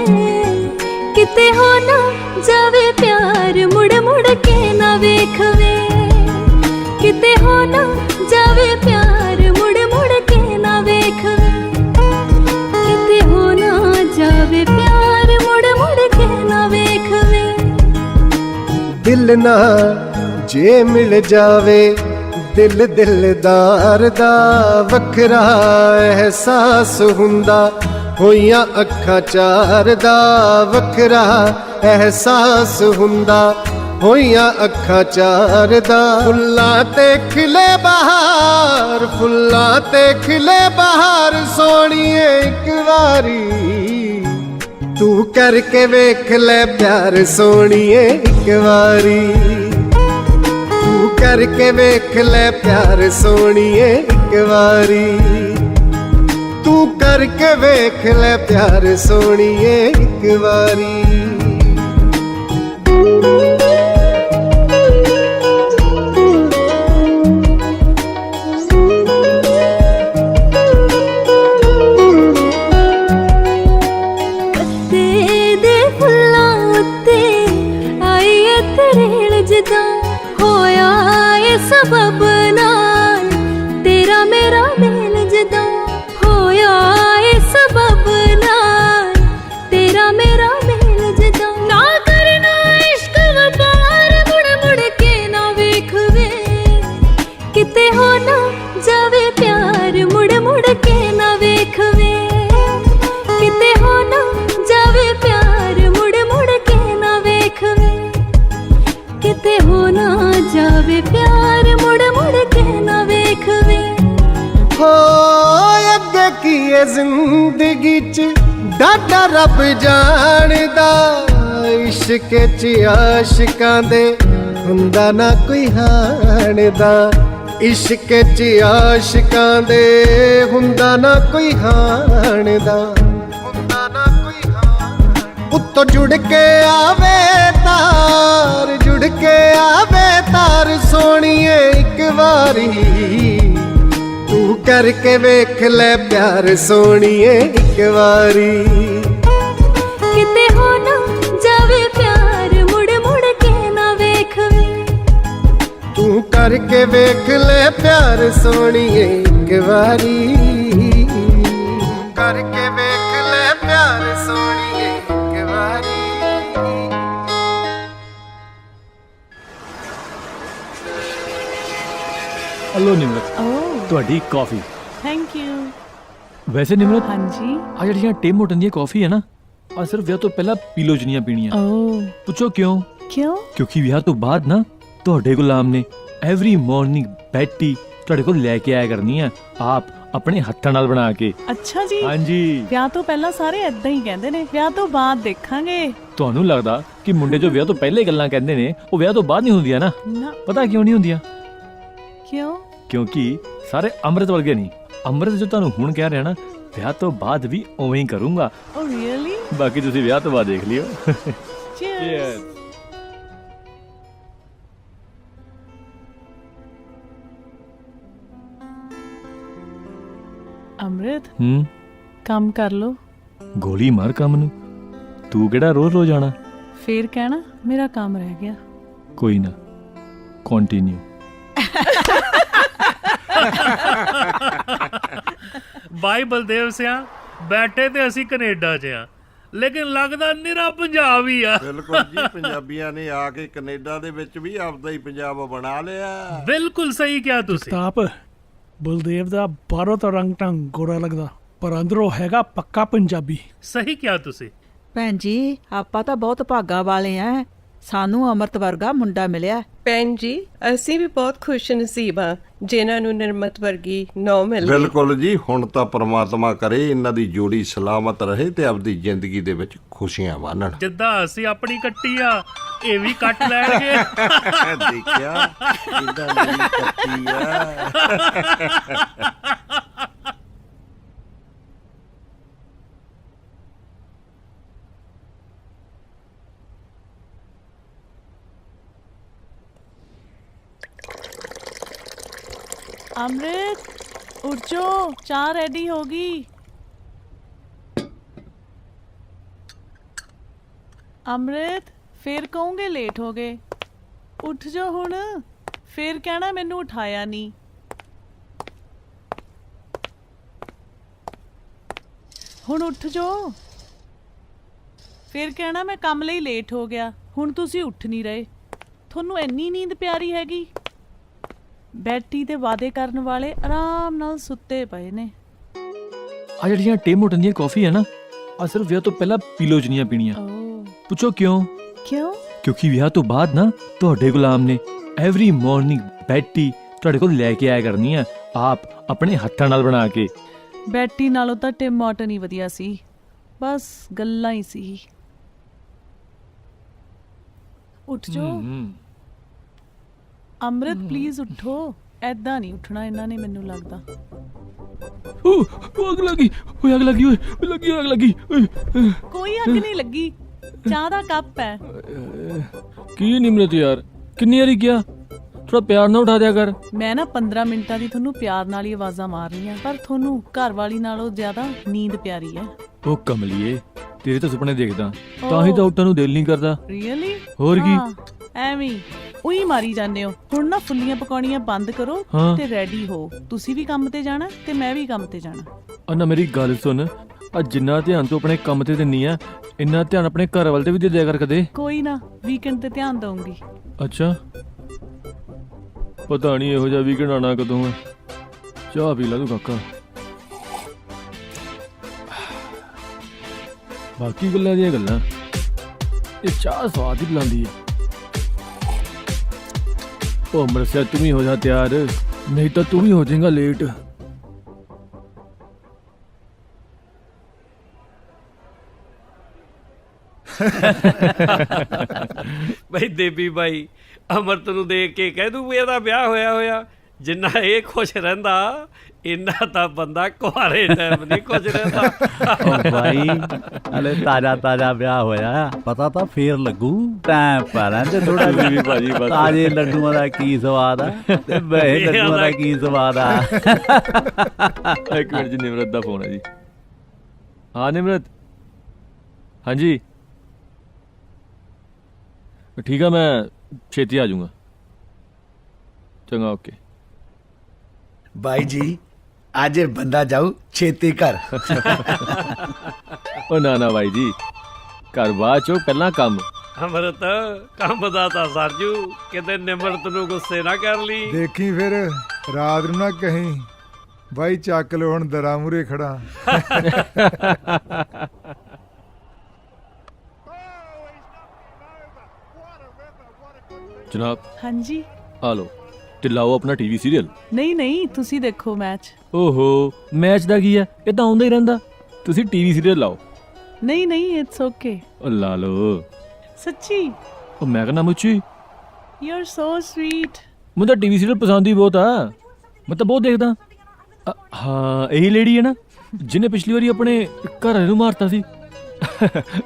Speaker 11: ਕਿਤੇ ਹੋ ਨਾ ਜਾਵੇ ਪਿਆਰ ਮੁੜ ਮੁੜ ਕੇ ਨਾ ਵੇਖਵੇ, ਕਿਤੇ ਹੋ ਨਾ ਜਾਵੇ ਪਿਆਰ ਮੁੜ ਮੁੜ ਕੇ ਨਾ ਵੇਖਵੇ, ਕਿਤੇ ਹੋ ਨਾ ਜਾਵੇ ਪਿਆਰ ਮੁੜ ਮੁੜ ਕੇ ਨਾ ਵੇਖਵੇ।
Speaker 12: ਦਿਲ ਨਾ ਜੇ ਮਿਲ ਜਾਵੇ, ਦਿਲ ਦਿਲਦਾਰ ਦਾ ਵੱਖਰਾ ਅਹਿਸਾਸ ਹੁੰਦਾ, ਹੋਈਆਂ ਅੱਖਾਂ ਚਾਰ ਦਾ ਵੱਖਰਾ ਅਹਿਸਾਸ ਹੁੰਦਾ, ਹੋਈਆਂ ਅੱਖਾਂ ਚਾਰ ਦਾ। ਫੁੱਲਾਂ ਤੇ ਖਿਲੇ ਬਹਾਰ, ਫੁੱਲਾਂ ਤੇ ਖਿਲੇ ਬਹਾਰ, ਸੋਹਣੀਏ ਇੱਕ ਵਾਰੀ ਤੂੰ ਕਰਕੇ ਵੇਖ ਲੈ ਪਿਆਰ, ਸੋਹਣੀਏ ਇੱਕ ਵਾਰੀ ਤੂੰ ਕਰਕੇ ਵੇਖ ਲੈ ਪਿਆਰ, ਸੋਹਣੀਏ ਇੱਕ ਵਾਰੀ ਤੂੰ ਕਰਕੇ ਵੇਖ ਲੈ ਪਿਆਰ, ਸੋਹਣੀਏ ਇੱਕ ਵਾਰੀ।
Speaker 11: ਹੋਇਆ ਏ ਸਬਬ ਨਾਲ ਤੇਰਾ ਮੇਰਾ ਮੇਲ ਜਦਾਂ, ਹੋਇਆ ਏ ਸਬਬ ਨਾਲ ਤੇਰਾ ਮੇਰਾ ਮੇਲ ਜਦਾਂ। ਨਾ ਕਰਨਾ ਇਸ਼ਕ ਵਪਾਰ ਮੁੜ ਮੁੜ ਕੇ ਨਾ ਵੇਖਵੇ, ਕਿਤੇ ਹੋ ਨਾ ਜਾਵੇ ਪਿਆਰ ਮੁੜ ਮੁੜ ਕੇ ਨਾ ਵੇਖਵੇ, ਕਿਤੇ ਹੋ ਨਾ ਜਾਵੇ ਪਿਆਰ ਮੁੜ ਮੁੜ ਕੇ ਨਾ ਵੇਖਵੇ, ਕਿਤੇ ਹੋ ਨਾ ਜਾਵੇ ਪਿਆਰ ਮੁੜ ਮੁੜ
Speaker 12: ਏ ਜ਼ਿੰਦਗੀ ਚ ਡਾਡਾ ਰੱਬ ਜਾਣਦਾ ਇਸ਼ਕ ਚ ਆਸ਼ਿਕਾਂ ਦੇ ਹੁੰਦਾ ਨਾ ਕੋਈ ਹਾਣਦਾ ਇਸ਼ਕ ਚ ਆਸ਼ਿਕਾਂ ਦੇ ਹੁੰਦਾ ਨਾ ਕੋਈ ਹਾਣਦਾ ਹੁੰਦਾ ਨਾ ਕੋਈ ਹਾਣ ਉੱਤੋਂ ਜੁੜ ਕੇ ਆਵੇ ਤਾਰ ਸੋਹਣੀਏ ਇੱਕ ਵਾਰੀ ਤੂੰ ਕਰਕੇ ਵੇਖ ਲੈ ਪਿਆਰ ਸੋਹਣੀਏ ਇੱਕ ਵਾਰੀ
Speaker 11: ਕਿਤੇ ਹੋ ਨਾ ਜਾਵੇ ਪਿਆਰ ਮੁੜ ਮੁੜ ਕੇ ਨਾ ਵੇਖਵੇ
Speaker 12: ਤੂੰ ਕਰਕੇ ਵੇਖ ਲੈ ਪਿਆਰ ਸੋਹਣੀਏ ਇੱਕ ਵਾਰੀ ਕਰਕੇ ਵੇਖ ਲੈ ਪਿਆਰ ਸੋਹਣੀਏ ਇੱਕ ਵਾਰੀ
Speaker 5: ਹਲੋ ਨਿਮਰਤ,
Speaker 4: ਓ
Speaker 5: ਤੁਹਾਡੀ ਕਾਫੀ।
Speaker 4: Thank you.
Speaker 5: ਵੈਸੇ ਨਿਮਰਤ,
Speaker 4: ਹਾਂਜੀ।
Speaker 5: ਆ ਜਿਹੜੀਆਂ ਟਿਮ ਹੋਟਨ ਦੀ ਕਾਫੀ ਹੈ ਨਾ, ਆ ਸਿਰਫ ਵਿਆਹ ਤੋਂ ਪਹਿਲਾਂ ਪੀ ਲਓ ਜਿੰਨੀਆਂ ਪੀਣੀਆਂ।
Speaker 4: ਓ
Speaker 5: ਪੁੱਛੋ ਕਿਉਂ?
Speaker 4: ਕਿਉਂ?
Speaker 5: ਕਿਉਂਕਿ ਵਿਆਹ ਤੋਂ ਬਾਅਦ ਨਾ ਤੁਹਾਡੇ ਗੁਲਾਮ ਨੇ ਐਵਰੀ ਮਾਰਨਿੰਗ ਬੈਡ ਟੀ ਤੁਹਾਡੇ ਕੋਲ ਲੈ ਕੇ ਆਇਆ ਕਰਨੀ ਆ, ਆਪ ਆਪਣੇ ਹੱਥਾਂ ਨਾਲ ਬਣਾ ਕੇ।
Speaker 4: ਅੱਛਾ ਜੀ।
Speaker 5: ਹਾਂਜੀ।
Speaker 4: ਵਿਆਹ ਤੋਂ ਪਹਿਲਾਂ ਸਾਰੇ ਏਦਾਂ ਹੀ ਕਹਿੰਦੇ ਨੇ, ਵਿਆਹ ਤੋਂ ਬਾਅਦ ਦੇਖਾਂਗੇ।
Speaker 5: ਤੁਹਾਨੂੰ ਲੱਗਦਾ ਕਿ ਮੁੰਡੇ ਜੋ ਵਿਆਹ ਤੋਂ ਪਹਿਲੇ ਗੱਲਾਂ ਕਹਿੰਦੇ ਨੇ ਉਹ ਵਿਆਹ ਤੋਂ ਬਾਅਦ ਨਹੀਂ ਹੁੰਦੀਆਂ ਨਾ?
Speaker 4: ਨਾ।
Speaker 5: ਪਤਾ ਕਿਉਂ ਨਹੀਂ ਹੁੰਦੀਆਂ?
Speaker 4: ਕਿਉਂ?
Speaker 5: ਕਿਉਂਕਿ ਸਾਰੇ ਅੰਮ੍ਰਿਤ ਵਰਗੇ ਨਹੀਂ। ਅੰਮ੍ਰਿਤ ਜੋ ਤੁਹਾਨੂੰ ਹੁਣ ਕਹਿ ਰਿਹਾ ਨਾ, ਵਿਆਹ ਤੋਂ ਬਾਅਦ ਵੀ ਉਵੇਂ ਹੀ ਕਰੂੰਗਾ।
Speaker 4: ਓ ਰੀਅਲੀ?
Speaker 5: ਬਾਕੀ ਤੁਸੀਂ ਵਿਆਹ ਤੋਂ ਬਾਅਦ ਦੇਖ ਲਿਓ।
Speaker 4: ਚੀਅਰਸ। ਅੰਮ੍ਰਿਤ, ਕੰਮ ਕਰ ਲੋ।
Speaker 5: ਗੋਲੀ ਮਾਰ ਕੰਮ ਨੂੰ, ਤੂੰ ਕਿਹੜਾ ਰੋਜ਼ ਰੋਜ਼ ਆਣਾ?
Speaker 4: ਫੇਰ ਕਹਿਣਾ ਮੇਰਾ ਕੰਮ ਰਹਿ ਗਿਆ।
Speaker 5: ਕੋਈ ਨਾ, ਕੰਟੀਨਿਊ।
Speaker 7: ਬਾਈ ਬਲਦੇਵ ਸਿਆ, ਬੈਠੇ ਤੇ ਅਸੀਂ ਕੈਨੇਡਾ 'ਚ ਆ, ਲੇਕਿਨ ਲੱਗਦਾ ਨਿਰਾ ਪੰਜਾਬ ਹੀ ਆ।
Speaker 13: ਬਿਲਕੁਲ ਜੀ, ਪੰਜਾਬੀਆਂ ਨੇ ਆ ਕੇ ਕੈਨੇਡਾ ਦੇ ਵਿੱਚ ਵੀ ਆਪਦਾ ਹੀ ਪੰਜਾਬ ਬਣਾ ਲਿਆ।
Speaker 7: ਬਿਲਕੁਲ ਸਹੀ ਕਿਹਾ ਤੁਸੀਂ।
Speaker 14: ਤਾਪ ਬਲਦੇਵ ਦਾ ਬਾਹਰੋਂ ਤਾਂ ਰੰਗ ਢੰਗ ਗੋਰਾ ਲੱਗਦਾ, ਪਰ ਅੰਦਰੋਂ ਹੈਗਾ ਪੱਕਾ ਪੰਜਾਬੀ।
Speaker 7: ਸਹੀ ਕਿਹਾ ਤੁਸੀਂ।
Speaker 10: ਭੈਣ ਜੀ, ਆਪਾਂ ਤਾਂ ਬਹੁਤ ਭਾਗਾ ਵਾਲੇ ਆ, ਸਾਨੂੰ ਅਮਰਤ ਵਰਗਾ ਮੁੰਡਾ ਮਿਲਿਆ।
Speaker 15: ਭੈਣ ਜੀ, ਅਸੀਂ ਵੀ ਬਹੁਤ ਖੁਸ਼ ਨਸੀਬ ਹਾਂ ਜਿਨ੍ਹਾਂ ਨੂੰ ਨਿਰਮਤ ਵਰਗੀ ਨੌ ਮਿਲ ਗਈ।
Speaker 13: ਬਿਲਕੁਲ ਜੀ, ਹੁਣ ਤਾਂ ਪ੍ਰਮਾਤਮਾ ਕਰੇ ਇਹਨਾਂ ਦੀ ਜੋੜੀ ਸਲਾਮਤ ਰਹੇ ਤੇ ਆਪਦੀ ਜ਼ਿੰਦਗੀ ਦੇ ਵਿੱਚ ਖੁਸ਼ੀਆਂ ਵਾਨਣ।
Speaker 7: ਜਿੱਦਾਂ ਅਸੀਂ ਆਪਣੀ ਕੱਟੀ ਆ, ਇਹ ਵੀ ਕੱਟ ਲੈਣਗੇ।
Speaker 13: ਦੇਖਿਆ ਕਿੰਦਾ ਮੇਰੀ ਕੱਟੀ ਆ।
Speaker 4: अमृत उठ जाओ, चाय रेडी होगी। अमृत फिर कहोगे लेट हो गए। उठ जाओ हुण, फिर कहना मैनू उठाया नहीं। हुण उठ जाओ, फिर कहना मैं काम लई लेट हो गया। हुण तुसी उठ नहीं रहे, थोनू इन्नी नींद प्यारी हैगी। ਬੈਠੀ ਤੇ ਵਾਅਦੇ ਕਰਨ ਵਾਲੇ ਆਰਾਮ ਨਾਲ ਸੁੱਤੇ ਪਏ ਨੇ।
Speaker 5: ਆ ਜਿਹੜੀਆਂ ਟਿਮ ਹੋਟਨ ਦੀਆਂ ਕਾਫੀ ਹੈ ਨਾ, ਆ ਸਿਰਫ ਵਿਆਹ ਤੋਂ ਪਹਿਲਾਂ ਪੀ ਲਓ ਜਿੰਨੀਆਂ ਪੀਣੀਆਂ। ਪੁੱਛੋ ਕਿਉਂ?
Speaker 4: ਕਿਉਂ?
Speaker 5: ਕਿਉਂਕਿ ਵਿਆਹ ਤੋਂ ਬਾਅਦ ਨਾ ਤੁਹਾਡੇ ਗੁਲਾਮ ਨੇ ਐਵਰੀ ਮਾਰਨਿੰਗ ਬੈਡ ਟੀ ਤੁਹਾਡੇ ਕੋਲ ਲੈ ਕੇ ਆਇਆ ਕਰਨੀ ਆ, ਆਪ ਆਪਣੇ ਹੱਥਾਂ ਨਾਲ ਬਣਾ ਕੇ।
Speaker 4: ਬੈਠੀ ਨਾਲੋਂ ਤਾਂ ਟਿਮ ਮਾਰਟਨ ਹੀ ਵਧੀਆ ਸੀ, ਬਸ ਗੱਲਾਂ ਹੀ ਸੀ। ਉੱਠ ਜਾਓ अमृत, प्लीज उठो। ऐदा नहीं उठना इन्हां ने, मैनू लगदा।
Speaker 5: अग लगी, अग लगी, लगी अग लगी।
Speaker 4: कोई अग नहीं लगी, चाह दा कप है।
Speaker 5: की निमरत यार, किन्नी बारी किया, थोड़ा प्यार ना उठा दिया कर।
Speaker 4: मैं ना 15 मिनटां दी थोनू प्यार नाल ही आवाज़ां मार रही हां, पर थोनू घर वाली नालों ज्यादा नींद प्यारी है।
Speaker 5: ओ कमलिए, तेरे तो सुपने देखदा, तां ही तो उठण नू दिल नहीं करदा।
Speaker 4: रियली?
Speaker 5: होर की?
Speaker 4: ਐਵੇਂ ਉਹੀ ਮਾਰੀ ਜਾਂਦੇ ਹੋ। ਹੁਣ ਨਾ ਫੁੱਲੀਆਂ ਪਕਾਉਣੀਆਂ ਬੰਦ ਕਰੋ ਤੇ ਰੈਡੀ ਹੋ। ਤੁਸੀਂ ਵੀ ਕੰਮ ਤੇ ਜਾਣਾ ਤੇ ਮੈਂ ਵੀ ਕੰਮ ਤੇ ਜਾਣਾ।
Speaker 5: ਆ ਨਾ ਮੇਰੀ ਗੱਲ ਸੁਣ, ਆ ਜਿੰਨਾ ਧਿਆਨ ਤੂੰ ਆਪਣੇ ਕੰਮ ਤੇ ਦਿੰਨੀ ਆ, ਇੰਨਾ ਧਿਆਨ ਆਪਣੇ ਘਰ ਵਾਲੇ ਤੇ ਵੀ ਦੇ ਦਿਆ ਕਰ ਕਦੇ।
Speaker 4: ਕੋਈ ਨਾ, ਵੀਕਐਂਡ ਤੇ ਧਿਆਨ ਦਊਂਗੀ।
Speaker 5: ਅੱਛਾ, ਪਤਾ ਨਹੀਂ ਇਹੋ ਜਿਹਾ ਵੀਕਐਂਡ ਆਣਾ ਕਦੋਂ ਹੈ। ਚਾਹ ਪੀ ਲੈ ਤੂੰ ਕਾਕਾ। ਬਾਕੀ ਗੱਲਾਂ ਦੀਆਂ ਗੱਲਾਂ, ਇਹ ਚਾਹ ਸਵਾਦ ਹੀ ਪਿਲਾਉਂਦੀ ਹੈ। ओ अमृतसर, तुम ही हो जा तैयार, नहीं तो तू भी हो जाएगा लेट।
Speaker 3: ਬਈ ਦੇਬੀ ਬਾਈ ਅਮਰਤ ਨੂੰ ਦੇਖ ਕੇ ਕਹਿ ਦੂ ਵੀ ਇਹਦਾ ਵਿਆਹ ਹੋਇਆ ਜਿੰਨਾ ਇਹ ਖੁਸ਼ ਰਹਿੰਦਾ ਇੰਨਾ ਤਾਂ ਬੰਦਾ ਕੁਆਰੇ ਟਾਈਮ ਨਹੀਂ ਖੁਸ਼ ਰਹਿੰਦਾ।
Speaker 8: ਓ ਭਾਈ ਹਲੇ ਤਾਜ਼ਾ ਵਿਆਹ ਹੋਇਆ, ਪਤਾ ਤਾਂ ਫੇਰ ਲੱਗੂ। ਟਾਈਮ ਪਾ ਲੈਂਦੇ ਥੋੜਾ ਜਿਹਾ ਵੀ ਭਾਜੀ, ਬਸ ਤਾਜ਼ੇ ਲੱਡੂਆਂ ਦਾ ਕੀ ਸਵਾਦ ਆ ਤੇ ਬਹਿ ਲੱਡੂਆਂ ਦਾ ਕੀ ਸਵਾਦ ਆ।
Speaker 5: ਇੱਕ ਮਿੰਟ ਜੀ, ਨਿਮਰਤ ਦਾ ਫੋਨ ਹੈ ਜੀ। ਹਾਂ ਨਿਮਰਤ, ਹਾਂਜੀ ਠੀਕ ਆ, ਮੈਂ ਛੇਤੀ ਆ ਜਾਊਂਗਾ। ਚੰਗਾ, ਓਕੇ।
Speaker 2: ਬਾਈ ਜੀ ਅੱਜ ਇਹ ਬੰਦਾ ਜਾਊ ਛੇਤੀ ਘਰ।
Speaker 5: ਉਹ ਨਾ ਬਾਈ ਜੀ, ਘਰ ਬਾਅਦ ਚੋਂ ਪਹਿਲਾਂ ਕੰਮ।
Speaker 3: ਅਮਰਤ ਕੰਮ ਦਾ ਤਾਂ ਸਰਜੂ, ਕਿਤੇ ਨਿਮਰਤ ਨੂੰ ਗੁੱਸੇ ਨਾ ਕਰ ਲਈ।
Speaker 6: ਦੇਖੀ ਫਿਰ ਰਾਤ ਨੂੰ ਨਾ ਕਹੀਂ ਬਾਈ ਚੱਕ ਲੋ ਹੁਣ ਦਰਾਂ ਮੂਰੇ ਖੜਾ।
Speaker 5: ਜਨਾਬ
Speaker 4: ਹਾਂਜੀ।
Speaker 5: ਆ ਲੋ ਤੇ ਲਾਓ ਆਪਣਾ ਟੀਵੀ ਸੀਰੀਅਲ।
Speaker 4: ਨਹੀਂ ਤੁਸੀਂ ਦੇਖੋ ਮੈਚ।
Speaker 5: ਓਹੋ, ਮੈਚ ਦਾ ਕੀ ਹੈ, ਇਹ ਤਾਂ ਆਉਂਦਾ ਹੀ ਰਹਿੰਦਾ। ਤੁਸੀਂ ਟੀਵੀ ਸੀਰੀਅਲ ਲਾਓ।
Speaker 4: ਨਹੀਂ ਇਟਸ ਓਕੇ।
Speaker 5: ਉਹ ਲਾ ਲੋ।
Speaker 4: ਸੱਚੀ?
Speaker 5: ਉਹ ਮੈਂ ਕਹਿੰਦਾ ਮੁੱਚੀ,
Speaker 4: ਯੂ ਆਰ ਸੋ ਸਵੀਟ।
Speaker 5: ਮੈਨੂੰ ਤਾਂ ਟੀਵੀ ਸੀਰੀਅਲ ਪਸੰਦ ਹੀ ਬਹੁਤ ਆ, ਮੈਂ ਤਾਂ ਬਹੁਤ ਦੇਖਦਾ। ਹਾਂ, ਇਹੀ ਲੇਡੀ ਹੈ ਨਾ ਜਿਹਨੇ ਪਿਛਲੀ ਵਾਰੀ ਆਪਣੇ ਘਰ ਵਾਲੇ ਨੂੰ ਮਾਰਤਾ ਸੀ।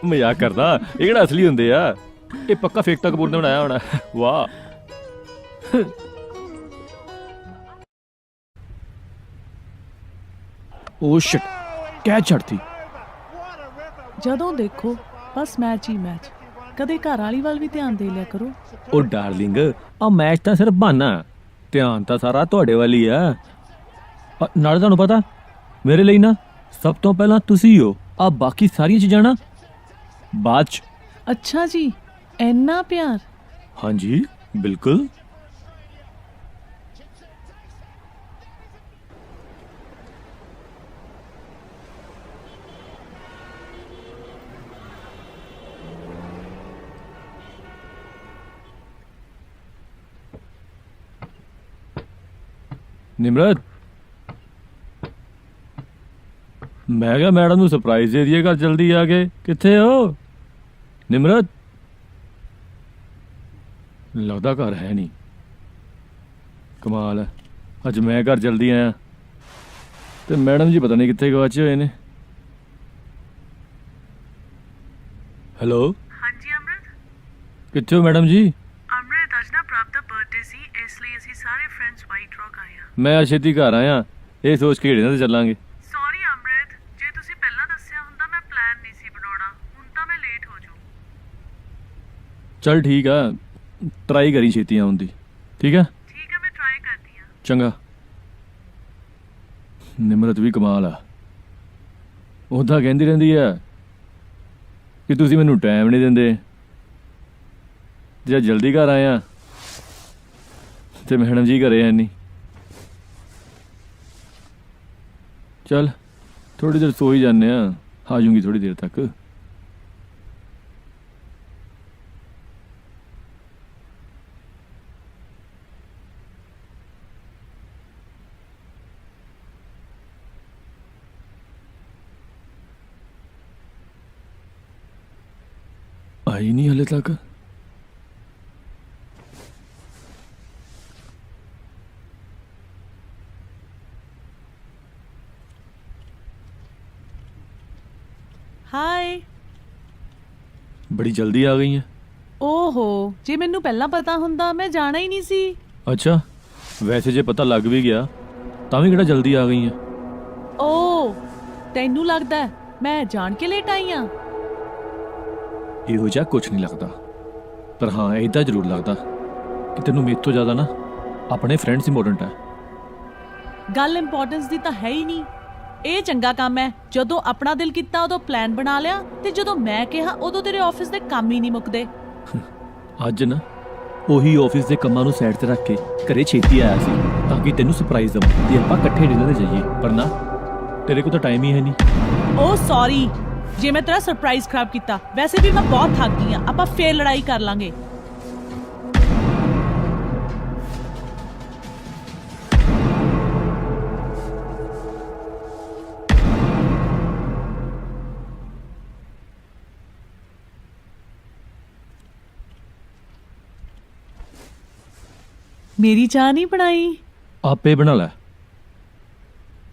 Speaker 5: ਮਜ਼ਾਕ ਕਰਦਾ, ਇਹ ਕਿਹੜਾ ਅਸਲੀ ਹੁੰਦੇ ਆ, ਇਹ ਪੱਕਾ ਫੇਕਤਾ ਕਪੂਰ ਨੇ ਬਣਾਇਆ ਹੋਣਾ। ਵਾਹ। ਓ ਸ਼ਿਟ, ਕੈਚ ਛੱਡਤੀ।
Speaker 4: ਜਦੋਂ ਦੇਖੋ ਬਸ ਮੈਚ ਹੀ ਮੈਚ, ਕਦੇ ਘਰ ਵਾਲੀ ਵੱਲ ਵੀ ਧਿਆਨ ਦੇ ਲਿਆ ਕਰੋ।
Speaker 5: ਉਹ ਡਾਰਲਿੰਗ, ਆ ਮੈਚ ਤਾਂ ਸਿਰਫ ਬਹਾਨਾ, ਧਿਆਨ ਤਾਂ ਸਾਰਾ ਤੁਹਾਡੇ ਵੱਲ ਹੀ ਆ। ਨਾਲੇ ਤੁਹਾਨੂੰ ਪਤਾ, ਮੇਰੇ ਲਈ ਨਾ ਸਭ ਤੋਂ ਪਹਿਲਾਂ ਤੁਸੀਂ ਹੋ, ਆ ਬਾਕੀ ਸਾਰੀਆਂ ਚੀਜ਼ਾਂ ਨਾ ਬਾਅਦ ਚ।
Speaker 4: ਅੱਛਾ ਜੀ, ਇੰਨਾ ਪਿਆਰ।
Speaker 5: ਹਾਂਜੀ ਬਿਲਕੁਲ। ਨਿਮਰਤ, ਮੈਂ ਕਿਹਾ ਮੈਡਮ ਨੂੰ ਸਰਪ੍ਰਾਈਜ਼ ਦੇ ਦਈਏ, ਘਰ ਜਲਦੀ ਆ ਕੇ। ਕਿੱਥੇ ਹੋ ਨਿਮਰਤ? ਲੱਗਦਾ ਘਰ ਹੈ ਨਹੀਂ। ਕਮਾਲ ਹੈ, ਅੱਜ ਮੈਂ ਘਰ ਜਲਦੀ ਆਇਆ ਤੇ ਮੈਡਮ ਜੀ ਪਤਾ ਨਹੀਂ ਕਿੱਥੇ ਗਵਾਚੇ ਹੋਏ ਨੇ। ਹੈਲੋ।
Speaker 4: ਹਾਂਜੀ ਅਮਰਤ।
Speaker 5: ਕਿੱਥੇ ਹੋ ਮੈਡਮ ਜੀ?
Speaker 4: ਅਮਰਤ, ਅੱਜ ਨਾ ਪ੍ਰਭ ਦਾ ਬਰਥਡੇ ਸੀ, ਇਸ ਲਈ ਅਸੀਂ ਸਾਰੇ ਫਰੈਂਡਸ ਵਾਈਟ ਰੌਕ ਆਏ ਹਾਂ।
Speaker 5: ਮੈਂ ਅੱਜ ਛੇਤੀ ਘਰ ਆਇਆ, ਇਹ ਸੋਚ ਕੇ ਢੇੜੇ ਤੇ ਚੱਲਾਂਗੇ।
Speaker 4: ਸੌਰੀ ਅਮਰਤ, ਜੇ ਤੁਸੀਂ ਪਹਿਲਾਂ ਦੱਸਿਆ ਹੁੰਦਾ ਮੈਂ ਪਲਾਨ ਨਹੀਂ ਸੀ ਬਣਾਉਣਾ, ਹੁਣ ਤਾਂ ਮੈਂ ਲੇਟ ਹੋ ਜਾਊਂ।
Speaker 5: ਚੱਲ ਠੀਕ ਆ, ਟਰਾਈ ਕਰੀ ਛੇਤੀ ਆਉਣ ਦੀ। ਠੀਕ ਆ?
Speaker 4: ਠੀਕ ਆ, ਮੈਂ ਟਰਾਈ ਕਰਦੀ ਹਾਂ।
Speaker 5: ਚੰਗਾ। ਨਿਮਰਤ ਵੀ ਕਮਾਲ ਆ, ਉਹਦਾ ਕਹਿੰਦੀ ਰਹਿੰਦੀ ਆ ਕਿ ਤੁਸੀਂ ਮੈਨੂੰ ਟਾਈਮ ਨਹੀਂ ਦਿੰਦੇ। ਜੇ ਜਲਦੀ ਘਰ ਆਇਆ ਤੇ ਮੈਡਮ ਜੀ ਘਰੇ ਹੈ ਨਹੀਂ। ਚੱਲ ਥੋੜੀ ਦੇਰ ਸੋ ਹੀ ਜਾਂਦੇ ਆ ਜਾਊਂਗੀ ਥੋੜੀ ਦੇਰ ਤੱਕ। ਆਈ ਨਹੀਂ ਹਲੇ ਤੱਕ।
Speaker 4: ਹਾਏ।
Speaker 5: ਬੜੀ ਜਲਦੀ ਆ ਗਈ ਹੈ।
Speaker 4: ਓਹੋ, ਜੇ ਮੈਨੂੰ ਪਹਿਲਾਂ ਪਤਾ ਹੁੰਦਾ ਮੈਂ ਜਾਣਾ ਹੀ ਨਹੀਂ ਸੀ।
Speaker 5: ਅੱਛਾ, ਵੈਸੇ ਜੇ ਪਤਾ ਲੱਗ ਵੀ ਗਿਆ ਤਾਂ ਵੀ ਕਿਹੜਾ ਜਲਦੀ ਆ ਗਈ ਹੈ।
Speaker 4: ਓ, ਤੈਨੂੰ ਲੱਗਦਾ ਮੈਂ ਜਾਣ ਕੇ ਲੇਟ ਆਈ ਆ?
Speaker 5: ਇਹੋ ਜਿਹਾ ਕੁਝ ਨਹੀਂ ਲੱਗਦਾ, ਪਰ ਹਾਂ ਇਹ ਤਾਂ ਜ਼ਰੂਰ ਲੱਗਦਾ ਕਿ ਤੈਨੂੰ ਮੇਰੇ ਤੋਂ ਜ਼ਿਆਦਾ ਨਾ ਆਪਣੇ ਫਰੈਂਡਸ ਇੰਪੋਰਟੈਂਟ ਹੈ।
Speaker 4: ਗੱਲ ਇੰਪੋਰਟੈਂਸ ਦੀ ਤਾਂ ਹੈ ਹੀ ਨਹੀਂ। ਇਹ ਚੰਗਾ ਕੰਮ ਹੈ, ਜਦੋਂ ਆਪਣਾ ਦਿਲ ਕੀਤਾ ਉਦੋਂ ਪਲਾਨ ਬਣਾ ਲਿਆ, ਤੇ ਜਦੋਂ ਮੈਂ ਕਿਹਾ ਉਦੋਂ ਤੇਰੇ ਆਫਿਸ ਦੇ ਕੰਮ ਹੀ ਨਹੀਂ ਮੁੱਕਦੇ।
Speaker 5: ਅੱਜ ਨਾ ਉਹੀ ਆਫਿਸ ਦੇ ਕੰਮਾਂ ਨੂੰ ਸਾਈਡ ਤੇ ਰੱਖ ਕੇ ਘਰੇ ਛੇਤੀ ਆਇਆ ਸੀ ਤਾਂ ਕਿ ਤੈਨੂੰ ਸਰਪ੍ਰਾਈਜ਼ ਦਵਾਂ ਤੇ ਆਪਾਂ ਇਕੱਠੇ ਡਿਨਰ ਤੇ ਜਾਈਏ, ਪਰ ਨਾ ਤੇਰੇ ਕੋਲ ਤਾਂ ਟਾਈਮ ਹੀ ਹੈ ਨਹੀਂ।
Speaker 4: ਓ ਸੌਰੀ ਜੇ ਮੈਂ ਤੇਰਾ ਸਰਪ੍ਰਾਈਜ਼ ਖਰਾਬ ਕੀਤਾ। ਵੈਸੇ ਵੀ ਮੈਂ ਬਹੁਤ ਥੱਕ ਗਈ ਆ, ਆਪਾਂ ਫੇਰ ਲੜਾਈ ਕਰ ਲਾਂਗੇ। ਮੇਰੀ ਚਾਹ ਨਹੀਂ ਬਣਾਈ?
Speaker 5: ਆਪੇ ਬਣਾ ਲੈ।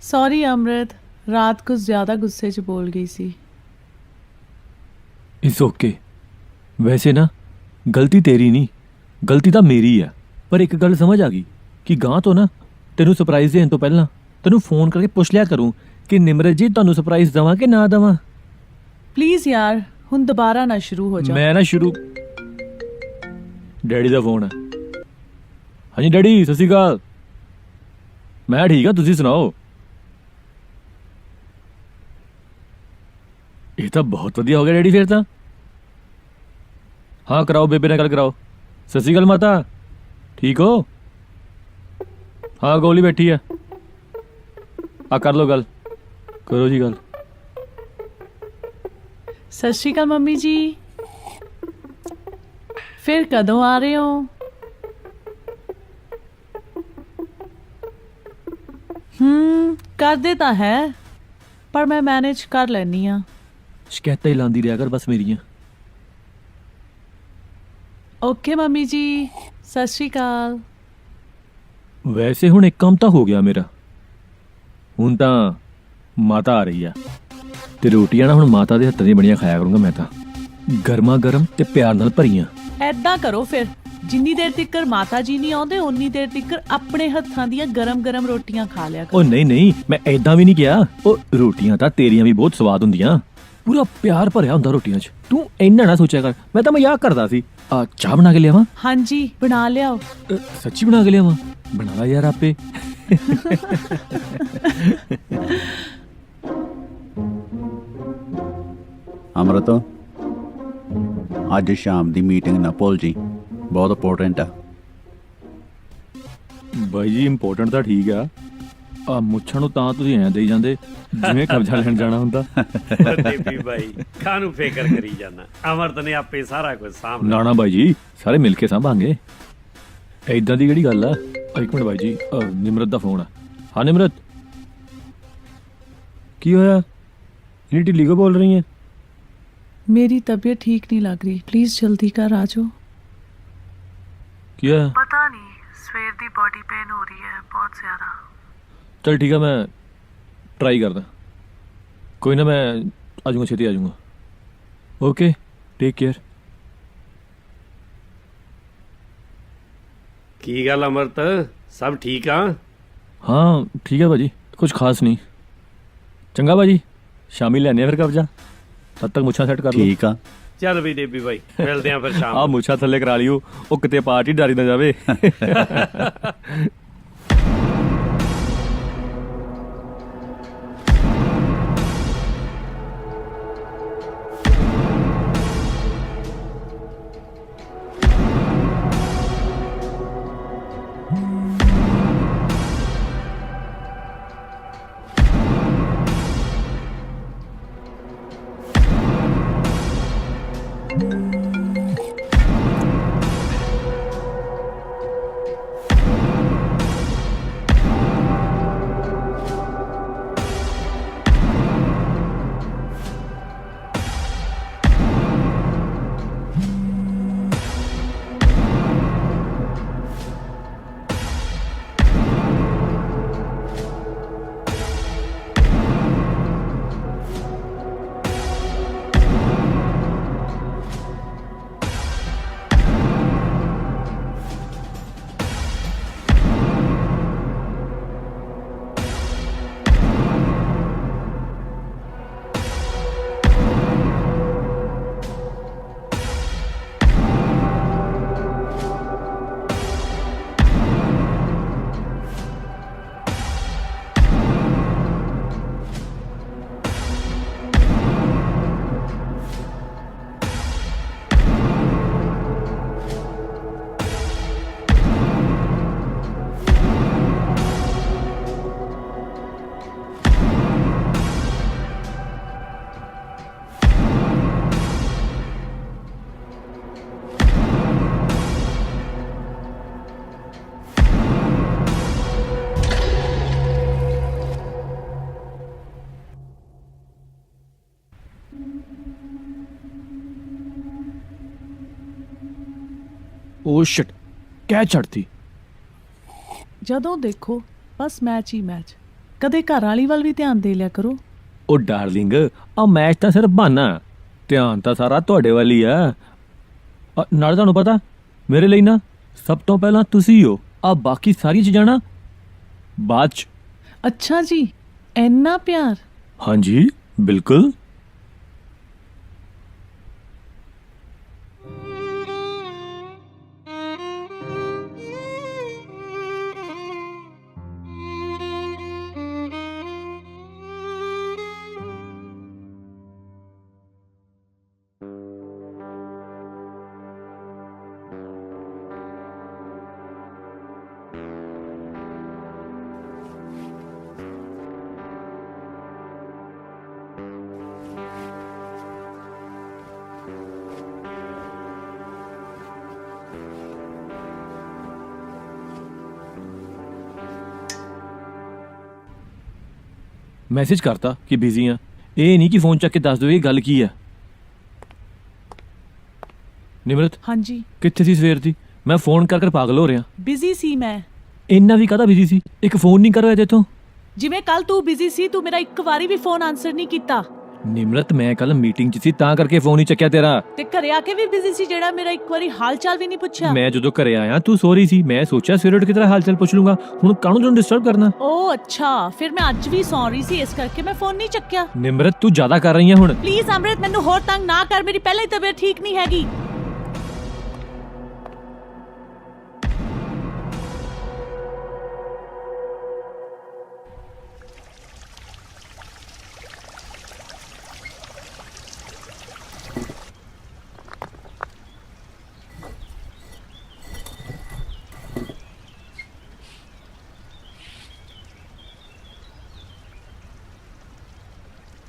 Speaker 4: ਸੌਰੀ ਅੰਮ੍ਰਿਤ, ਰਾਤ ਕੁਝ ਜ਼ਿਆਦਾ ਗੁੱਸੇ 'ਚ ਬੋਲ ਗਈ ਸੀ।
Speaker 5: It's okay. ਵੈਸੇ ਨਾ ਗਲਤੀ ਤੇਰੀ ਨਹੀਂ, ਗਲਤੀ ਤਾਂ ਮੇਰੀ ਆ। ਪਰ ਇੱਕ ਗੱਲ ਸਮਝ ਆ ਗਈ ਕਿ ਗਾਂ ਤੋਂ ਨਾ ਤੈਨੂੰ ਸਰਪ੍ਰਾਈਜ਼ ਦੇਣ ਤੋਂ ਪਹਿਲਾਂ ਤੈਨੂੰ ਫੋਨ ਕਰਕੇ ਪੁੱਛ ਲਿਆ ਕਰੂੰ ਕਿ ਨਿਮਰਤ ਜੀ ਤੁਹਾਨੂੰ ਸਰਪ੍ਰਾਈਜ਼ ਦੇਵਾਂ ਕਿ ਨਾ ਦੇਵਾਂ।
Speaker 4: ਪਲੀਜ਼ ਯਾਰ, ਹੁਣ ਦੁਬਾਰਾ ਨਾ ਸ਼ੁਰੂ ਹੋ ਜਾ।
Speaker 5: ਮੈਂ ਨਾ ਸ਼ੁਰੂ। ਡੈਡੀ ਦਾ ਫੋਨ ਹੈ। ਹਾਂਜੀ ਡੈਡੀ, ਸਤਿ ਸ਼੍ਰੀ ਅਕਾਲ। ਮੈਂ ਠੀਕ ਆ, ਤੁਸੀਂ ਸੁਣਾਓ? ਇਹ ਤਾਂ ਬਹੁਤ ਵਧੀਆ ਹੋ ਗਿਆ ਡੈਡੀ ਫਿਰ ਤਾਂ। ਹਾਂ ਕਰਾਓ, ਬੇਬੇ ਨਾਲ ਗੱਲ ਕਰਾਓ। ਸਤਿ ਸ਼੍ਰੀ ਅਕਾਲ ਮਾਤਾ, ਠੀਕ ਹੋ? ਹਾਂ ਗੋਲੀ ਬੈਠੀ ਆ। ਆ ਕਰ ਲਓ ਗੱਲ, ਕਰੋ ਜੀ ਗੱਲ।
Speaker 4: ਸਤਿ ਸ਼੍ਰੀ ਅਕਾਲ ਮੰਮੀ ਜੀ, ਫਿਰ ਕਦੋਂ ਆ ਰਹੇ ਹੋ? ਕਰਦੇ ਤਾਂ ਹੈ, ਪਰ ਮੈਂ ਮੈਨੇਜ ਕਰ ਲੈਣੀ ਆ।
Speaker 5: ਸ਼ਿਕਾਇਤਾਂ ਹੀ ਲਾਉਂਦੀ ਰਿਹਾ ਕਰ ਬਸ ਮੇਰੀਆਂ।
Speaker 4: ਓਕੇ ਮੰਮੀ ਜੀ, ਸਤਿ ਸ਼੍ਰੀ ਅਕਾਲ।
Speaker 5: ਵੈਸੇ ਹੁਣ ਇੱਕ ਕੰਮ ਤਾਂ ਹੋ ਗਿਆ ਮੇਰਾ। ਹੁਣ ਤਾਂ ਮਾਤਾ ਆ ਰਹੀ ਆ ਤੇ ਰੋਟੀਆਂ ਨਾ ਹੁਣ ਮਾਤਾ ਦੇ ਹੱਥਾਂ ਦੀਆਂ ਬਣੀਆਂ ਖਾਇਆ ਕਰੂੰਗਾ ਮੈਂ ਤਾਂ, ਗਰਮਾ ਗਰਮ ਤੇ ਪਿਆਰ ਨਾਲ ਭਰੀਆਂ।
Speaker 4: ਐਦਾਂ ਕਰੋ ਫਿਰ, ਜਿੰਨੀ ਦੇਰ ਤੱਕ ਮਾਤਾ ਜੀ ਨਹੀਂ ਆਉਂਦੇ ਉਨੀ ਦੇਰ ਤੱਕ ਆਪਣੇ ਹੱਥਾਂ ਦੀਆਂ ਗਰਮ-ਗਰਮ ਰੋਟੀਆਂ ਖਾ ਲਿਆ ਕਰੋ।
Speaker 5: ਉਹ ਨਹੀਂ ਨਹੀਂ, ਮੈਂ ਐਦਾਂ ਵੀ ਨਹੀਂ ਕਿਹਾ। ਉਹ ਰੋਟੀਆਂ ਤਾਂ ਤੇਰੀਆਂ ਵੀ ਬਹੁਤ ਸਵਾਦ ਹੁੰਦੀਆਂ, ਪੂਰਾ ਪਿਆਰ ਭਰਿਆ ਹੁੰਦਾ ਰੋਟੀਆਂ 'ਚ। ਤੂੰ ਇੰਨਾ ਨਾ ਸੋਚਿਆ ਕਰ, ਮੈਂ ਤਾਂ ਮਜ਼ਾਕ ਕਰਦਾ ਸੀ। ਚਾਹ ਬਣਾ ਕੇ ਲਿਆਵਾਂ?
Speaker 4: ਹਾਂਜੀ ਬਣਾ ਲਿਆਓ।
Speaker 5: ਸੱਚੀ ਬਣਾ ਕੇ ਲਿਆਵਾਂ? ਬਣਾ ਲਾ ਯਾਰ ਆਪੇ।
Speaker 8: ਅੰਮ੍ਰਿਤ, ਅੱਜ ਸ਼ਾਮ ਦੀ ਮੀਟਿੰਗ ਨਾ ਭੁੱਲ ਜੀ, ਬਹੁਤ ਇੰਪੋਰਟੈਂਟ ਆ।
Speaker 5: ਬਾਈ ਜੀ ਇੰਪੋਰਟੈਂਟ ਤਾਂ ਠੀਕ ਆ, ਆ ਮੁੱਛਾਂ ਨੂੰ ਤਾਂ ਤੁਸੀਂ ਐਂ ਦੇਈ ਜਾਂਦੇ ਜਿਵੇਂ ਕਬਜ਼ਾ ਲੈਣ ਜਾਣਾ ਹੁੰਦਾ।
Speaker 3: ਦੇਵੀ ਬਾਈ ਕਾਹਨੂੰ ਫਿਕਰ ਕਰੀ ਜਾਂਦਾ, ਅਮਰਤ ਨੇ ਆਪੇ ਸਾਰਾ ਕੁਝ ਸਾਂਭ ਲਿਆ।
Speaker 5: ਨਾ ਨਾ ਬਾਈ ਜੀ, ਸਾਰੇ ਮਿਲ ਕੇ ਸਾਂਭਾਂਗੇ। ਐਦਾਂ ਦੀ ਕਿਹੜੀ ਗੱਲ ਆ? ਇੱਕ ਮਿੰਟ ਬਾਈ ਜੀ, ਨਿਮਰਤ ਦਾ ਫੋਨ ਆ। ਹਾਂ ਨਿਮਰਤ, ਕੀ ਹੋਇਆ? ਇੰਨੀ ਢਿੱਲੀ ਕਿਉਂ ਬੋਲ ਰਹੀ ਹੈ?
Speaker 4: ਮੇਰੀ ਤਬੀਅਤ ਠੀਕ ਨਹੀਂ ਲੱਗ ਰਹੀ, ਪਲੀਜ਼ ਜਲਦੀ ਕਰ ਆ ਜਾਓ।
Speaker 5: ਕੀ ਹੋਇਆ?
Speaker 4: ਪਤਾ ਨਹੀਂ, ਸਵੇਰ ਦੀ ਬੋਡੀ ਪੇਨ ਹੋ ਰਹੀ ਹੈ ਬਹੁਤ ਜ਼ਿਆਦਾ।
Speaker 5: ਚਲ ਠੀਕ ਆ, ਮੈਂ ਟਰਾਈ ਕਰਦਾ। ਕੋਈ ਨਾ, ਮੈਂ ਆ ਜਾਊਂਗਾ, ਛੇਤੀ ਆ ਜਾਊਂਗਾ। Okay, take care.
Speaker 3: ਕੀ ਗੱਲ ਅਮਰਤ, ਸਭ ਠੀਕ ਆ?
Speaker 5: ਹਾਂ ਠੀਕ ਹੈ ਭਾਜੀ, ਕੁਝ ਖਾਸ ਨਹੀਂ। ਚੰਗਾ ਭਾਜੀ, ਸ਼ਾਮੀ ਲੈਣੇ ਆ ਫਿਰ ਕਬਜ਼ਾ, ਤਦ ਤੱਕ ਮੁੱਛਾਂ ਸੈੱਟ ਕਰ ਲਓ।
Speaker 8: ਠੀਕ ਆ।
Speaker 3: ਚੱਲ ਵੀ ਦੇਵੀ ਬਾਈ, ਮਿਲਦੇ ਆ ਫਿਰ ਸ਼ਾਮ
Speaker 5: ਆ ਮੁੱਛਾਂ ਥੱਲੇ ਕਰਾ ਲਿਓ, ਉਹ ਕਿਤੇ ਪਾਰਟੀ ਡਰੀ ਨਾ ਜਾਵੇ। ओ शिट, क्या चढ़ती?
Speaker 4: ਜਦੋਂ ਦੇਖੋ ਬਸ ਮੈਚ ਹੀ ਮੈਚ। ਕਦੇ ਘਰ ਵਾਲੀ ਵੱਲ ਵੀ ਧਿਆਨ ਦੇ ਲਿਆ ਕਰੋ।
Speaker 5: ਉਹ ਡਾਰਲਿੰਗ, ਆ ਮੈਚ ਤਾਂ ਸਿਰਫ ਬਹਾਨਾ, ਧਿਆਨ ਤਾਂ ਸਾਰਾ ਤੁਹਾਡੇ ਵੱਲ ਹੀ ਆ। ਨਾਲੇ ਤੁਹਾਨੂੰ ਪਤਾ ਮੇਰੇ ਲਈ ਨਾ ਸਭ ਤੋਂ ਪਹਿਲਾਂ ਤੁਸੀਂ ਹੋ, ਆ ਬਾਕੀ ਸਾਰੀਆਂ ਚੀਜ਼ਾਂ ਨਾ ਬਾਅਦ ਚ।
Speaker 4: ਅੱਛਾ ਜੀ, ਇੰਨਾ ਪਿਆਰ।
Speaker 5: ਹਾਂਜੀ ਬਿਲਕੁਲ। ਮੈਸੇਜ ਕਰਤਾ ਕਿ ਬਿਜ਼ੀ ਆ, ਇਹ ਨਹੀਂ ਕਿ ਫੋਨ ਚੱਕ ਕੇ ਦੱਸ ਦਿਓ ਇਹ ਗੱਲ ਕੀ ਆ। ਨਿਮਰਤ,
Speaker 4: ਹਾਂਜੀ
Speaker 5: ਕਿੱਥੇ ਸੀ ਸਵੇਰ ਦੀ? ਮੈਂ ਫੋਨ ਕਰ ਕਰ ਪਾਗਲ ਹੋ ਰਿਹਾ।
Speaker 4: ਬਿਜ਼ੀ ਸੀ ਮੈਂ।
Speaker 5: ਇੰਨਾ ਵੀ ਕਾਹਦਾ ਬਿਜ਼ੀ ਸੀ? ਇੱਕ ਫੋਨ ਨਹੀਂ ਕਰ ਹੋਇਆ ਤੇਥੋਂ?
Speaker 4: ਜਿਵੇਂ ਕੱਲ ਤੂੰ ਬਿਜ਼ੀ ਸੀ, ਤੂੰ ਮੇਰਾ ਇੱਕ ਵਾਰੀ ਵੀ ਫੋਨ ਆਨਸਰ ਨਹੀਂ ਕੀਤਾ।
Speaker 5: ਨਿਮਰਤ, ਮੈਂ ਕੱਲ ਮੀਟਿੰਗ 'ਚ ਸੀ ਤਾਂ ਕਰਕੇ ਫੋਨ ਹੀ ਚੱਕਿਆ ਤੇਰਾ।
Speaker 4: ਤੇ ਘਰੇ ਆ ਕੇ ਵੀ ਬਿਜ਼ੀ ਸੀ, ਜਿਹੜਾ ਮੇਰਾ ਇੱਕ ਵਾਰੀ ਹਾਲ ਚਾਲ ਵੀ ਨਹੀਂ ਪੁੱਛਿਆ।
Speaker 5: ਮੈਂ ਜਦੋਂ ਘਰੇ ਆਇਆ ਤੂੰ ਸੋ ਰਹੀ ਸੀ, ਮੈਂ ਸੋਚਿਆ ਸਵੇਰੇ ਉੱਠ ਕੇ ਤੇਰਾ ਹਾਲ ਚਾਲ ਪੁੱਛ ਲੂੰਗਾ, ਹੁਣ ਕਾਹਨੂੰ ਤੈਨੂੰ ਡਿਸਟਰਬ ਕਰਨਾ।
Speaker 4: ਓ ਅੱਛਾ, ਫਿਰ ਮੈਂ ਅੱਜ ਵੀ ਸੌ ਰਹੀ ਸੀ, ਇਸ ਕਰਕੇ ਮੈਂ ਫੋਨ ਨਹੀਂ ਚੱਕਿਆ।
Speaker 5: ਨਿਮਰਤ, ਤੂੰ ਜ਼ਿਆਦਾ ਕਰ ਰਹੀ ਹੈ ਹੁਣ।
Speaker 4: ਪਲੀਜ਼ ਅੰਮ੍ਰਿਤ, ਮੈਨੂੰ ਹੋਰ ਤੰਗ ਨਾ ਕਰ, ਮੇਰੀ ਪਹਿਲਾਂ ਹੀ ਤਬੀਅਤ ਠੀਕ ਨਹੀਂ ਹੈਗੀ।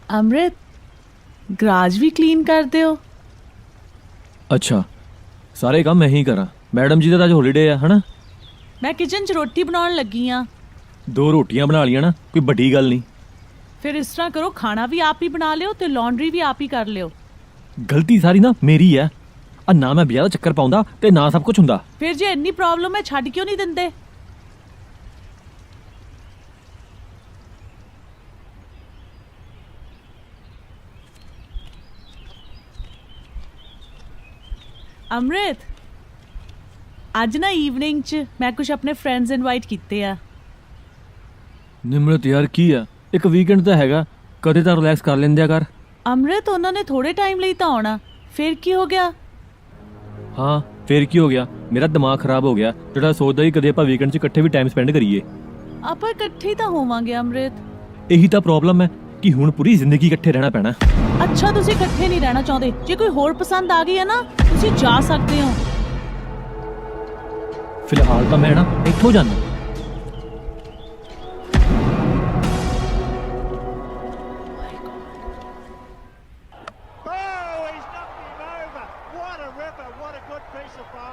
Speaker 4: ਅੰਮ੍ਰਿਤ, ਗਰਾਜ ਵੀ ਕਲੀਨ ਕਰਦੇ ਹੋ?
Speaker 5: ਅੱਛਾ, ਸਾਰੇ ਕੰਮ ਮੈਂ ਹੀ ਕਰਾਂ? ਮੈਡਮ ਜੀ ਦਾ ਤਾਂ ਅੱਜ ਹੌਲੀਡੇ ਆ ਹਨਾ?
Speaker 4: ਮੈਂ ਕਿਚਨ 'ਚ ਰੋਟੀ ਬਣਾਉਣ ਲੱਗੀ ਆ।
Speaker 5: 2 ਰੋਟੀਆਂ ਬਣਾ ਲੀਆਂ ਨਾ, ਕੋਈ ਵੱਡੀ ਗੱਲ ਨਹੀਂ।
Speaker 4: ਫਿਰ ਇਸ ਤਰ੍ਹਾਂ ਕਰੋ, ਖਾਣਾ ਵੀ ਆਪ ਹੀ ਬਣਾ ਲਿਓ ਤੇ ਲਾਂਡਰੀ ਵੀ ਆਪ ਹੀ ਕਰ ਲਿਓ।
Speaker 5: ਗਲਤੀ ਸਾਰੀ ਨਾ ਮੇਰੀ ਆ। ਨਾ ਮੈਂ ਵਿਆਹ ਦਾ ਚੱਕਰ ਪਾਉਂਦਾ ਤੇ ਨਾ ਸਭ ਕੁਝ ਹੁੰਦਾ।
Speaker 4: ਫਿਰ ਜੇ ਇੰਨੀ ਪ੍ਰੋਬਲਮ ਹੈ, ਛੱਡ ਕਿਉਂ ਨਹੀਂ ਦਿੰਦੇ? ਅੰਮ੍ਰਿਤ, ਅੱਜ ਨਾ ਈਵਨਿੰਗ 'ਚ ਮੈਂ ਕੁਝ ਆਪਣੇ ਫਰੈਂਡਸ ਇਨਵਾਈਟ ਕੀਤੇ ਆ।
Speaker 5: ਨਿਮਰਤ ਯਾਰ, ਕੀ ਆ, ਇੱਕ ਵੀਕਐਂਡ ਤਾਂ ਹੈਗਾ, ਕਦੇ ਤਾਂ ਰਿਲੈਕਸ ਕਰ ਲੈਂਦਿਆ ਕਰ।
Speaker 4: ਅੰਮ੍ਰਿਤ, ਉਹਨਾਂ ਨੇ ਥੋੜੇ ਟਾਈਮ ਲਈ ਤਾਂ ਆਉਣਾ, ਫਿਰ ਕੀ ਹੋ ਗਿਆ?
Speaker 5: ਹਾਂ, ਫਿਰ ਕੀ ਹੋ ਗਿਆ? ਮੇਰਾ ਦਿਮਾਗ ਖਰਾਬ ਹੋ ਗਿਆ ਜਿਹੜਾ ਸੋਚਦਾ ਹੀ ਕਦੇ ਆਪਾਂ ਵੀਕਐਂਡ 'ਚ ਇਕੱਠੇ ਵੀ ਟਾਈਮ ਸਪੈਂਡ ਕਰੀਏ।
Speaker 4: ਆਪਾਂ ਇਕੱਠੇ ਤਾਂ ਹੋਵਾਂਗੇ ਅੰਮ੍ਰਿਤ।
Speaker 5: ਇਹੀ ਤਾਂ ਪ੍ਰੋਬਲਮ ਹੈ ਕਿ ਹੁਣ ਪੂਰੀ ਜ਼ਿੰਦਗੀ ਇਕੱਠੇ ਰਹਿਣਾ ਪੈਣਾ।
Speaker 4: ਅੱਛਾ, ਤੁਸੀਂ ਇਕੱਠੇ ਨਹੀਂ ਰਹਿਣਾ ਚਾਹੁੰਦੇ? ਜੇ ਕੋਈ ਹੋਰ ਪਸੰਦ ਆ ਗਈ ਹੈ ਨਾ, ਤੁਸੀਂ ਜਾ ਸਕਦੇ ਹੋ।
Speaker 5: ਫਿਲਹਾਲ ਤਾਂ ਮੈਂ ਨਾ ਇੱਥੋਂ ਜਾਂਦਾ।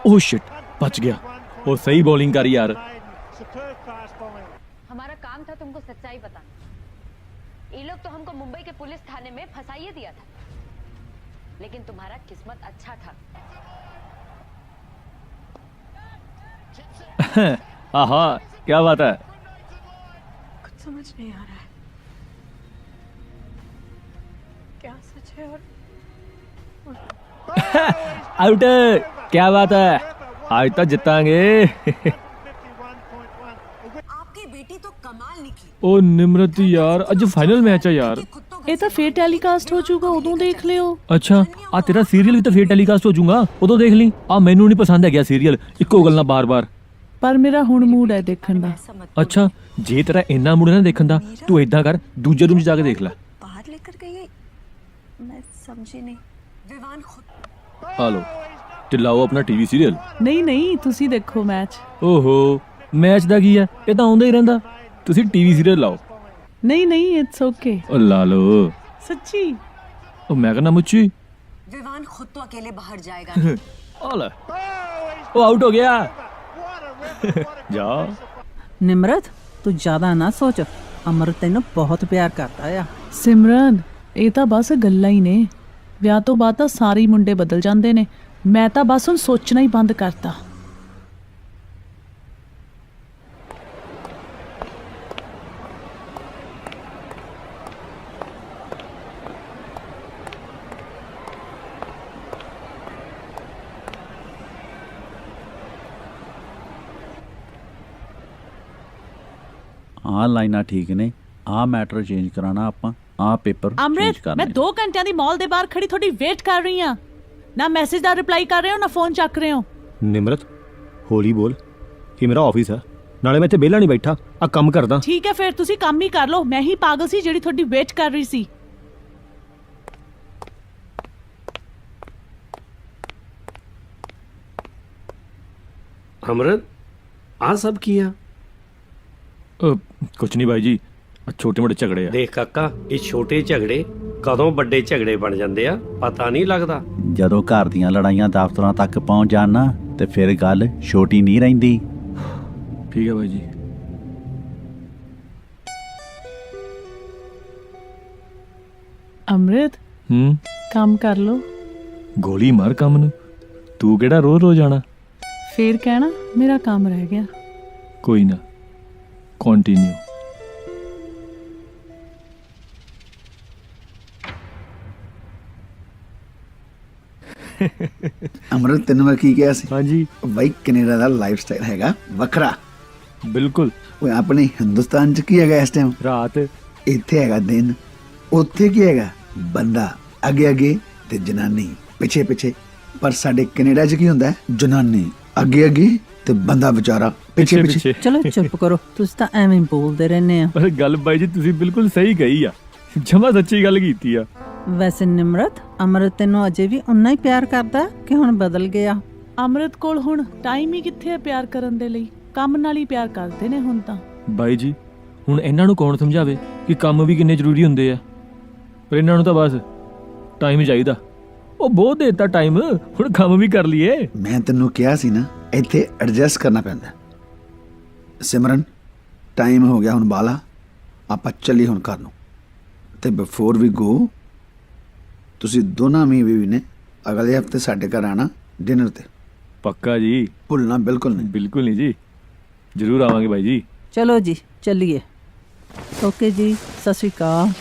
Speaker 5: ओह शिट, बच गया। वो सही बॉलिंग करी यार।
Speaker 11: हमारा काम था तुमको सच्चाई बताना। ये लोग तो हमको मुंबई के पुलिस थाने में फंसाइए दिया था, लेकिन तुम्हारा किस्मत अच्छा था।
Speaker 5: आहा, क्या बात है?
Speaker 15: कुछ समझ नहीं आ रहा है, क्या सच है और
Speaker 5: आउट। क्या बात है, आज तो जितांगे।
Speaker 11: आपकी बेटी तो कमाल निकली।
Speaker 5: ओ निमरत यार, आज फाइनल मैच है यार।
Speaker 4: ਇਹ ਤਾਂ ਫੇਰ ਟੈਲੀਕਾਸਟ ਹੋ ਜਾਊਗਾ, ਉਦੋਂ ਦੇਖ ਲਿਓ।
Speaker 5: ਅੱਛਾ, ਆ ਤੇਰਾ ਸੀਰੀਅਲ ਵੀ ਤਾਂ ਫੇਰ ਟੈਲੀਕਾਸਟ ਹੋ ਜਾਊਗਾ, ਉਦੋਂ ਦੇਖ ਲਈ। ਆ ਮੈਨੂੰ ਨਹੀਂ ਪਸੰਦ ਹੈਗਾ ਸੀਰੀਅਲ, ਇੱਕੋ ਗੱਲ ਨਾ ਬਾਰ-ਬਾਰ।
Speaker 4: ਪਰ ਮੇਰਾ ਹੁਣ ਮੂਡ ਹੈ ਦੇਖਣ ਦਾ।
Speaker 5: ਅੱਛਾ, ਜੇ ਤੇਰਾ ਇੰਨਾ ਮੂਡ ਹੈ ਨਾ ਦੇਖਣ ਦਾ, ਤੂੰ ਏਦਾਂ ਕਰ, ਦੂਜੇ ਰੂਮ 'ਚ ਜਾ ਕੇ ਦੇਖ ਲੈ।
Speaker 11: बाहर लेकर गई है, मैं समझी नहीं। विवान खुद
Speaker 5: ਆ ਲੋ, ਤੇ ਲਾਓ ਆਪਣਾ ਟੀਵੀ ਸੀਰੀਅਲ।
Speaker 4: ਨਹੀਂ ਨਹੀਂ, ਤੁਸੀਂ ਦੇਖੋ ਮੈਚ।
Speaker 5: ਓਹੋ, ਮੈਚ ਦਾ ਕੀ ਹੈ, ਇਹ ਤਾਂ ਆਉਂਦਾ ਹੀ ਰਹਿੰਦਾ। ਤੁਸੀਂ ਟੀਵੀ ਸੀਰੀਅਲ ਲਾਓ।
Speaker 4: ਨਹੀਂ ਨਹੀਂ, ਇਟਸ ਓਕੇ।
Speaker 5: ਉਹ ਲਾ ਲੋ।
Speaker 4: ਸੱਚੀ?
Speaker 5: ਉਹ ਮੈਂ ਕਹਿੰਦਾ ਮੁੱਚੀ।
Speaker 11: विवान खुद तो अकेले बाहर जाएगा।
Speaker 5: ਆ ਲੈ, ਉਹ ਆਊਟ ਹੋ ਗਿਆ। ਜਾ।
Speaker 10: ਨਿਮਰਤ, ਤੂੰ ਜ਼ਿਆਦਾ ਨਾ ਸੋਚ, ਅਮਰ ਤੈਨੂੰ ਬਹੁਤ ਪਿਆਰ ਕਰਦਾ ਆ।
Speaker 4: ਸਿਮਰਨ, ਇਹ ਤਾਂ ਬਸ ਗੱਲਾਂ ਹੀ ਨੇ। ਵਿਆਹ ਤੋਂ ਬਾਅਦ ਤਾਂ ਸਾਰੇ ਹੀ ਮੁੰਡੇ ਬਦਲ ਜਾਂਦੇ ਨੇ। ਮੈਂ ਤਾਂ ਬਸ ਹੁਣ ਸੋਚਣਾ ਹੀ ਬੰਦ ਕਰਤਾ।
Speaker 8: ਆਹ ਲਾਈਨਾਂ ਠੀਕ ਨੇ, ਆਹ ਮੈਟਰ ਚੇਂਜ ਕਰਾਣਾ ਆਪਾਂ, ਆਹ ਪੇਪਰ ਚੇਂਜ
Speaker 4: ਅੰਮ੍ਰਿਤ
Speaker 8: ਕਰਨੇ।
Speaker 4: ਮੈਂ 2 ਘੰਟਿਆਂ ਦੀ ਮਾਲ ਦੇ ਬਾਹਰ ਖੜੀ ਤੁਹਾਡੀ ਵੇਟ ਕਰ ਰਹੀ ਹਾਂ। ਨਾ ਮੈਸੇਜ ਦਾ ਰਿਪਲਾਈ ਕਰ ਰਹੇ ਹੋ ਨਾ ਫੋਨ ਚੱਕ ਰਹੇ ਹੋ।
Speaker 1: ਨਿਮਰਤ ਹੌਲੀ ਬੋਲ, ਇਹ ਮੇਰਾ ਆਫਿਸ ਹੈ, ਨਾਲੇ ਮੈਂ ਇੱਥੇ ਵਿਹਲਾ ਨਹੀਂ ਬੈਠਾ, ਆ ਕੰਮ ਕਰਦਾ।
Speaker 4: ਠੀਕ ਹੈ ਫਿਰ ਤੁਸੀਂ ਕੰਮ ਹੀ ਕਰ ਲਓ, ਮੈਂ ਹੀ ਪਾਗਲ ਸੀ ਜਿਹੜੀ ਤੁਹਾਡੀ ਵੇਟ ਕਰ ਰਹੀ ਸੀ।
Speaker 3: ਅਮਰਤ ਆ ਸਭ ਕੀ ਆ?
Speaker 5: ਕੁਛ ਨਹੀਂ ਬਾਈ ਜੀ, ਛੋਟੇ ਮੋਟੇ ਝਗੜੇ ਆ।
Speaker 3: ਦੇਖ ਕਾਕਾ, ਇਹ ਛੋਟੇ ਝਗੜੇ ਕਦੋਂ ਵੱਡੇ ਝਗੜੇ ਬਣ ਜਾਂਦੇ ਆ ਪਤਾ ਨਹੀਂ ਲੱਗਦਾ।
Speaker 8: ਜਦੋਂ ਘਰ ਦੀਆਂ ਲੜਾਈਆਂ ਦਫ਼ਤਰਾਂ ਤੱਕ ਪਹੁੰਚ ਜਾਣ ਨਾ ਤੇ ਫਿਰ ਗੱਲ ਛੋਟੀ ਨਹੀਂ ਰਹਿੰਦੀ।
Speaker 5: ਠੀਕ ਹੈ ਬਾਈ ਜੀ।
Speaker 4: ਅੰਮ੍ਰਿਤ ਕੰਮ ਕਰ ਲਓ।
Speaker 5: ਗੋਲੀ ਮਾਰ ਕੰਮ ਨੂੰ, ਤੂੰ ਕਿਹੜਾ ਰੋਜ਼ ਰੋਜ਼ ਆਣਾ।
Speaker 4: ਫੇਰ ਕਹਿਣਾ ਮੇਰਾ ਕੰਮ ਰਹਿ ਗਿਆ।
Speaker 5: ਕੋਈ ਨਾ, ਕੰਟੀਨਿਊ।
Speaker 2: ਅਮਰਤ ਤੈਨੂੰ ਮੈਂ ਕੀ ਕਿਹਾ ਸੀ?
Speaker 5: ਹਾਂਜੀ
Speaker 2: ਬਾਈ ਕੈਨੇਡਾ ਦਾ ਲਾਈਫ ਸਟਾਈਲ ਹੈਗਾ ਵੱਖਰਾ।
Speaker 5: ਬਿਲਕੁਲ।
Speaker 2: ਉਹ ਆਪਣੇ ਹਿੰਦੁਸਤਾਨ ਚ ਕੀ ਹੈਗਾ ਇਸ ਟਾਈਮ?
Speaker 5: ਰਾਤ।
Speaker 2: ਇੱਥੇ ਹੈਗਾ ਦਿਨ, ਉੱਥੇ ਕੀ ਹੈਗਾ? ਬੰਦਾ ਅੱਗੇ ਅੱਗੇ ਤੇ ਜਨਾਨੀ ਪਿੱਛੇ ਪਿੱਛੇ। ਪਰ ਸਾਡੇ ਕੈਨੇਡਾ ਚ ਕੀ ਹੁੰਦਾ? ਜਨਾਨੀ ਅੱਗੇ ਅੱਗੇ ਤੇ ਬੰਦਾ ਵਿਚਾਰਾ ਪਿੱਛੇ ਪਿੱਛੇ।
Speaker 10: ਚਲੋ ਚੁੱਪ ਕਰੋ, ਤੁਸੀਂ ਤਾਂ ਐਵੇਂ ਹੀ ਬੋਲਦੇ ਰਹਿੰਦੇ ਆ।
Speaker 5: ਪਰ ਗੱਲ ਬਾਈ ਜੀ ਤੁਸੀਂ ਬਿਲਕੁਲ ਸਹੀ ਕਹੀ ਆ, ਜਮਾ ਸੱਚੀ ਗੱਲ ਕੀਤੀ ਆ।
Speaker 10: ਵੈਸੇ ਨਿਮਰਤ, ਅਮਰਤ ਤੈਨੂੰ ਅਜੇ ਵੀ ਉਨਾ ਹੀ ਪਿਆਰ ਕਰਦਾ ਕਿ ਹੁਣ ਬਦਲ ਗਿਆ?
Speaker 4: ਅੰਮ੍ਰਿਤ ਕੋਲ ਹੁਣ ਟਾਈਮ ਹੀ ਕਿੱਥੇ ਹੈ ਪਿਆਰ ਕਰਨ ਦੇ ਲਈ, ਕੰਮ ਨਾਲ ਹੀ ਪਿਆਰ ਕਰਦੇ ਨੇ ਹੁਣ ਤਾਂ।
Speaker 5: ਬਾਈ ਜੀ ਹੁਣ ਇਹਨਾਂ ਨੂੰ ਕੌਣ ਸਮਝਾਵੇ ਕਿ ਕੰਮ ਵੀ ਕਿੰਨੇ ਜ਼ਰੂਰੀ ਹੁੰਦੇ ਆ, ਪਰ ਇਹਨਾਂ ਨੂੰ ਤਾਂ ਬਸ ਟਾਈਮ ਹੀ ਚਾਹੀਦਾ। ਉਹ ਬਹੁਤ ਦੇਤਾ ਟਾਈਮ, ਹੁਣ ਕੰਮ ਵੀ ਕਰ ਲਈਏ।
Speaker 2: ਮੈਂ ਤੈਨੂੰ ਕਿਹਾ ਸੀ ਨਾ, ਇੱਥੇ ਐਡਜਸਟ ਕਰਨਾ ਪੈਂਦਾ। ਸਿਮਰਨ ਟਾਈਮ ਹੋ ਗਿਆ ਹੁਣ ਬਾਲਾ, ਆਪਾਂ ਚੱਲੀ ਹੁਣ ਘਰ ਨੂੰ। ਤੇ ਬਿਫੋਰ ਵੀ ਗੋ, ਤੁਸੀਂ ਦੋਨਾਂ ਮੀ ਵੀ ਨੇ ਅਗਲੇ ਹਫਤੇ ਸਾਡੇ ਘਰ ਆਣਾ ਡਿਨਰ ਤੇ।
Speaker 5: ਪੱਕਾ ਜੀ?
Speaker 2: ਭੁੱਲਣਾ ਬਿਲਕੁਲ ਨਹੀਂ।
Speaker 5: ਬਿਲਕੁਲ ਨਹੀਂ ਜੀ, ਜ਼ਰੂਰ ਆਵਾਂਗੇ ਬਾਈ ਜੀ।
Speaker 10: ਚਲੋ ਜੀ ਚੱਲੀਏ। ਓਕੇ ਜੀ, ਸਤਿ ਸ਼੍ਰੀ ਅਕਾਲ।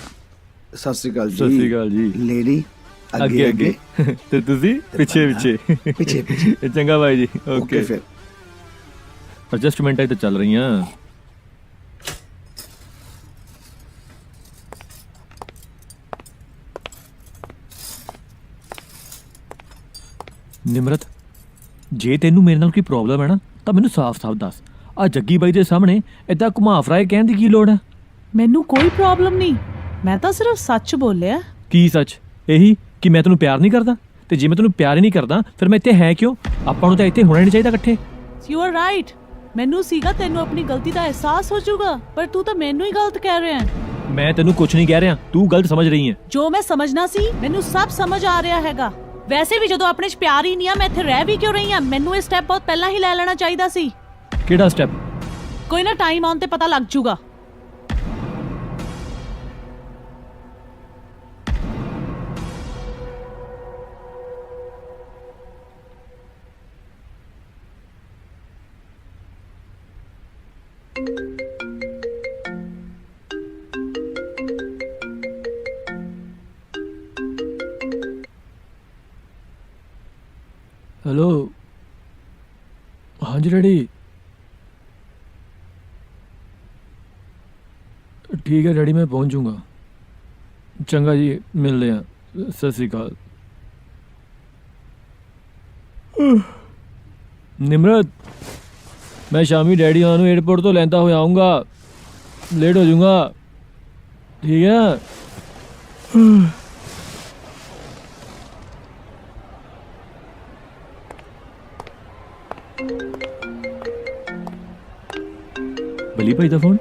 Speaker 2: ਸਤਿ ਸ਼੍ਰੀ ਅਕਾਲ ਜੀ।
Speaker 5: ਸਤਿ ਸ਼੍ਰੀ ਅਕਾਲ ਜੀ।
Speaker 2: ਲੇਡੀ
Speaker 5: ਅੱਗੇ ਅੱਗੇ ਤੇ ਤੁਸੀਂ ਪਿੱਛੇ ਪਿੱਛੇ।
Speaker 2: ਪਿੱਛੇ ਪਿੱਛੇ।
Speaker 5: ਚੰਗਾ ਬਾਈ ਜੀ।
Speaker 2: ਓਕੇ ਫਿਰ
Speaker 5: ਐਡਜਸਟਮੈਂਟਾਂ ਤਾਂ ਚੱਲ ਰਹੀਆਂ। ਨਿਮਰਤ ਜੇ ਤੈਨੂੰ ਮੇਰੇ ਨਾਲ ਕੋਈ ਪ੍ਰੋਬਲਮ ਹੈ ਨਾ ਤਾਂ ਮੈਨੂੰ ਸਾਫ਼-ਸਾਫ਼ ਦੱਸ। ਆ ਜੱਗੀ ਬਾਈ ਦੇ ਸਾਹਮਣੇ ਏਦਾਂ ਘੁਮਾ ਫਰਾਏ ਕਹਿਣ ਦੀ ਕੀ ਲੋੜ ਹੈ?
Speaker 4: ਮੈਨੂੰ ਕੋਈ ਪ੍ਰੋਬਲਮ ਨਹੀਂ, ਮੈਂ ਤਾਂ ਸਿਰਫ ਸੱਚ ਬੋਲਿਆ।
Speaker 5: ਕੀ ਸੱਚ? ਇਹੀ ਕਿ ਮੈਂ ਤੈਨੂੰ ਪਿਆਰ ਨਹੀਂ ਕਰਦਾ? ਤੇ ਜੇ ਮੈਂ ਤੈਨੂੰ ਪਿਆਰ ਹੀ ਨਹੀਂ ਕਰਦਾ ਫਿਰ ਮੈਂ ਇੱਥੇ ਹੈ ਕਿਉਂ? ਆਪਾਂ ਨੂੰ ਤਾਂ ਇੱਥੇ ਹੋਣਾ ਨਹੀਂ ਚਾਹੀਦਾ ਇਕੱਠੇ।
Speaker 4: ਯੂ ਆਰ ਰਾਈਟ, ਮੈਨੂੰ ਸੀਗਾ ਤੈਨੂੰ ਆਪਣੀ ਗਲਤੀ ਦਾ ਅਹਿਸਾਸ ਹੋ ਜਾਊਗਾ, ਪਰ ਤੂੰ ਤਾਂ ਮੈਨੂੰ ਹੀ ਗਲਤ ਕਹਿ ਰਿਹਾ ਹੈ।
Speaker 5: ਮੈਂ ਤੈਨੂੰ ਕੁਝ ਨਹੀਂ ਕਹਿ ਰਿਹਾ, ਤੂੰ ਗਲਤ ਸਮਝ ਰਹੀ ਹੈ।
Speaker 4: ਜੋ ਮੈਂ ਸਮਝਣਾ ਸੀ ਮੈਨੂੰ ਸਭ ਸਮਝ ਆ ਰਿਹਾ ਹੈਗਾ। ਵੈਸੇ ਵੀ ਜਦੋਂ ਆਪਣੇ 'ਚ ਪਿਆਰ ਹੀ ਨਹੀਂ ਆ, ਮੈਂ ਇੱਥੇ ਰਹਿ ਵੀ ਕਿਉਂ ਰਹੀ ਹਾਂ? ਮੈਨੂੰ ਇਹ ਸਟੈਪ ਬਹੁਤ ਪਹਿਲਾਂ ਹੀ ਲੈ ਲੈਣਾ ਚਾਹੀਦਾ ਸੀ।
Speaker 5: ਕਿਹੜਾ ਸਟੈਪ?
Speaker 4: ਕੋਈ ਨਾ, ਟਾਈਮ ਆਉਣ ਤੇ ਪਤਾ ਲੱਗ ਜਾਊਗਾ।
Speaker 5: हेलो, हाँ जी डैडी, ठीक है डैडी मैं पहुंच जाऊंगा। चंगा जी, मिलते हैं। सत श्री अकाल। निमरत मैं शामी डैडी ਨੂੰ एयरपोर्ट तो लेंदा हुआ आऊँगा, लेट हो जाऊँगा, ठीक है? बली भाई का फोन।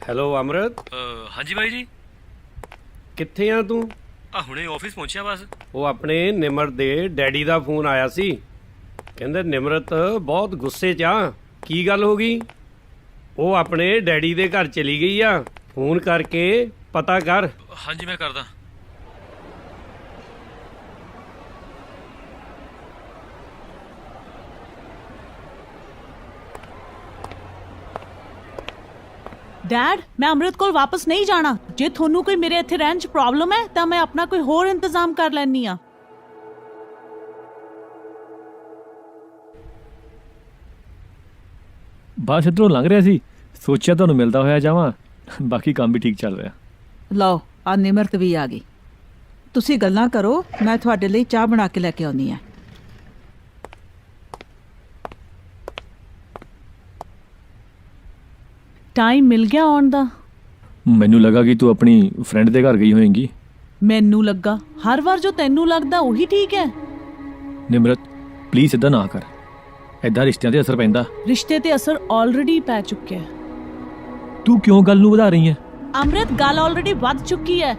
Speaker 3: ਹੈਲੋ ਅਮਰਤ।
Speaker 5: ਹਾਂਜੀ ਬਾਈ ਜੀ।
Speaker 3: ਕਿੱਥੇ ਆ ਤੂੰ?
Speaker 5: ਆ ਹੁਣੇ ਆਫਿਸ ਪਹੁੰਚਿਆ ਬਸ।
Speaker 3: ਉਹ ਆਪਣੇ ਨਿਮਰਤ ਦੇ ਡੈਡੀ ਦਾ ਫੋਨ ਆਇਆ ਸੀ, ਕਹਿੰਦੇ ਨਿਮਰਤ ਬਹੁਤ ਗੁੱਸੇ 'ਚ ਆ। ਕੀ ਗੱਲ ਹੋ ਗਈ? ਉਹ ਆਪਣੇ ਡੈਡੀ ਦੇ ਘਰ ਚਲੀ ਗਈ ਆ, ਫੋਨ ਕਰਕੇ ਪਤਾ ਕਰ।
Speaker 5: ਹਾਂਜੀ ਮੈਂ ਕਰਦਾ।
Speaker 4: ਡੈਡ, ਮੈਂ ਅੰਮ੍ਰਿਤ ਕੋਲ ਵਾਪਸ ਨਹੀਂ ਜਾਣਾ। ਜੇ ਤੁਹਾਨੂੰ ਕੋਈ ਮੇਰੇ ਇੱਥੇ ਰਹਿਣ 'ਚ ਪ੍ਰੋਬਲਮ ਹੈ ਤਾਂ ਮੈਂ ਆਪਣਾ ਕੋਈ ਹੋਰ ਇੰਤਜ਼ਾਮ ਕਰ ਲੈਣੀ ਆ।
Speaker 5: ਬਸ ਇੱਧਰੋਂ ਲੰਘ ਰਿਹਾ ਸੀ, ਸੋਚਿਆ ਤੁਹਾਨੂੰ ਮਿਲਦਾ ਹੋਇਆ ਜਾਵਾਂ, ਬਾਕੀ ਕੰਮ ਵੀ ਠੀਕ ਚੱਲ ਰਿਹਾ।
Speaker 10: ਲਓ ਆ ਨਿਮਰਤ ਵੀ ਆ ਗਈ। ਤੁਸੀਂ ਗੱਲਾਂ ਕਰੋ, ਮੈਂ ਤੁਹਾਡੇ ਲਈ ਚਾਹ ਬਣਾ ਕੇ ਲੈ ਕੇ ਆਉਂਦੀ ਆ।
Speaker 4: ਟਾਈਮ ਮਿਲ ਗਿਆ ਆਉਣ ਦਾ?
Speaker 5: ਮੈਨੂੰ ਲੱਗਾ ਕਿ ਤੂੰ ਆਪਣੀ ਫਰੈਂਡ ਦੇ ਘਰ ਗਈ ਹੋਏਂਗੀ।
Speaker 4: ਮੈਨੂੰ ਲੱਗਾ ਹਰ ਵਾਰ ਜੋ ਤੈਨੂੰ ਲੱਗਦਾ ਉਹੀ ਠੀਕ ਹੈ।
Speaker 5: ਨਿਮਰਤ ਪਲੀਜ਼ ਇੱਦਾਂ ਨਾ ਕਰ, ਇੱਦਾਂ ਰਿਸ਼ਤਿਆਂ ਤੇ ਅਸਰ ਪੈਂਦਾ।
Speaker 4: ਰਿਸ਼ਤੇ ਤੇ ਅਸਰ ਆਲਰੇਡੀ ਪੈ ਚੁੱਕਿਆ ਹੈ।
Speaker 5: ਤੂੰ ਕਿਉਂ ਗੱਲ ਨੂੰ ਵਧਾ ਰਹੀ ਹੈ?
Speaker 4: ਅੰਮ੍ਰਿਤ, ਗੱਲ ਆਲਰੇਡੀ ਵੱਧ ਚੁੱਕੀ ਹੈ।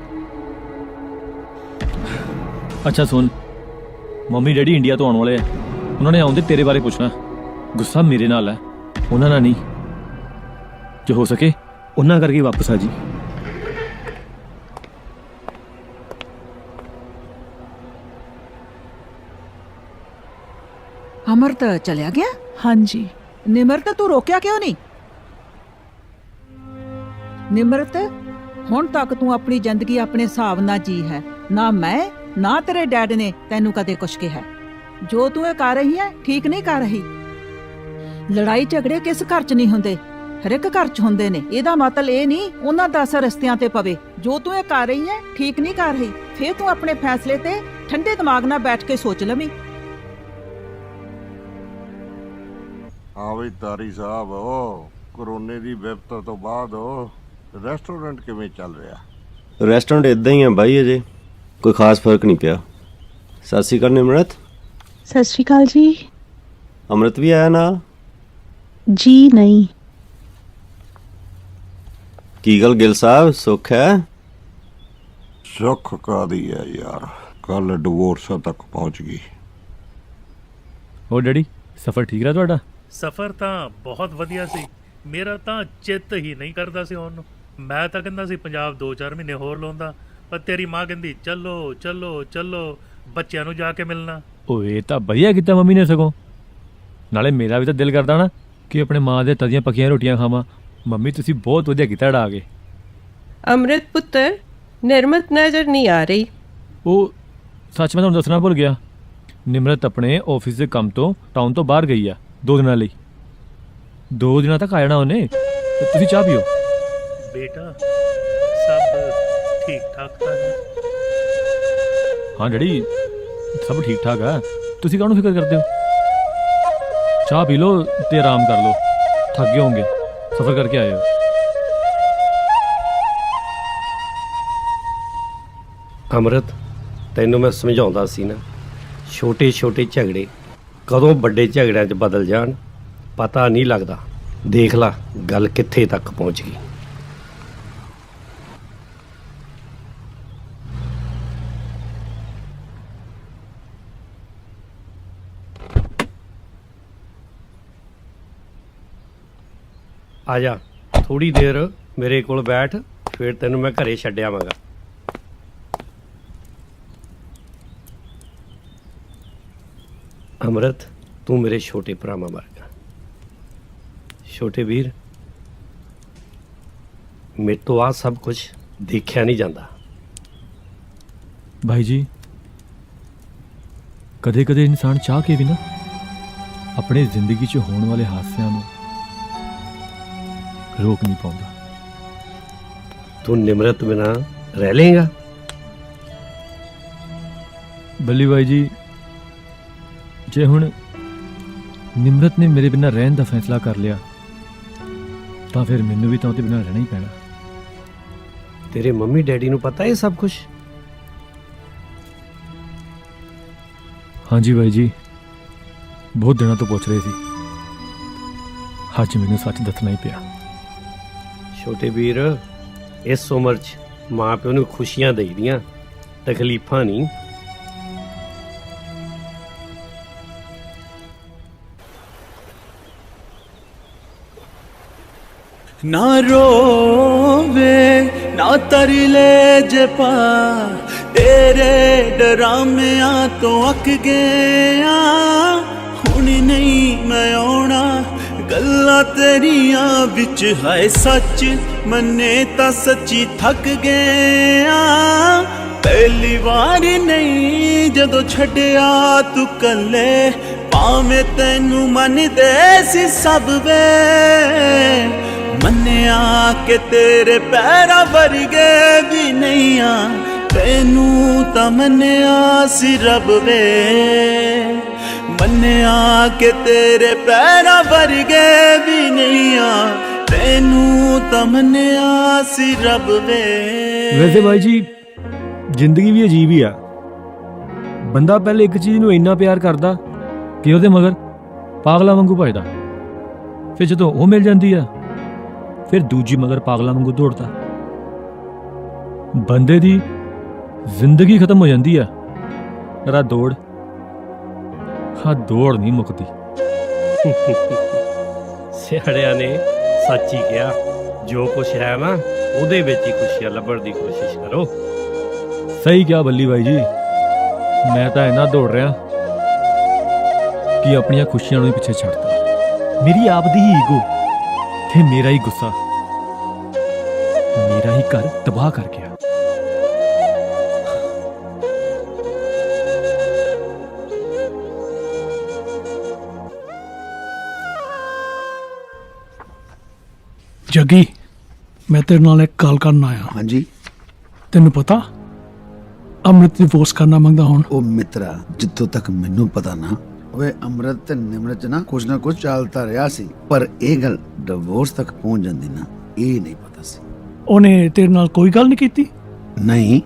Speaker 5: ਅੱਛਾ ਸੁਣ, ਮੰਮੀ ਡੈਡੀ ਇੰਡੀਆ ਤੋਂ ਆਉਣ ਵਾਲੇ ਆ, ਉਹਨਾਂ ਨੇ ਆਉਂਦੇ ਤੇਰੇ ਬਾਰੇ ਪੁੱਛਣਾ। ਗੁੱਸਾ ਮੇਰੇ ਨਾਲ ਹੈ, ਉਹਨਾਂ ਨਾਲ ਨਹੀਂ। ਜੇ ਹੋ ਸਕੇ ਉਹਨਾਂ ਕਰਕੇ ਵਾਪਸ ਆ ਜੀ।
Speaker 10: ਅਮਰਤ ਚਲਿਆ ਗਿਆ?
Speaker 4: ਹਾਂਜੀ।
Speaker 10: ਨਿਮਰਤ ਤੂੰ ਰੋਕਿਆ ਕਿਉਂ ਨਹੀਂ? ਨਿਮਰਤ ਹੁਣ ਤੱਕ ਤੂੰ ਆਪਣੀ ਜ਼ਿੰਦਗੀ ਆਪਣੇ ਹਿਸਾਬ ਨਾਲ ਜੀ ਹੈ। ਨਾ ਮੈਂ ਨਾ ਤੇਰੇ ਡੈਡ ਨੇ ਤੈਨੂੰ ਕਦੇ ਕੁਛ ਕਿਹਾ। ਜੋ ਤੂੰ ਇਹ ਕਰ ਰਹੀ ਹੈ ਠੀਕ ਨਹੀਂ ਕਰ ਰਹੀ। ਲੜਾਈ ਝਗੜੇ ਕਿਸ ਘਰ 'ਚ ਨਹੀਂ ਹੁੰਦੇ, ਹਰ ਇੱਕ ਘਰ 'ਚ ਹੁੰਦੇ ਨੇ। ਇਹਦਾ ਮਤਲਬ ਇਹ ਨਹੀਂ ਉਹਨਾਂ ਦਾ ਅਸਰ ਰਸਤਿਆਂ ਤੇ ਪਵੇ। ਜੋ ਤੂੰ ਇਹ ਕਰ ਰਹੀ ਹੈ ਠੀਕ ਨਹੀਂ ਕਰ ਰਹੀ। ਫੇਰ ਤੂੰ ਆਪਣੇ ਫੈਸਲੇ ਤੇ ਠੰਡੇ ਦਿਮਾਗ ਨਾਲ ਬੈਠ ਕੇ ਸੋਚ ਲਵੀਂ।
Speaker 13: ਹਾਂ ਵੀ ਤਾਰੀ ਸਾਹਿਬ, ਕਰੋਨੇ ਦੀ ਵਿਪਤਾ ਤੋਂ ਬਾਅਦ ਰੈਸਟੋਰੈਂਟ ਕਿਵੇਂ ਚੱਲ ਰਿਹਾ?
Speaker 16: ਰੈਸਟੋਰੈਂਟ ਇਦਾਂ ਹੀ ਆ ਬਾਈ, ਅਜੇ ਕੋਈ ਖਾਸ ਫਰਕ ਨਹੀਂ ਪਿਆ। ਸਤਿ ਸ਼੍ਰੀ ਅਕਾਲ ਨਿਮਰਤ।
Speaker 11: ਸਤਿ ਸ਼੍ਰੀ ਅਕਾਲ ਜੀ।
Speaker 16: ਅੰਮ੍ਰਿਤ ਵੀ ਆਇਆ ਨਾਲ?
Speaker 11: ਜੀ ਨਹੀਂ।
Speaker 16: ਕੀ ਗੱਲ ਗਿੱਲ ਸਾਹਿਬ, ਸੁੱਖ ਹੈ?
Speaker 13: ਸੁੱਖ ਕਾਦੀ ਹੈ ਯਾਰ, ਕੱਲ ਡਿਵੋਰਸ ਤੱਕ ਪਹੁੰਚ ਗਈ।
Speaker 5: ਹੋਰ ਡੈਡੀ ਸਫ਼ਰ ਠੀਕ ਰਿਹਾ ਤੁਹਾਡਾ?
Speaker 7: ਸਫ਼ਰ ਤਾਂ ਬਹੁਤ ਵਧੀਆ ਸੀ। ਮੇਰਾ ਤਾਂ ਚਿੱਤ ਹੀ ਨਹੀਂ ਕਰਦਾ ਸੀ ਆਉਣ ਨੂੰ। ਮੈਂ ਤਾਂ ਕਹਿੰਦਾ ਸੀ ਪੰਜਾਬ 2-4 ਮਹੀਨੇ ਹੋਰ ਲਾਉਂਦਾ, ਪਰ ਤੇਰੀ ਮਾਂ ਕਹਿੰਦੀ ਚੱਲੋ ਚੱਲੋ ਚੱਲੋ, ਬੱਚਿਆਂ ਨੂੰ ਜਾ ਕੇ ਮਿਲਣਾ।
Speaker 5: ਓਏ ਤਾਂ ਵਧੀਆ ਕੀਤਾ ਮੰਮੀ ਨੇ ਸਗੋਂ। ਨਾਲੇ ਮੇਰਾ ਵੀ ਤਾਂ ਦਿਲ ਕਰਦਾ ਨਾ ਕਿ ਆਪਣੇ ਮਾਂ ਦੇ ਤਦੀਆਂ ਪੱਕੀਆਂ ਰੋਟੀਆਂ ਖਾਵਾਂ। ਮੰਮੀ ਤੁਸੀਂ ਬਹੁਤ ਵਧੀਆ ਕੀਤਾ ਡਾ ਕੇ।
Speaker 15: ਅੰਮ੍ਰਿਤ ਪੁੱਤਰ, ਨਿਰਮਤ ਨਜ਼ਰ ਨਹੀਂ ਆ ਰਹੀ।
Speaker 5: ਉਹ ਸੱਚ ਮੈਂ ਤੁਹਾਨੂੰ ਦੱਸਣਾ ਭੁੱਲ ਗਿਆ, ਨਿਮਰਤ ਆਪਣੇ ਆਫਿਸ ਦੇ ਕੰਮ ਤੋਂ ਟਾਊਨ ਤੋਂ ਬਾਹਰ ਗਈ ਆ 2 ਦਿਨਾਂ ਲਈ। 2 ਦਿਨਾਂ ਤੱਕ ਆ ਜਾਣਾ ਉਹਨੇ। ਤੇ ਤੁਸੀਂ ਚਾਹ ਪੀਓ।
Speaker 7: ਬੇਟਾ ਸਭ ਠੀਕ ਠਾਕ ਤਾਂ ਹੈ?
Speaker 5: ਹਾਂ ਡੈਡੀ ਸਭ ਠੀਕ ਠਾਕ ਆ, ਤੁਸੀਂ ਕਾਹਨੂੰ ਫਿਕਰ ਕਰਦੇ ਹੋ? ਚਾਹ ਪੀ ਲਓ ਤੇ ਆਰਾਮ ਕਰ ਲਓ, ਥੱਕ ਗਏ ਹੋਵੋਗੇ, ਸਫ਼ਰ ਕਰਕੇ ਆਏ ਹੋ।
Speaker 3: ਅੰਮ੍ਰਿਤ, ਤੈਨੂੰ ਮੈਂ ਸਮਝਾਉਂਦਾ ਸੀ ਨਾ, ਛੋਟੇ ਛੋਟੇ ਝਗੜੇ ਕਦੋਂ ਵੱਡੇ ਝਗੜਿਆਂ 'ਚ ਬਦਲ ਜਾਣ ਪਤਾ ਨਹੀਂ ਲੱਗਦਾ। ਦੇਖ ਲਾ ਗੱਲ ਕਿੱਥੇ ਤੱਕ ਪਹੁੰਚ ਗਈ। ਆ ਜਾ, ਥੋੜੀ ਦੇਰ ਮੇਰੇ ਕੋਲ ਬੈਠ, ਫਿਰ ਤੈਨੂੰ ਮੈਂ ਘਰੇ ਛੱਡ ਆਵਾਂਗਾ। ਅੰਮ੍ਰਿਤ, ਤੂੰ ਮੇਰੇ ਛੋਟੇ ਭਰਾਵਾਂ ਵਰਗਾ। ਛੋਟੇ ਵੀਰ, ਮੇਰੇ ਤੋਂ ਆ ਸਭ ਕੁਝ ਦੇਖਿਆ ਨਹੀਂ ਜਾਂਦਾ।
Speaker 5: ਭਾਈ ਜੀ ਕਦੇ ਕਦੇ ਇਨਸਾਨ ਚਾਹ ਕੇ ਵੀ ਨਾ ਆਪਣੀ ਜ਼ਿੰਦਗੀ 'ਚ ਹੋਣ ਵਾਲੇ ਹਾਦਸਿਆਂ ਨੂੰ ਰੋਕ ਨਹੀਂ ਪਾਉਂਦਾ।
Speaker 3: ਤੂੰ ਨਿਮਰਤ ਬਿਨਾ ਰਹਿ ਲੇਗਾ?
Speaker 5: ਬੱਲੀ ਭਾਈ ਜੀ, ਜੇ ਹੁਣ ਨਿਮਰਤ ਨੇ ਮੇਰੇ ਬਿਨਾਂ ਰਹਿਣ ਦਾ ਫੈਸਲਾ ਕਰ ਲਿਆ ਤਾਂ ਫਿਰ ਮੈਨੂੰ ਵੀ ਤਾਂ ਉਹਦੇ ਬਿਨਾਂ ਰਹਿਣਾ ਹੀ ਪੈਣਾ।
Speaker 3: ਤੇਰੇ ਮੰਮੀ ਡੈਡੀ ਨੂੰ ਪਤਾ ਇਹ ਸਭ ਕੁਝ?
Speaker 5: ਹਾਂਜੀ ਭਾਈ ਜੀ, ਬਹੁਤ ਦਿਨਾਂ ਤੋਂ ਪੁੱਛ ਰਹੇ ਸੀ। ਅੱਜ ਮੈਨੂੰ ਸੱਚ ਦੱਸਣਾ ਹੀ ਪਿਆ।
Speaker 3: ਛੋਟੇ ਵੀਰ, ਇਸ ਉਮਰ 'ਚ ਮਾਂ ਪਿਓ ਨੂੰ ਖੁਸ਼ੀਆਂ ਦੇਈਦੀਆਂ, ਤਕਲੀਫਾਂ ਨਹੀਂ।
Speaker 9: ਨਾ ਰੋਵੇ ਨਾ ਤਰਲੇ ਜਪਾ, ਤੇਰੇ ਡਰਾਮਿਆਂ ਤੋਂ ਅੱਕ ਗਿਆ। ਹੁਣ ਨਹੀਂ ਮੈਂ ਆਉਣਾ ਗੱਲਾਂ ਤੇਰੀਆਂ ਵਿੱਚ, ਹਾਏ ਸੱਚ ਮੰਨੇ ਤਾਂ ਸੱਚੀ ਥੱਕ ਗਿਆ। ਪਹਿਲੀ ਵਾਰ ਨਹੀਂ ਜਦੋਂ ਛੱਡਿਆ ਤੂੰ ਕੱਲੇ, ਭਾਵੇਂ ਤੈਨੂੰ ਮੰਨਦੇ ਸੀ ਸਭ ਵੇ। ਮੰਨਿਆ ਕਿ ਤੇਰੇ ਪੈਰਾਂ ਵਰਗੇ ਵੀ ਨਹੀਂ ਆ ਤੈਨੂੰ ਤਾਂ ਮੰਨਿਆ ਸੀ ਰੱਬ ਵੇ ਮੰਨਿਆ ਕਿ ਤੇਰੇ ਪੈਰਾਂ ਵਰਗੇ ਵੀ ਨਹੀਂ ਆ ਤੈਨੂੰ ਤਾਂ ਮੰਨਿਆ ਸੀ ਰੱਬ ਵੇ।
Speaker 5: ਵੈਸੇ ਬਾਈ ਜੀ ਜ਼ਿੰਦਗੀ ਵੀ ਅਜੀਬ ਹੀ ਆ। ਬੰਦਾ ਪਹਿਲੇ ਇੱਕ ਚੀਜ਼ ਨੂੰ ਇੰਨਾ ਪਿਆਰ ਕਰਦਾ ਕਿ ਉਹਦੇ ਮਗਰ ਪਾਗਲਾਂ ਵਾਂਗੂ ਭਜਦਾ, ਫਿਰ ਜਦੋਂ ਉਹ ਮਿਲ ਜਾਂਦੀ ਆ ਫਿਰ ਦੂਜੀ ਮਗਰ ਪਾਗਲਾਂ ਵਾਂਗੂ ਦੌੜਦਾ। ਬੰਦੇ ਦੀ ਜ਼ਿੰਦਗੀ ਖਤਮ ਹੋ ਜਾਂਦੀ ਆ, ਰਾ ਦੌੜ ਨਹੀਂ ਮੁੱਕਦੀ।
Speaker 3: ਸਿਆੜਿਆਂ ਨੇ ਸੱਚ ਹੀ ਕਿਹਾ, ਜੋ ਕੁਛ ਹੈ ਨਾ ਉਹਦੇ ਵਿੱਚ ਹੀ ਖੁਸ਼ੀਆਂ ਲੱਭਣ ਦੀ ਕੋਸ਼ਿਸ਼ ਕਰੋ।
Speaker 5: ਸਹੀ ਕਿਹਾ ਬੱਲੀ ਬਾਈ ਜੀ, ਮੈਂ ਤਾਂ ਇੰਨਾ ਦੌੜ ਰਿਹਾ ਕਿ ਆਪਣੀਆਂ ਖੁਸ਼ੀਆਂ ਨੂੰ ਹੀ ਪਿੱਛੇ ਛੱਡਤਾ। ਮੇਰੀ ਆਪ ਦੀ ਹੀ ਈਗੋ ਤੇ ਮੇਰਾ ਹੀ ਗੁੱਸਾ ਮੇਰਾ ਹੀ ਘਰ ਤਬਾਹ ਕਰ ਗਿਆ।
Speaker 14: ਜੱਗੀ, ਮੈਂ ਤੇਰੇ ਨਾਲ ਇੱਕ ਗੱਲ ਕਰਨ ਆਇਆ।
Speaker 2: ਹਾਂਜੀ।
Speaker 14: ਤੈਨੂੰ ਪਤਾ ਅੰਮ੍ਰਿਤ ਡਿਵੋਰਸ ਕਰਨਾ ਮੰਗਦਾ ਹੁਣ।
Speaker 2: ਉਹ ਮਿੱਤਰਾ, ਜਿੱਥੋਂ ਤੱਕ ਮੈਨੂੰ ਪਤਾ ਨਾ ਓਏ ਅੰਮ੍ਰਿਤ ਤੇ ਨਿਮਰਤ ਚ ਨਾ ਕੁਝ ਚੱਲਦਾ ਰਿਹਾ ਸੀ, ਪਰ ਇਹ ਗੱਲ ਡਿਵੋਰਸ ਤੱਕ ਪਹੁੰਚ ਜਾਂਦੀ ਨਾ, ਇਹ ਨਹੀਂ ਪਤਾ ਸੀ।
Speaker 14: ਉਹਨੇ ਤੇਰੇ ਨਾਲ ਕੋਈ ਗੱਲ ਨਹੀਂ ਕੀਤੀ?
Speaker 2: ਨਹੀਂ।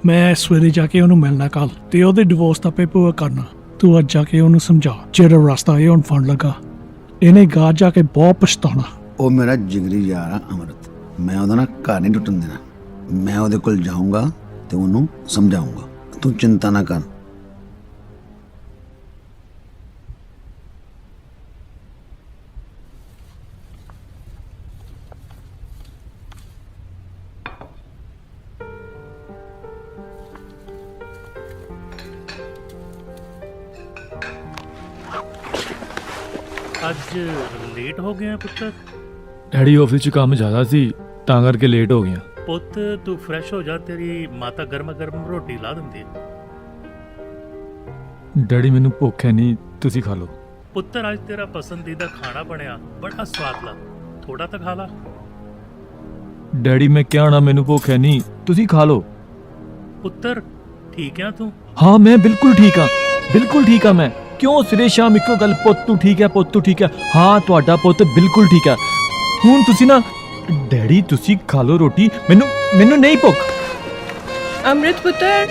Speaker 14: ਮੈਂ ਸਵੇਰੇ ਜਾ ਕੇ ਉਹਨੂੰ ਮਿਲਣਾ ਕੱਲ ਤੇ ਉਹਦੇ ਡਿਵੋਰਸ ਦਾ ਪੇਪਰ ਕਰਨਾ। ਤੂੰ ਅੱਜ ਜਾ ਕੇ ਉਹਨੂੰ ਸਮਝਾ ਜਿਹੜਾ ਰਸਤਾ ਇਹ ਹੁਣ ਫੜ ਲਗਾ, ਇਹਨੇ ਗਾਂ ਜਾ ਕੇ ਬਹੁਤ ਪਛਤਾਉਣਾ।
Speaker 2: ਉਹ ਮੇਰਾ ਜਿਗਰੀ ਯਾਰ ਆ ਅੰਮ੍ਰਿਤ, ਮੈਂ ਉਹਦਾ ਨਾ ਘਰ ਨਹੀਂ ਟੁੱਟਣ ਦੇਣਾ। ਮੈਂ ਉਹਦੇ ਕੋਲ ਜਾਊਂਗਾ ਤੇ ਉਹਨੂੰ ਸਮਝਾਊਂਗਾ, ਤੂੰ ਚਿੰਤਾ ਨਾ ਕਰ।
Speaker 7: ਅੱਜ ਲੇਟ ਹੋ ਗਿਆ ਪੁੱਤਰ?
Speaker 5: ਡੈਡੀ ਆਫਿਸ 'ਚ ਕੰਮ ਜ਼ਿਆਦਾ ਸੀ ਤਾਂ ਕਰਕੇ ਲੇਟ ਹੋ ਗਿਆ।
Speaker 7: ਪੁੱਤ ਤੂੰ ਫਰੈਸ਼ ਹੋ ਜਾ, ਤੇਰੀ ਮਾਤਾ ਗਰਮ ਗਰਮ ਰੋਟੀ ਲਾ ਦਿੰਦੀ ਹੈ।
Speaker 5: ਡੈਡੀ ਮੈਨੂੰ ਭੁੱਖ ਹੈ ਨਹੀਂ, ਤੁਸੀਂ ਖਾ ਲਓ।
Speaker 7: ਪੁੱਤਰ ਅੱਜ ਤੇਰਾ ਪਸੰਦੀਦਾ ਖਾਣਾ ਬਣਿਆ, ਬੜਾ ਸਵਾਦ ਲਾ, ਥੋੜਾ ਤਾਂ ਖਾ ਲਾ।
Speaker 5: ਡੈਡੀ ਮੈਂ ਕਿਹਾ ਨਾ ਮੈਨੂੰ ਭੁੱਖ ਹੈ ਨਹੀਂ, ਤੁਸੀਂ ਖਾ ਲਓ।
Speaker 7: ਪੁੱਤਰ ਠੀਕ ਆ ਤੂੰ?
Speaker 5: ਹਾਂ ਮੈਂ ਬਿਲਕੁਲ ਠੀਕ ਹਾਂ, ਬਿਲਕੁਲ ਠੀਕ ਹਾਂ। ਮੈਂ ਕਿਉਂ ਸਵੇਰੇ ਸ਼ਾਮ ਇੱਕੋ ਗੱਲ, ਪੁੱਤ ਤੂੰ ਠੀਕ ਹੈ, ਪੁੱਤ ਤੂੰ ਠੀਕ ਹੈ। ਹਾਂ ਤੁਹਾਡਾ ਪੁੱਤ ਬਿਲਕੁਲ ਠੀਕ ਹੈ। ਹੁਣ ਤੁਸੀਂ ਨਾ ਡੈਡੀ ਤੁਸੀਂ ਖਾ ਲਓ ਰੋਟੀ, ਮੈਨੂੰ ਨਹੀਂ ਭੁੱਖ।
Speaker 15: ਅੰਮ੍ਰਿਤ ਪੁੱਤਰ,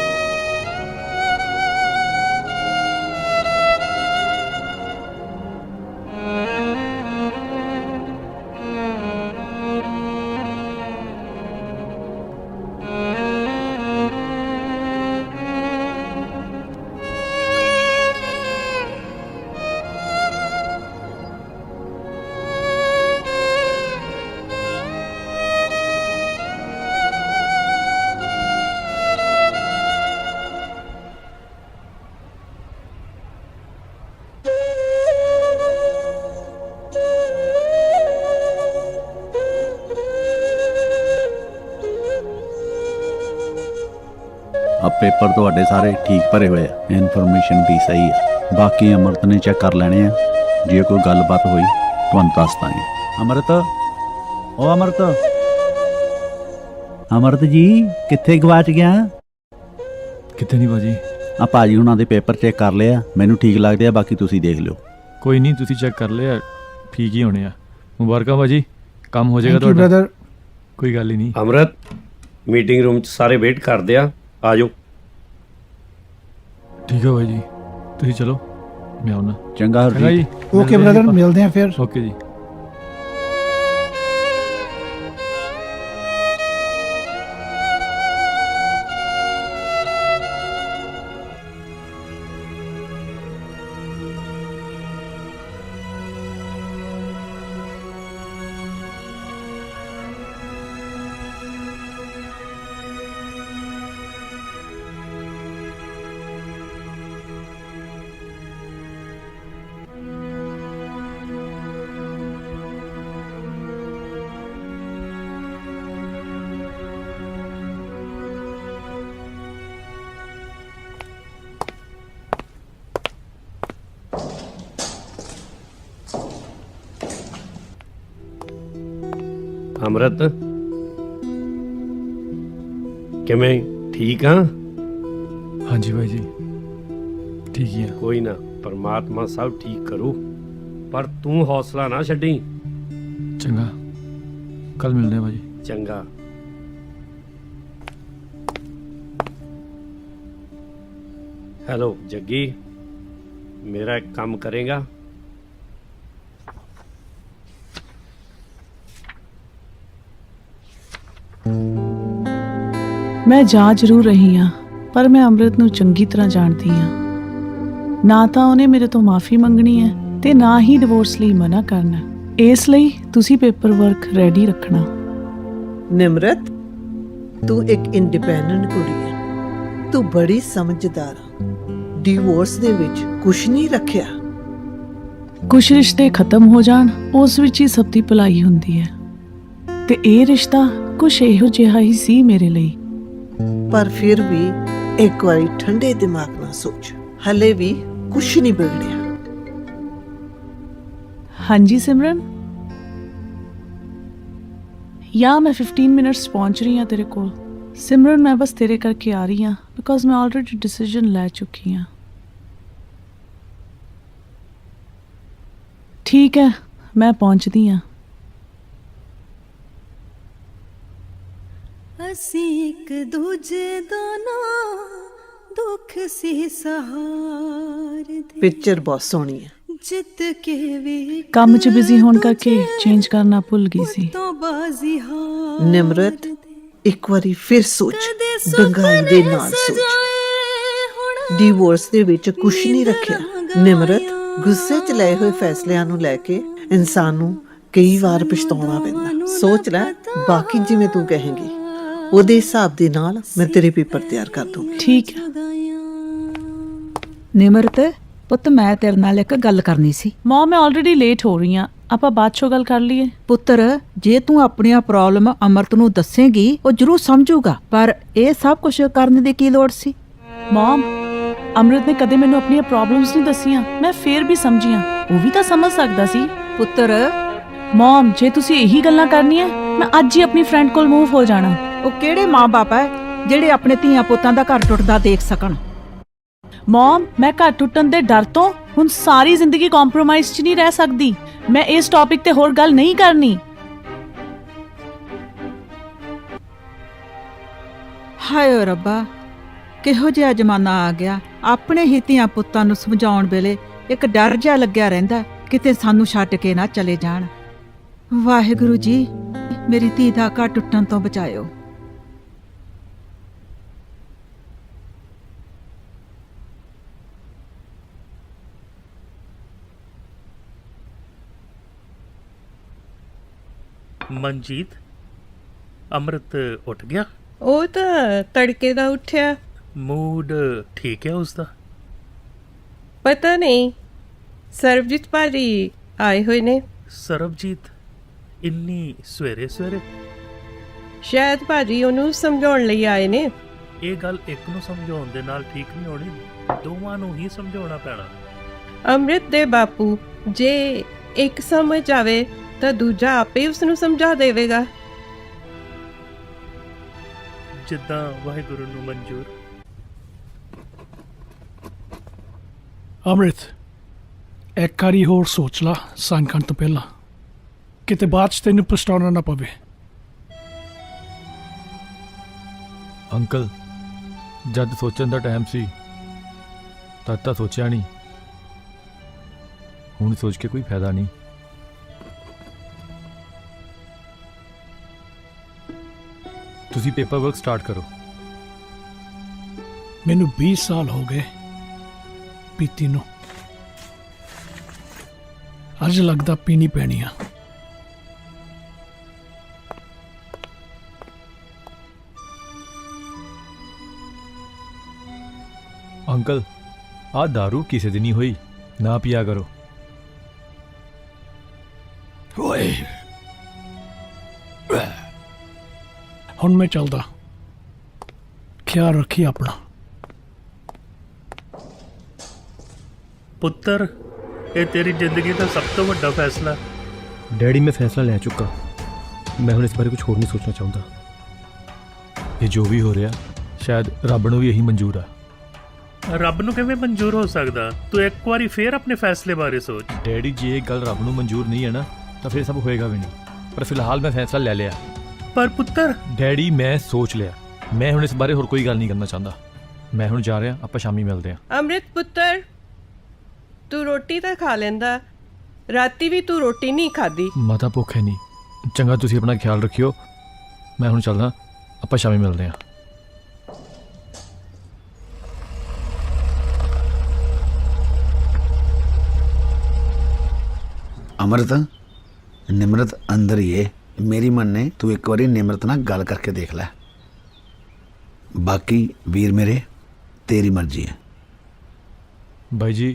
Speaker 8: ਆ ਪੇਪਰ ਤੁਹਾਡੇ ਸਾਰੇ ਠੀਕ ਭਰੇ ਹੋਏ ਆ, ਇਨਫੋਰਮੇਸ਼ਨ ਵੀ ਸਹੀ ਆ। ਬਾਕੀ ਅਮਰਤ ਨੇ ਚੈੱਕ ਕਰ ਲੈਣੇ ਆ, ਜੇ ਕੋਈ ਗੱਲਬਾਤ ਹੋਈ ਤੁਹਾਨੂੰ ਦੱਸ ਦਾਂਗੇ। ਅਮਰਤ, ਉਹ ਅਮਰਤ, ਅਮਰਤ ਜੀ ਕਿੱਥੇ ਗਵਾਚ ਗਿਆ?
Speaker 5: ਕਿਤੇ ਨਹੀਂ ਬਾਜੀ।
Speaker 8: ਆ ਭਾਜੀ ਉਹਨਾਂ ਦੇ ਪੇਪਰ ਚੈੱਕ ਕਰ ਲਿਆ, ਮੈਨੂੰ ਠੀਕ ਲੱਗਦੇ ਆ, ਬਾਕੀ ਤੁਸੀਂ ਦੇਖ ਲਿਓ।
Speaker 5: ਕੋਈ ਨਹੀਂ, ਤੁਸੀਂ ਚੈੱਕ ਕਰ ਲਿਆ, ਠੀਕ ਹੀ ਹੋਣੇ ਆ। ਮੁਬਾਰਕਾਂ ਬਾਜੀ, ਕੰਮ ਹੋ ਜਾਏਗਾ ਤੁਹਾਡਾ।
Speaker 14: ਬ੍ਰਦਰ,
Speaker 5: ਕੋਈ ਗੱਲ ਹੀ ਨਹੀਂ।
Speaker 3: ਅਮਰਤ, ਮੀਟਿੰਗ ਰੂਮ 'ਚ ਸਾਰੇ ਵੇਟ ਕਰਦੇ ਆ ਜਾਓ।
Speaker 5: ਠੀਕ ਹੈ ਬਾਈ ਜੀ, ਤੁਸੀਂ ਚਲੋ, ਮੈਂ ਆਉਣਾ।
Speaker 8: ਚੰਗਾ
Speaker 5: ਜੀ,
Speaker 14: ਓਕੇ ਬ੍ਰਦਰ, ਮਿਲਦੇ ਆ ਫਿਰ।
Speaker 5: ਓਕੇ ਜੀ।
Speaker 3: ਅਮਰਤ ਕਿਵੇਂ ਠੀਕ ਆ?
Speaker 5: ਹਾਂਜੀ ਬਾਈ ਜੀ ਠੀਕ ਹੀ ਆ।
Speaker 3: ਕੋਈ ਨਾ, ਪਰਮਾਤਮਾ ਸਭ ਠੀਕ ਕਰੂ, ਪਰ ਤੂੰ ਹੌਸਲਾ ਨਾ ਛੱਡੀ।
Speaker 5: ਚੰਗਾ, ਕੱਲ ਮਿਲਦੇ ਆ ਬਾਈ।
Speaker 3: ਚੰਗਾ। ਹੈਲੋ ਜੱਗੀ, ਮੇਰਾ ਇੱਕ ਕੰਮ ਕਰੇਗਾ?
Speaker 4: ਮੈਂ ਜਾ ਜ਼ਰੂਰ ਰਹੀ ਹਾਂ, ਪਰ ਮੈਂ ਅੰਮ੍ਰਿਤ ਨੂੰ ਚੰਗੀ ਤਰ੍ਹਾਂ ਜਾਣਦੀ ਹਾਂ। ਨਾ ਤਾਂ ਉਹਨੇ ਮੇਰੇ ਤੋਂ ਮਾਫੀ ਮੰਗਣੀ ਹੈ ਤੇ ਨਾ ਹੀ ਡਿਵੋਰਸ ਲਈ ਮਨਾ ਕਰਨਾ। ਇਸ ਲਈ ਤੁਸੀਂ ਪੇਪਰ ਵਰਕ ਰੈਡੀ ਰੱਖਣਾ।
Speaker 17: ਨਿਮਰਤ, ਤੂੰ ਇੱਕ ਇੰਡੀਪੈਂਡੈਂਟ ਕੁੜੀ ਹੈ, ਤੂੰ ਬੜੀ ਸਮਝਦਾਰ ਆ। ਡਿਵੋਰਸ ਦੇ ਵਿੱਚ ਕੁਛ ਨਹੀਂ ਰੱਖਿਆ।
Speaker 4: ਕੁਝ ਰਿਸ਼ਤੇ ਖਤਮ ਹੋ ਜਾਣ, ਉਸ ਵਿੱਚ ਹੀ ਸਭ ਦੀ ਭਲਾਈ ਹੁੰਦੀ ਹੈ, ਤੇ ਇਹ ਰਿਸ਼ਤਾ ਕੁਛ ਇਹੋ ਜਿਹਾ ਹੀ ਸੀ ਮੇਰੇ ਲਈ।
Speaker 17: ਪਰ ਫਿਰ ਵੀ ਇੱਕ ਵਾਰੀ ਠੰਡੇ ਦਿਮਾਗ ਨਾਲ ਸੋਚ, ਹਲੇ ਵੀ ਕੁਛ ਨਹੀਂ ਵਿਗੜਿਆ।
Speaker 4: ਹਾਂਜੀ ਸਿਮਰਨ, ਯਾ ਮੈਂ 15 ਮਿੰਟਸ ਪਹੁੰਚ ਰਹੀ ਹਾਂ ਤੇਰੇ ਕੋਲ। ਸਿਮਰਨ, ਮੈਂ ਬਸ ਤੇਰੇ ਕਰਕੇ ਆ ਰਹੀ ਹਾਂ, ਬਿਕੋਜ਼ ਮੈਂ ਆਲਰੇਡੀ ਡਿਸੀਜਨ ਲੈ ਚੁੱਕੀ ਹਾਂ। ਠੀਕ ਹੈ, ਮੈਂ ਪਹੁੰਚਦੀ ਹਾਂ।
Speaker 11: ਅਸੀਂ ਇੱਕ ਦੂਜੇ ਦਾ ਨਾ ਦੁੱਖ ਸੀ ਸਹਾਰਦੇ।
Speaker 17: ਪਿਕਚਰ ਬਹੁਤ ਸੋਹਣੀ ਹੈ।
Speaker 11: ਜਿੱਤ ਕੇ ਵੀ
Speaker 4: ਕੰਮ 'ਚ ਬਿਜ਼ੀ ਹੋਣ ਕਰਕੇ ਚੇਂਜ ਕਰਨਾ ਭੁੱਲ ਗਈ ਸੀ।
Speaker 11: ਤੋਂ ਬਾਜ਼ੀ ਹਾਰ
Speaker 17: ਨਿਮਰਤ, ਇੱਕ ਵਾਰੀ ਫਿਰ ਸੋਚ, ਡੰਗਾਈ ਦੇ ਨਾਲ ਸੋਚ। ਡਿਵੋਰਸ ਦੇ ਵਿੱਚ ਕੁਛ ਨਹੀਂ ਰੱਖਿਆ। ਨਿਮਰਤ, ਗੁੱਸੇ 'ਚ ਲਏ ਹੋਏ ਫੈਸਲਿਆਂ ਨੂੰ ਲੈ ਕੇ ਇਨਸਾਨ ਨੂੰ ਕਈ ਵਾਰ ਪਛਤਾਉਣਾ ਪੈਂਦਾ। ਸੋਚ ਲੈ, ਬਾਕੀ ਜਿਵੇਂ ਤੂੰ ਕਹੇਂਗੀ ਉਹਦੇ ਹਿਸਾਬ ਦੇ ਨਾਲ ਮੈਂ ਤੇਰੇ ਪੇਪਰ ਤਿਆਰ ਕਰ ਦੂੰਗੀ।
Speaker 4: ਠੀਕ ਹੈ।
Speaker 10: ਨਿਮਰਤ ਪੁੱਤ, ਮੈਂ ਤੇਰੇ ਨਾਲ ਇੱਕ ਗੱਲ ਕਰਨੀ ਸੀ।
Speaker 4: ਮਾਂ, ਮੈਂ ਆਲਰੇਡੀ ਲੇਟ ਹੋ ਰਹੀ ਹਾਂ, ਆਪਾਂ ਬਾਅਦ 'ਚੋਂ ਗੱਲ ਕਰ ਲਈਏ।
Speaker 10: ਪੁੱਤਰ, ਜੇ ਤੂੰ ਆਪਣੀਆਂ ਪ੍ਰੋਬਲਮ ਅਮਰਤ ਨੂੰ ਦੱਸੇਂਗੀ ਉਹ ਜ਼ਰੂਰ ਸਮਝੂਗਾ, ਪਰ ਇਹ ਸਭ ਕੁਝ ਕਰਨ ਦੀ ਕੀ ਲੋੜ ਸੀ?
Speaker 4: ਮਮ, ਅਮਰਿਤ ਨੇ ਕਦੇ ਮੈਨੂੰ ਆਪਣੀਆਂ ਪ੍ਰੋਬਲਮਸ ਨਹੀਂ ਦੱਸੀਆਂ, ਮੈਂ ਫੇਰ ਵੀ ਸਮਝੀਆਂ। ਉਹ ਵੀ ਤਾਂ ਸਮਝ ਸਕਦਾ ਸੀ।
Speaker 10: ਪੁੱਤਰ,
Speaker 4: ਮਮ, ਜੇ ਤੁਸੀਂ ਇਹੀ ਗੱਲਾਂ ਕਰਨੀਆਂ, ਮੈਂ ਅੱਜ ਹੀ ਆਪਣੀ ਫਰੈਂਡ ਕੋਲ ਮੂਵ ਹੋ ਜਾਣਾ।
Speaker 10: ਉਹ ਕਿਹੜੇ ਮਾਂ-ਬਾਪ ਹੈ ਜਿਹੜੇ ਆਪਣੇ ਧੀਆਂ ਪੁੱਤਾਂ ਦਾ ਘਰ ਟੁੱਟਦਾ ਦੇਖ ਸਕਣ?
Speaker 4: ਮਮ, ਮੈਂ ਘਰ ਟੁੱਟਣ ਦੇ ਡਰ ਤੋਂ ਹੁਣ ਸਾਰੀ ਜ਼ਿੰਦਗੀ ਕੰਪਰੋਮਾਈਜ਼ 'ਚ ਨਹੀਂ ਰਹਿ ਸਕਦੀ। ਮੈਂ ਇਸ ਟੌਪਿਕ ਤੇ ਹੋਰ ਗੱਲ ਨਹੀਂ ਕਰਨੀ।
Speaker 10: ਹਾਏ ਓ ਰੱਬਾ, ਕਿਹੋ ਜਿਹਾ ਜ਼ਮਾਨਾ ਆ ਗਿਆ। ਆਪਣੇ ਹੀ ਧੀਆਂ ਪੁੱਤਾਂ ਨੂੰ ਸਮਝਾਉਣ ਵੇਲੇ ਇੱਕ ਡਰ ਜਿਹਾ ਲੱਗਿਆ ਰਹਿੰਦਾ, ਕਿਤੇ ਸਾਨੂੰ ਛੱਡ ਕੇ ਨਾ ਚਲੇ ਜਾਣ। ਵਾਹਿਗੁਰੂ ਜੀ, ਮੇਰੀ ਧੀ ਦਾ ਘਰ ਟੁੱਟਣ ਤੋਂ ਬਚਾਇਓ।
Speaker 7: ਮਨਜੀਤ, ਅਮਰਤ ਉੱਠ ਗਿਆ?
Speaker 15: ਉਹ ਤਾਂ ਤੜਕੇ ਦਾ ਉੱਠਿਆ।
Speaker 7: ਮੂਡ ਠੀਕ ਹੈ ਉਸਦਾ?
Speaker 15: ਪਤਾ ਨਹੀਂ, ਸਰਬਜੀਤ ਭਾਜੀ ਆਏ ਹੋਏ ਨੇ।
Speaker 7: ਸਰਬਜੀਤ ਇੰਨੀ ਸਵੇਰੇ ਸਵੇਰੇ?
Speaker 15: ਸ਼ਾਇਦ ਭਾਜੀ ਉਹਨੂੰ ਸਮਝਾਉਣ ਲਈ ਆਏ ਨੇ।
Speaker 7: ਇਹ ਗੱਲ ਇੱਕ ਨੂੰ ਸਮਝਾਉਣ ਦੇ ਨਾਲ ਠੀਕ ਨਹੀਂ ਹੋਣੀ, ਦੋਵਾਂ ਨੂੰ ਹੀ ਸਮਝਾਉਣਾ ਪੈਣਾ।
Speaker 15: ਅੰਮ੍ਰਿਤ ਦੇ ਬਾਪੂ, ਜੇ ਇੱਕ ਸਮਝ ਆਵੇ ਤਾਂ ਦੂਜਾ ਆਪੇ ਉਸ ਨੂੰ ਸਮਝਾ ਦੇਵੇਗਾ।
Speaker 7: ਜਿੱਦਾਂ ਵਾਹਿਗੁਰੂ ਨੂੰ ਮਨਜ਼ੂਰ।
Speaker 14: ਅੰਮ੍ਰਿਤ, ਇੱਕ ਵਾਰੀ ਹੋਰ ਸੋਚ ਲਾ ਸਾਈਨ ਕਰਨ ਤੋਂ ਪਹਿਲਾਂ, ਕਿਤੇ ਬਾਅਦ 'ਚ ਤੈਨੂੰ ਪਛਤਾਉਣਾ ਨਾ ਪਵੇ।
Speaker 5: ਅੰਕਲ, ਜਦ ਸੋਚਣ ਦਾ ਟਾਈਮ ਸੀ ਤਦ ਤਾਂ ਸੋਚਿਆ ਨਹੀਂ, ਹੁਣ ਸੋਚ ਕੇ ਕੋਈ ਫਾਇਦਾ ਨਹੀਂ। ਤੁਸੀਂ ਪੇਪਰ ਵਰਕ ਸਟਾਰਟ ਕਰੋ।
Speaker 14: ਮੈਨੂੰ 20 ਸਾਲ ਹੋ ਗਏ ਪੀਤੀ ਨੂੰ, ਅੱਜ ਲੱਗਦਾ ਪੀਣੀ ਪੈਣੀ ਆ।
Speaker 5: ਅੰਕਲ, ਆਹ दारू ਕਿਸੇ ਦੀ ਨਹੀਂ ਹੋਈ, ਨਾ ਪੀਆ ਕਰੋ।
Speaker 14: ਓਏ, ਹੁਣ ਮੈਂ ਚੱਲਦਾ, ਖਿਆਲ ਰੱਖੀ ਆਪਣਾ।
Speaker 7: ਪੁੱਤਰ, ਇਹ ਤੇਰੀ ਜ਼ਿੰਦਗੀ ਦਾ ਸਭ ਤੋਂ ਵੱਡਾ ਫੈਸਲਾ।
Speaker 5: ਡੈਡੀ, ਮੈਂ ਫੈਸਲਾ ਲੈ ਚੁੱਕਾ। ਮੈਂ ਹੁਣ ਇਸ ਬਾਰੇ ਕੁਝ ਹੋਰ ਨਹੀਂ ਸੋਚਣਾ ਚਾਹੁੰਦਾ। ਇਹ ਜੋ ਵੀ ਹੋ ਰਿਹਾ ਸ਼ਾਇਦ ਰੱਬ ਨੂੰ ਵੀ ਇਹੀ ਮਨਜ਼ੂਰ ਆ।
Speaker 7: ਰੱਬ ਨੂੰ ਕਿਵੇਂ ਮਨਜ਼ੂਰ ਹੋ ਸਕਦਾ? ਤੂੰ ਇੱਕ ਵਾਰੀ ਫੇਰ ਆਪਣੇ ਫੈਸਲੇ ਬਾਰੇ ਸੋਚ।
Speaker 5: ਡੈਡੀ, ਜੇ ਇਹ ਗੱਲ ਰੱਬ ਨੂੰ ਮਨਜ਼ੂਰ ਨਹੀਂ ਹੈ ਨਾ ਤਾਂ ਫਿਰ ਸਭ ਹੋਏਗਾ ਵੀ ਨਹੀਂ। ਪਰ ਫਿਲਹਾਲ ਮੈਂ ਫੈਸਲਾ ਲੈ ਲਿਆ।
Speaker 7: ਪਰ ਪੁੱਤਰ।
Speaker 5: ਡੈਡੀ, ਮੈਂ ਸੋਚ ਲਿਆ। ਮੈਂ ਹੁਣ ਇਸ ਬਾਰੇ ਹੋਰ ਕੋਈ ਗੱਲ ਨਹੀਂ ਕਰਨਾ ਚਾਹੁੰਦਾ। ਮੈਂ ਹੁਣ ਜਾ ਰਿਹਾ, ਆਪਾਂ ਸ਼ਾਮੀ ਮਿਲਦੇ ਹਾਂ।
Speaker 15: ਅੰਮ੍ਰਿਤ ਪੁੱਤਰ, ਤੂੰ ਰੋਟੀ ਤਾਂ ਖਾ ਲੈਂਦਾ, ਰਾਤੀ ਵੀ ਤੂੰ ਰੋਟੀ ਨਹੀਂ ਖਾਦੀ।
Speaker 5: ਮਾਤਾ ਭੁੱਖ ਹੈ ਨਹੀਂ। ਚੰਗਾ, ਤੁਸੀਂ ਆਪਣਾ ਖਿਆਲ ਰੱਖਿਓ। ਮੈਂ ਹੁਣ ਚੱਲਦਾ, ਆਪਾਂ ਸ਼ਾਮੀ ਮਿਲਦੇ ਹਾਂ।
Speaker 2: अमृत, निमरत अंदर ही है। मेरी मन ने तू एक बारी निमरत ना गल करके देख लै। बाकी वीर मेरे तेरी मर्जी है।
Speaker 5: भाई जी,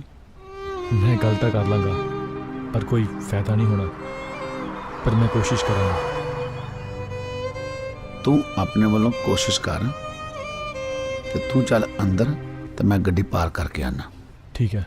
Speaker 5: मैं गल तो कर लाँगा पर कोई फायदा नहीं होना। पर मैं कोशिश करूँगा।
Speaker 2: तू अपने वालों कोशिश कर ते तू चल अंदर तो मैं गड्डी पार करके आना।
Speaker 5: ठीक है।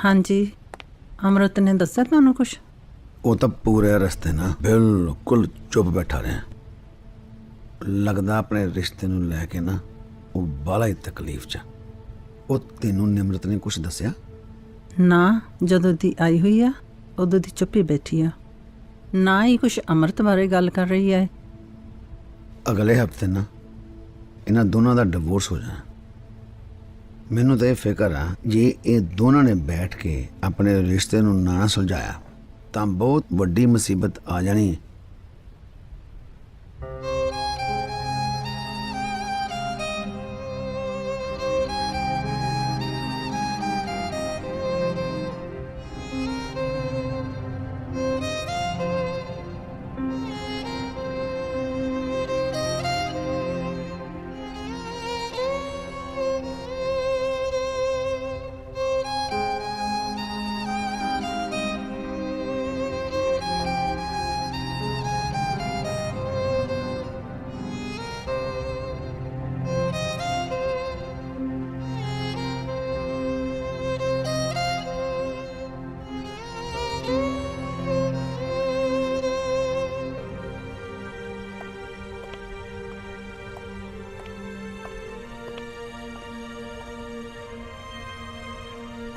Speaker 10: ਹਾਂਜੀ, ਅਮਰਤ ਨੇ ਦੱਸਿਆ ਤੁਹਾਨੂੰ ਕੁਛ?
Speaker 2: ਉਹ ਤਾਂ ਪੂਰੇ ਰਸਤੇ ਨਾ ਬਿਲਕੁਲ ਚੁੱਪ ਬੈਠਾ ਰਿਹਾ। ਲੱਗਦਾ ਆਪਣੇ ਰਿਸ਼ਤੇ ਨੂੰ ਲੈ ਕੇ ਨਾ ਉਹ ਬਾਲਾ ਹੀ ਤਕਲੀਫ 'ਚ। ਉਹ ਤੈਨੂੰ ਨਿਮਰਤ ਨੇ ਕੁਛ ਦੱਸਿਆ?
Speaker 10: ਨਾ, ਜਦੋਂ ਦੀ ਆਈ ਹੋਈ ਆ ਉਦੋਂ ਦੀ ਚੁੱਪੀ ਬੈਠੀ ਆ। ਨਾ ਹੀ ਕੁਛ ਅਮਰਤ ਬਾਰੇ ਗੱਲ ਕਰ ਰਹੀ ਹੈ।
Speaker 2: ਅਗਲੇ ਹਫਤੇ ਨਾ ਇਹਨਾਂ ਦੋਨਾਂ ਦਾ ਡਿਵੋਰਸ ਹੋ ਜਾਣਾ। ਮੈਨੂੰ ਤਾਂ ਇਹ ਫਿਕਰ ਆ ਜੇ ਇਹ ਦੋਨਾਂ ਨੇ ਬੈਠ ਕੇ ਆਪਣੇ ਰਿਸ਼ਤੇ ਨੂੰ ਨਾ ਸੁਲਝਾਇਆ ਤਾਂ ਬਹੁਤ ਵੱਡੀ ਮੁਸੀਬਤ ਆ ਜਾਣੀ ਹੈ।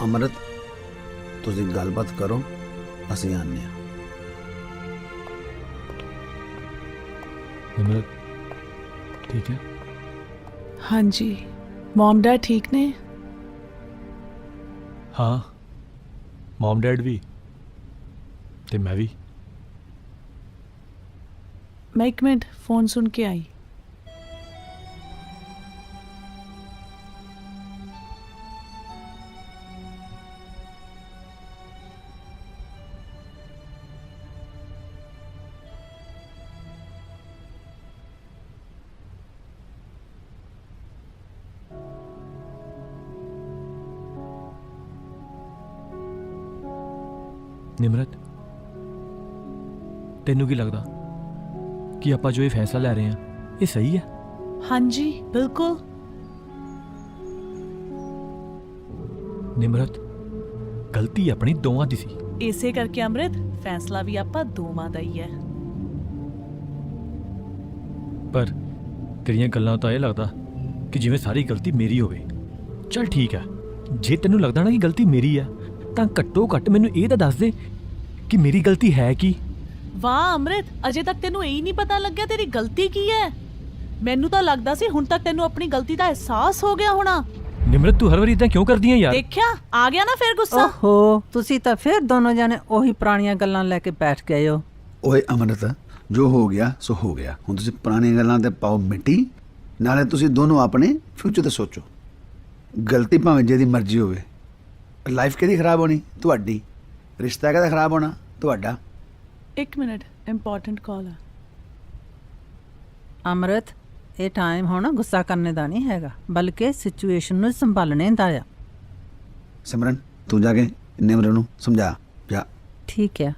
Speaker 2: अमृत, तुसी गलबात करो, असीं आने आ।
Speaker 5: निमरत, ठीक है?
Speaker 4: हाँ जी, मॉम डैड ठीक ने?
Speaker 5: हाँ, मॉम डैड भी ते मैं भी।
Speaker 4: मैं एक मिनट फोन सुन के आई।
Speaker 5: ਨਿਮਰਤ, ਤੈਨੂੰ ਕੀ ਲੱਗਦਾ ਕਿ ਆਪਾਂ ਜੋ ਇਹ ਫੈਸਲਾ ਲੈ ਰਹੇ ਹਾਂ ਇਹ ਸਹੀ ਹੈ?
Speaker 4: हाँ जी, बिल्कुल।
Speaker 5: ਨਿਮਰਤ, ਗਲਤੀ ਆਪਣੀ ਦੋਵਾਂ ਦੀ ਸੀ।
Speaker 4: ਇਸੇ ਕਰਕੇ ਅੰਮ੍ਰਿਤ ਫੈਸਲਾ ਵੀ ਆਪਾਂ ਦੋਵਾਂ ਦਾ ਹੀ ਹੈ।
Speaker 5: ਪਰ ਤੇਰੀਆਂ ਗੱਲਾਂ ਤਾਂ ਇਹ ਲੱਗਦਾ ਕਿ ਜਿਵੇਂ ਸਾਰੀ ਗਲਤੀ ਮੇਰੀ ਹੋਵੇ। ਚੱਲ ਠੀਕ ਹੈ, ਜੇ ਤੈਨੂੰ ਲੱਗਦਾ ਨਾ ਕਿ ਗਲਤੀ ਮੇਰੀ ਆ ਤਾਂ ਘੱਟੋ ਘੱਟ ਮੈਨੂੰ ਇਹ ਤਾਂ ਦੱਸ ਦੇ ਕਿ ਮੇਰੀ ਗਲਤੀ ਹੈ ਕੀ।
Speaker 4: ਵਾਹ ਅੰਮ੍ਰਿਤ, ਅਜੇ ਤੱਕ ਤੈਨੂੰ ਇਹ ਨਹੀਂ ਪਤਾ ਲੱਗਿਆ ਤੇਰੀ ਗਲਤੀ ਕੀ ਹੈ। ਮੈਨੂੰ ਤਾਂ ਲੱਗਦਾ ਸੀ ਹੁਣ ਤੱਕ ਤੈਨੂੰ ਆਪਣੀ ਗਲਤੀ ਦਾ ਅਹਿਸਾਸ ਹੋ ਗਿਆ ਹੋਣਾ।
Speaker 5: ਨਿਮਰਤ ਤੂੰ ਹਰ ਵਾਰੀ ਇਦਾਂ ਕਿਉਂ ਕਰਦੀ ਹੈ ਯਾਰ?
Speaker 4: ਦੇਖਿਆ, ਆ ਗਿਆ ਨਾ ਫਿਰ ਗੁੱਸਾ।
Speaker 10: ਓਹੋ, ਤੁਸੀਂ ਤਾਂ ਫਿਰ ਦੋਨੋਂ ਜਾਣੇ ਉਹੀ ਪੁਰਾਣੀਆਂ ਗੱਲਾਂ ਲੈ ਕੇ ਬੈਠ ਗਏ ਹੋ।
Speaker 2: ਓਏ ਅਮਰਤ, ਜੋ ਹੋ ਗਿਆ ਸੋ ਹੋ ਗਿਆ। ਹੁਣ ਤੁਸੀਂ ਪੁਰਾਣੀਆਂ ਗੱਲਾਂ ਤੇ ਪਾਓ ਮਿੱਟੀ, ਨਾਲੇ ਤੁਸੀਂ ਦੋਨੋਂ ਆਪਣੇ ਫਿਊਚਰ ਤੇ ਸੋਚੋ। ਗਲਤੀ ਭਾਵੇਂ ਜਿਹਦੀ ਮਰਜ਼ੀ ਹੋਵੇ, ਲਾਈਫ ਕਿਹਦੀ ਖਰਾਬ ਹੋਣੀ? ਤੁਹਾਡੀ। ਰਿਸ਼ਤਾ ਕਿਹਦਾ ਖਰਾਬ ਹੋਣਾ? ਤੁਹਾਡਾ।
Speaker 4: 1 ਮਿੰਟ, ਇੰਪੋਰਟੈਂਟ ਕਾਲ ਹੈ।
Speaker 10: ਅਮਰਤ, ਇਹ ਟਾਈਮ ਹੁਣ ਗੁੱਸਾ ਕਰਨੇ ਦਾ ਨਹੀਂ ਹੈਗਾ, ਬਲਕਿ ਸਿਚੁਏਸ਼ਨ ਨੂੰ ਸੰਭਾਲਣੇ ਦਾ ਆ।
Speaker 2: ਸਿਮਰਨ, ਤੂੰ ਜਾ ਕੇ ਨਿਮਰਨ ਨੂੰ ਸਮਝਾ ਜਾ।
Speaker 10: ਠੀਕ ਹੈ।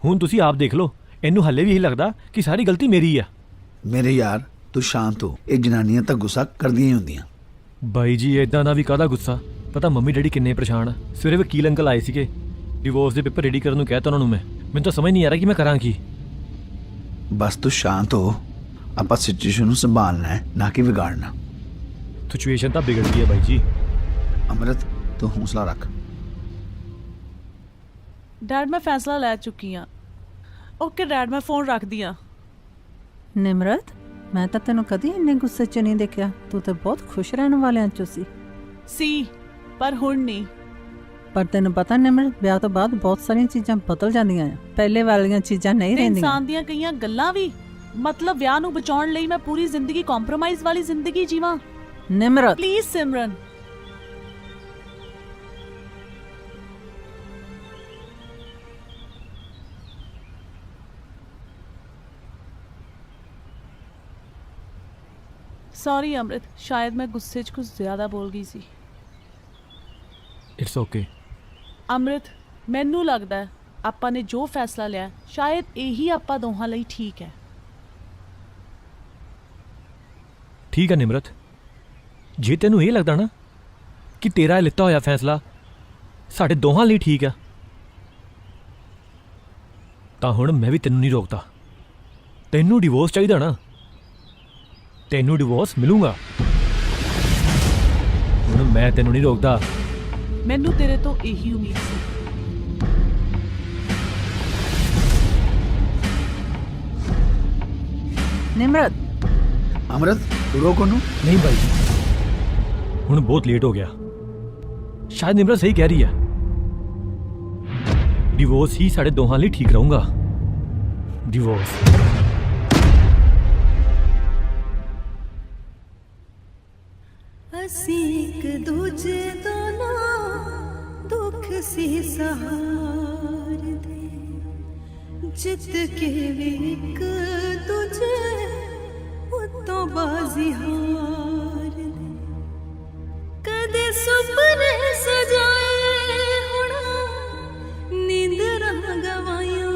Speaker 5: ਹੁਣ ਤੁਸੀਂ ਆਪ ਦੇਖ ਲਓ, ਇਹਨੂੰ ਹੱਲੇ ਵੀ ਇਹੀ ਲੱਗਦਾ ਕਿ ਸਾਰੀ ਗਲਤੀ ਮੇਰੀ ਆ।
Speaker 2: ਮੇਰੇ ਯਾਰ ਤੂੰ ਸ਼ਾਂਤ ਹੋ, ਇਹ ਜਨਾਨੀਆਂ ਤਾਂ ਗੁੱਸਾ ਕਰਦੀਆਂ ਹੀ ਹੁੰਦੀਆਂ।
Speaker 5: ਬਾਈ ਜੀ ਇਦਾਂ ਦਾ ਵੀ ਕਾਹਦਾ ਗੁੱਸਾ, ਪਤਾ ਮੰਮੀ ਡੈਡੀ ਕਿੰਨੇ ਪਰੇਸ਼ਾਨ ਆ। ਸਵੇਰੇ ਵਕੀਲ ਅੰਕਲ ਆਏ ਸੀਗੇ, ਡਿਵੋਰਸ ਦੇ ਪੇਪਰ ਰੈਡੀ ਕਰਨ ਨੂੰ ਕਹਿਤਾ ਉਹਨਾਂ ਨੂੰ। ਮੈਨੂੰ ਤਾਂ ਸਮਝ ਨਹੀਂ ਆ ਰਿਹਾ ਕਿ ਮੈਂ ਕਰਾਂ ਕੀ।
Speaker 2: ਬਸ ਤੂੰ ਸ਼ਾਂਤ ਹੋ, ਆਪਾਂ ਸਿਚੁਏਸ਼ਨ ਨੂੰ ਸੰਭਾਲਣਾ ਹੈ, ਨਾ ਕਿ ਵਿਗਾੜਨਾ।
Speaker 5: ਸਿਚੁਏਸ਼ਨ ਤਾਂ ਵਿਗੜ ਗਈ ਹੈ ਬਾਈ ਜੀ।
Speaker 2: ਅਮਰਤ ਤੂੰ ਹੌਸਲਾ ਰੱਖ।
Speaker 4: ਡੈਡ ਮੈਂ ਫੈਸਲਾ ਲੈ ਚੁੱਕੀ ਹਾਂ। ਓਕੇ ਡੈਡ, ਮੈਂ ਫੋਨ ਰੱਖਦੀ ਹਾਂ।
Speaker 10: ਨਿਮਰਤ, ਮੈਂ ਤਾਂ ਤੈਨੂੰ ਕਦੀ ਇੰਨੇ ਗੁੱਸੇ 'ਚ ਨਹੀਂ ਦੇਖਿਆ। ਤੂੰ ਤਾਂ ਬਹੁਤ ਖੁਸ਼ ਰਹਿਣ ਵਾਲਿਆਂ 'ਚੋਂ ਸੀ,
Speaker 4: ਪਰ ਹੁਣ ਨਹੀਂ।
Speaker 10: ਪਰ ਤੈਨੂੰ ਪਤਾ ਨਿਮਰਤ, ਵਿਆਹ ਤੋਂ ਬਾਅਦ ਬਹੁਤ ਸਾਰੀਆਂ ਚੀਜ਼ਾਂ ਬਦਲ ਜਾਂਦੀਆਂ ਆ। ਪਹਿਲੇ ਵਾਲੀਆਂ ਚੀਜ਼ਾਂ ਨਹੀਂ ਰਹਿੰਦੀਆਂ।
Speaker 4: ਇਨਸਾਨ ਦੀਆਂ ਕਈਆਂ ਗੱਲਾਂ ਵੀ, ਮਤਲਬ ਵਿਆਹ ਨੂੰ ਬਚਾਉਣ ਲਈ ਮੈਂ ਪੂਰੀ ਜ਼ਿੰਦਗੀ ਕੰਪਰੋਮਾਈਜ਼ ਵਾਲੀ ਜ਼ਿੰਦਗੀ ਜੀਵਾਂ?
Speaker 10: Nimrat
Speaker 4: please Simran. ਸੌਰੀ ਅੰਮ੍ਰਿਤ, ਸ਼ਾਇਦ ਮੈਂ ਗੁੱਸੇ 'ਚ ਕੁਝ ਜ਼ਿਆਦਾ ਬੋਲ ਗਈ ਸੀ।
Speaker 5: ਇਟਸ ਓਕੇ
Speaker 4: ਅੰਮ੍ਰਿਤ, ਮੈਨੂੰ ਲੱਗਦਾ ਆਪਾਂ ਨੇ ਜੋ ਫੈਸਲਾ ਲਿਆ ਸ਼ਾਇਦ ਇਹੀ ਆਪਾਂ ਦੋਹਾਂ ਲਈ ਠੀਕ ਹੈ।
Speaker 5: ਠੀਕ ਹੈ ਨਿਮਰਤ, ਜੇ ਤੈਨੂੰ ਇਹ ਲੱਗਦਾ ਨਾ ਕਿ ਤੇਰਾ ਇਹ ਲਿੱਤਾ ਹੋਇਆ ਫੈਸਲਾ ਸਾਡੇ ਦੋਹਾਂ ਲਈ ਠੀਕ ਆ, ਤਾਂ ਹੁਣ ਮੈਂ ਵੀ ਤੈਨੂੰ ਨਹੀਂ ਰੋਕਦਾ। ਤੈਨੂੰ ਡਿਵੋਰਸ ਚਾਹੀਦਾ ਨਾ, ਤੈਨੂੰ ਡਿਵੋਰਸ ਮਿਲੂਗਾ। ਹੁਣ ਮੈਂ ਤੈਨੂੰ ਨਹੀਂ ਰੋਕਦਾ।
Speaker 4: ਮੈਨੂੰ ਤੇਰੇ ਤੋਂ ਇਹੀ ਉਮੀਦ ਸੀ।
Speaker 10: ਨਿਮਰਤ।
Speaker 2: ਅਮਰਤ ਤੂੰ ਰੋਕ ਉਹਨੂੰ।
Speaker 5: ਨਹੀਂ ਬਾਈ ਜੀ, ਹੁਣ ਬਹੁਤ ਲੇਟ ਹੋ ਗਿਆ। ਸ਼ਾਇਦ ਨਿਮਰਤ ਸਹੀ ਕਹਿ ਰਹੀ ਹੈ, ਡਿਵੋਰਸ ਹੀ ਸਾਡੇ ਦੋਹਾਂ ਲਈ ਠੀਕ ਰਹੂਗਾ। ਡਿਵੋਰਸ।
Speaker 11: ਅਸੀਂ ਇੱਕ ਦੂਜੇ ਦਾ ਨਾ ਦੁੱਖ ਸੀ ਸਹਾਰਦੇ, ਜਿੱਤ ਕੇ ਵੀ ਇੱਕ ਦੂਜੇ ਉਤੋਂ ਬਾਜ਼ੀ ਹਾਰਦੇ। ਕਦੇ ਸੁਪਨੇ ਸਜਾਏ ਹੁਣ ਨੀਂਦਰਾਂ ਗਵਾਈਆਂ,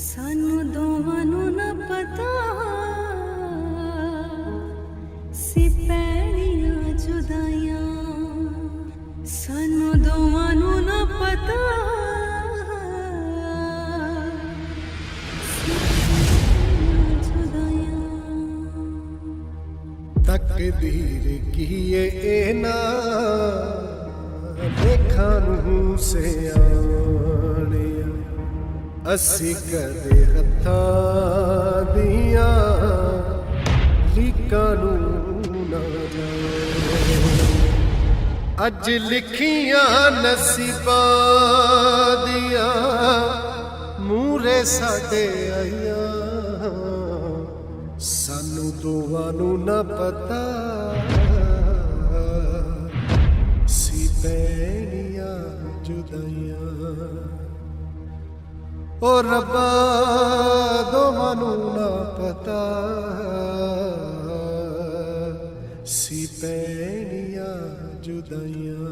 Speaker 11: ਸਾਨੂੰ ਦੋਵਾਂ ਨੂੰ ਨਾ ਪਤਾ ਸੀ ਪੈਣੀਆਂ ਜੁਦਾਈਆਂ। ਸਾਨੂੰ ਦੋਵਾਂ ਨੂੰ ਨਾ ਪਤਾ
Speaker 12: ਤਕਦੀਰ ਕੀ ਇਹ ਨਾ ਦੇਖਾਂ ਨੂੰ ਸਿਆਣਿਆ, ਅਸੀਂ ਕਦੇ ਹੱਥਾਂ ਦੀਆਂ ਲੀਕਾਂ ਨੂੰ ਨਾ ਜਾਣੇ। ਅੱਜ ਲਿਖੀਆਂ ਨਸੀਬਾਂ ਦੀਆਂ ਮੂਹਰੇ ਸਾਡੇ ਆਈਆਂ, ਸਾਨੂੰ ਦੋਵਾਂ ਨੂੰ ਨਾ ਪਤਾ ਸੀ ਪੈਣੀਆਂ ਜੁਦਾਈਆਂ। ਓ ਰੱਬਾ ਦੋਵਾਂ ਨੂੰ ਨਾ ਪਤਾ ਸੀ ਪੈਣੀਆਂ ਜੁਦਾਈਆਂ।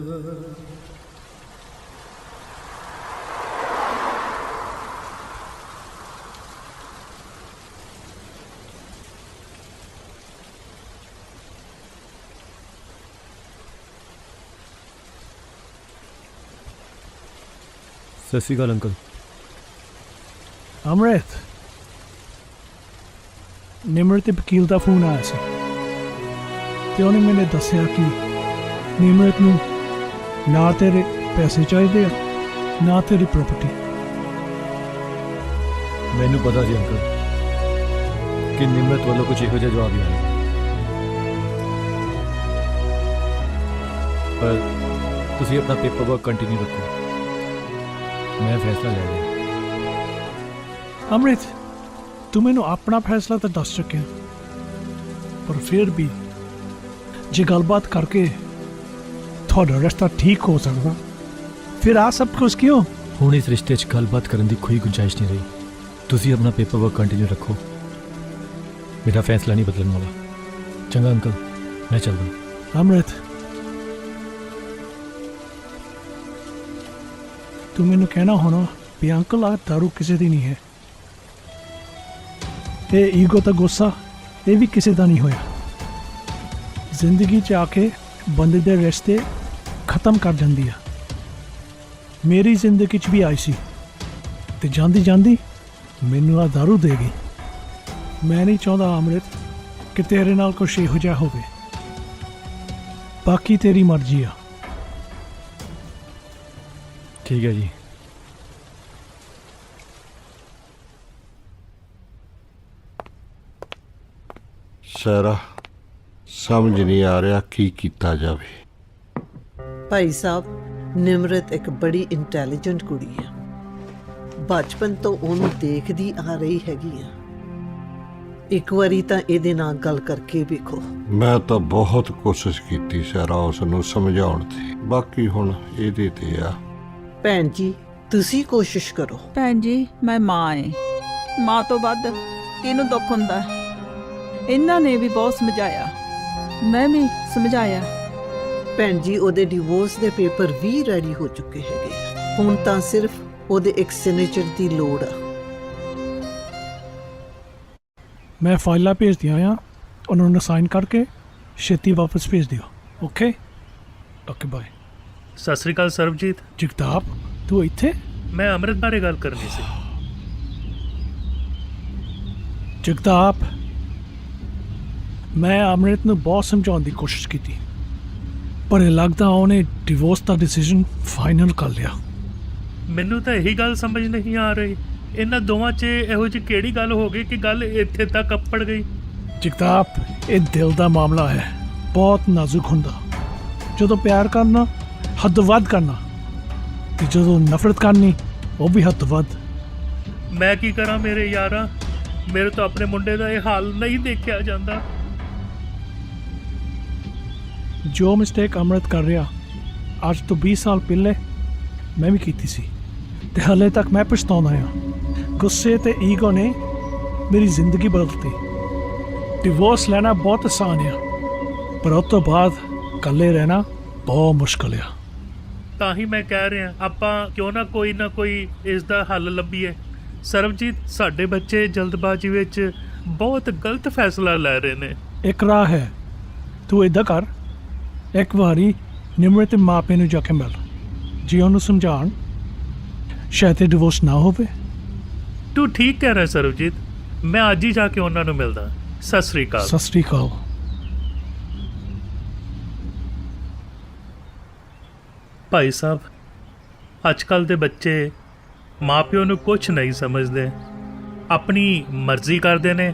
Speaker 5: ਸਤਿ ਸ਼੍ਰੀ ਅਕਾਲ ਅੰਕਲ।
Speaker 14: ਅੰਮ੍ਰਿਤ ਨਿਮਰਤ ਦੇ ਵਕੀਲ ਦਾ ਫੋਨ ਆਇਆ ਸੀ ਤੇ ਉਹਨੇ ਮੈਨੂੰ ਦੱਸਿਆ ਕਿ ਨਿਮਰਤ ਨੂੰ ਨਾ ਤੇਰੇ ਪੈਸੇ ਚਾਹੀਦੇ ਆ ਨਾ ਤੇਰੀ ਪ੍ਰਾਪਰਟੀ।
Speaker 5: ਮੈਨੂੰ ਪਤਾ ਸੀ ਅੰਕਲ ਕਿ ਨਿਮਰਤ ਵੱਲੋਂ ਕੁਝ ਇਹੋ ਜਿਹਾ ਜਵਾਬ ਹੀ ਆਇਆ, ਪਰ ਤੁਸੀਂ ਆਪਣਾ ਪੇਪਰ ਵਰਕ ਕੰਟੀਨਿਊ ਰੱਖੋ, ਮੈਂ ਫੈਸਲਾ ਲੈ ਲਿਆ।
Speaker 14: ਅੰਮ੍ਰਿਤ ਤੂੰ ਮੈਨੂੰ ਆਪਣਾ ਫੈਸਲਾ ਤਾਂ ਦੱਸ ਚੁੱਕਿਆ, ਪਰ ਫਿਰ ਵੀ ਜੇ ਗੱਲਬਾਤ ਕਰਕੇ ਤੁਹਾਡਾ ਰਿਸ਼ਤਾ ਠੀਕ ਹੋ ਸਕਦਾ ਫਿਰ ਆ ਸਭ ਕੁਝ ਕਿਉਂ?
Speaker 5: ਹੁਣ ਇਸ ਰਿਸ਼ਤੇ 'ਚ ਗੱਲਬਾਤ ਕਰਨ ਦੀ ਕੋਈ ਗੁੰਜਾਇਸ਼ ਨਹੀਂ ਰਹੀ। ਤੁਸੀਂ ਆਪਣਾ ਪੇਪਰ ਵਰਕ ਕੰਟੀਨਿਊ ਰੱਖੋ, ਮੇਰਾ ਫੈਸਲਾ ਨਹੀਂ ਬਦਲਣ ਵਾਲਾ। ਚੰਗਾ ਅੰਕਲ, ਮੈਂ ਚੱਲਦਾ।
Speaker 14: ਅੰਮ੍ਰਿਤ ਤੂੰ ਮੈਨੂੰ ਕਹਿਣਾ ਹੋਣਾ ਵੀ ਅੰਕਲ ਆ ਦਾਰੂ ਕਿਸੇ ਦੀ ਨਹੀਂ ਹੈ, ਇਹ ਈਗੋ ਤਾਂ ਗੁੱਸਾ ਇਹ ਵੀ ਕਿਸੇ ਦਾ ਨਹੀਂ ਹੋਇਆ। ਜ਼ਿੰਦਗੀ 'ਚ ਆ ਕੇ ਬੰਦੇ ਦੇ ਰਿਸ਼ਤੇ ਖਤਮ ਕਰ ਜਾਂਦੀ ਆ। ਮੇਰੀ ਜ਼ਿੰਦਗੀ 'ਚ ਵੀ ਆਈ ਸੀ ਤੇ ਜਾਂਦੀ ਜਾਂਦੀ ਮੈਨੂੰ ਆ ਦਾਰੂ ਦੇ ਗਈ। ਮੈਂ ਨਹੀਂ ਚਾਹੁੰਦਾ ਅੰਮ੍ਰਿਤ ਕਿ ਤੇਰੇ ਨਾਲ ਕੁਛ ਇਹੋ ਜਿਹਾ ਹੋਵੇ, ਬਾਕੀ ਤੇਰੀ ਮਰਜ਼ੀ ਆ।
Speaker 5: ਠੀਕ ਹੈ ਜੀ।
Speaker 13: ਸਾਰਾ ਸਮਝ ਨਹੀਂ ਆ ਰਿਹਾ ਕੀ ਕੀਤਾ ਜਾਵੇ।
Speaker 17: ਭਾਈ ਸਾਹਿਬ, ਨਿਮਰਤ ਇੱਕ ਬੜੀ ਇੰਟੈਲੀਜੈਂਟ ਕੁੜੀ ਆ, ਬਚਪਨ ਤੋਂ ਉਹਨੂੰ ਦੇਖਦੀ ਆ ਰਹੀ ਹੈਗੀ ਆ। ਇੱਕ ਵਾਰੀ ਤਾਂ ਇਹਦੇ ਨਾਲ ਗੱਲ ਕਰਕੇ ਵੇਖੋ।
Speaker 13: ਮੈਂ ਤਾਂ ਬਹੁਤ ਕੋਸ਼ਿਸ਼ ਕੀਤੀ ਸਾਰਾ ਉਸ ਨੂੰ ਸਮਝਾਉਣ ਦੀ, ਬਾਕੀ ਹੁਣ ਇਹਦੇ ਤੇ ਆ।
Speaker 17: ਭੈਣ ਜੀ ਤੁਸੀਂ ਕੋਸ਼ਿਸ਼ ਕਰੋ।
Speaker 10: ਭੈਣ ਜੀ ਮੈਂ ਮਾਂ ਏ, ਮਾਂ ਤੋਂ ਵੱਧ ਕਿਹਨੂੰ ਦੁੱਖ ਹੁੰਦਾ? ਇਹਨਾਂ ਨੇ ਵੀ ਬਹੁਤ ਸਮਝਾਇਆ, ਮੈਂ ਵੀ ਸਮਝਾਇਆ।
Speaker 17: ਭੈਣ ਜੀ ਉਹਦੇ ਡਿਵੋਰਸ ਦੇ ਪੇਪਰ ਵੀ ਰੈਡੀ ਹੋ ਚੁੱਕੇ ਹੈਗੇ ਆ, ਹੁਣ ਤਾਂ ਸਿਰਫ ਉਹਦੇ ਇੱਕ ਸਿਗਨੇਚਰ ਦੀ ਲੋੜ ਆ।
Speaker 14: ਮੈਂ ਫਾਈਲਾਂ ਭੇਜ ਦਿਆਂ ਆ, ਉਹਨਾਂ ਨੂੰ ਸਾਈਨ ਕਰਕੇ ਛੇਤੀ ਵਾਪਸ ਭੇਜ ਦਿਓ। Okay okay bye.
Speaker 7: ਸਤਿ ਸ੍ਰੀ ਅਕਾਲ ਸਰਬਜੀਤ।
Speaker 14: ਜਗਤਾਪ ਤੂੰ ਇੱਥੇ?
Speaker 7: ਮੈਂ ਅੰਮ੍ਰਿਤ ਬਾਰੇ ਗੱਲ ਕਰਨੀ ਸੀ।
Speaker 14: ਜਗਤਾਪ ਮੈਂ ਅੰਮ੍ਰਿਤ ਨੂੰ ਬਹੁਤ ਸਮਝਾਉਣ ਦੀ ਕੋਸ਼ਿਸ਼ ਕੀਤੀ, ਪਰ ਇਹ ਲੱਗਦਾ ਉਹਨੇ ਡਿਵੋਰਸ ਦਾ ਡਿਸੀਜਨ ਫਾਈਨਲ ਕਰ ਲਿਆ।
Speaker 7: ਮੈਨੂੰ ਤਾਂ ਇਹੀ ਗੱਲ ਸਮਝ ਨਹੀਂ ਆ ਰਹੀ, ਇਹਨਾਂ ਦੋਵਾਂ 'ਚ ਇਹੋ ਜਿਹੀ ਕਿਹੜੀ ਗੱਲ ਹੋ ਗਈ ਕਿ ਗੱਲ ਇੱਥੇ ਤੱਕ ਅੱਪੜ ਗਈ?
Speaker 14: ਜਗਤਾਪ ਇਹ ਦਿਲ ਦਾ ਮਾਮਲਾ ਹੈ, ਬਹੁਤ ਨਾਜ਼ੁਕ ਹੁੰਦਾ। ਜਦੋਂ ਪਿਆਰ ਕਰਨਾ ਹੱਦ ਵੱਧ ਕਰਨਾ, ਤੇ ਜਦੋਂ ਨਫ਼ਰਤ ਕਰਨੀ ਉਹ ਵੀ ਹੱਦ ਵੱਧ।
Speaker 7: ਮੈਂ ਕੀ ਕਰਾਂ ਮੇਰੇ ਯਾਰਾ, ਮੇਰੇ ਤੋਂ ਆਪਣੇ ਮੁੰਡੇ ਦਾ ਇਹ ਹਾਲ ਨਹੀਂ ਦੇਖਿਆ ਜਾਂਦਾ।
Speaker 14: ਜੋ ਮਿਸਟੇਕ ਅੰਮ੍ਰਿਤ ਕਰ ਰਿਹਾ ਅੱਜ ਤੋਂ 20 ਸਾਲ ਪਹਿਲੇ ਮੈਂ ਵੀ ਕੀਤੀ ਸੀ, ਤੇ ਹਾਲੇ ਤੱਕ ਮੈਂ ਪਛਤਾਉਂਦਾ ਹਾਂ। ਗੁੱਸੇ ਤੇ ਈਗੋ ਨੇ ਮੇਰੀ ਜ਼ਿੰਦਗੀ ਬਦਲਤੀ। ਡਿਵੋਰਸ ਲੈਣਾ ਬਹੁਤ ਆਸਾਨ ਆ, ਪਰ ਉਸ ਤੋਂ ਬਾਅਦ ਇਕੱਲੇ ਰਹਿਣਾ ਬਹੁਤ ਮੁਸ਼ਕਲ ਆ।
Speaker 7: ਤਾਂ ਹੀ ਮੈਂ ਕਹਿ ਰਿਹਾ ਆਪਾਂ ਕਿਉਂ ਨਾ ਕੋਈ ਇਸ ਦਾ ਹੱਲ ਲੱਭੀਏ। ਸਰਬਜੀਤ, ਸਾਡੇ ਬੱਚੇ ਜਲਦਬਾਜ਼ੀ ਵਿੱਚ ਬਹੁਤ ਗਲਤ ਫੈਸਲਾ ਲੈ ਰਹੇ ਨੇ।
Speaker 14: ਇੱਕ ਰਾਹ ਹੈ, ਤੂੰ ਇੱਦਾਂ ਕਰ, ਇੱਕ ਵਾਰੀ ਨਿਮਰਤ ਦੇ ਮਾਪੇ ਨੂੰ ਜਾ ਕੇ ਮਿਲ, ਜੀ ਉਹਨੂੰ ਸਮਝਾਉਣ, ਸ਼ਾਇਦ ਇਹ ਡਿਵੋਰਸ ਨਾ ਹੋਵੇ।
Speaker 7: ਤੂੰ ਠੀਕ ਕਹਿ ਰਿਹਾ ਸਰਬਜੀਤ, ਮੈਂ ਅੱਜ ਹੀ ਜਾ ਕੇ ਉਹਨਾਂ ਨੂੰ ਮਿਲਦਾ। ਸਤਿ ਸ੍ਰੀ ਅਕਾਲ।
Speaker 14: ਸਤਿ ਸ੍ਰੀ ਅਕਾਲ।
Speaker 7: ਭਾਈ ਸਾਹਿਬ, ਅੱਜ ਕੱਲ੍ਹ ਦੇ ਬੱਚੇ ਮਾਪਿਓ ਨੂੰ ਕੁਝ ਨਹੀਂ ਸਮਝਦੇ, ਆਪਣੀ ਮਰਜ਼ੀ ਕਰਦੇ ਨੇ,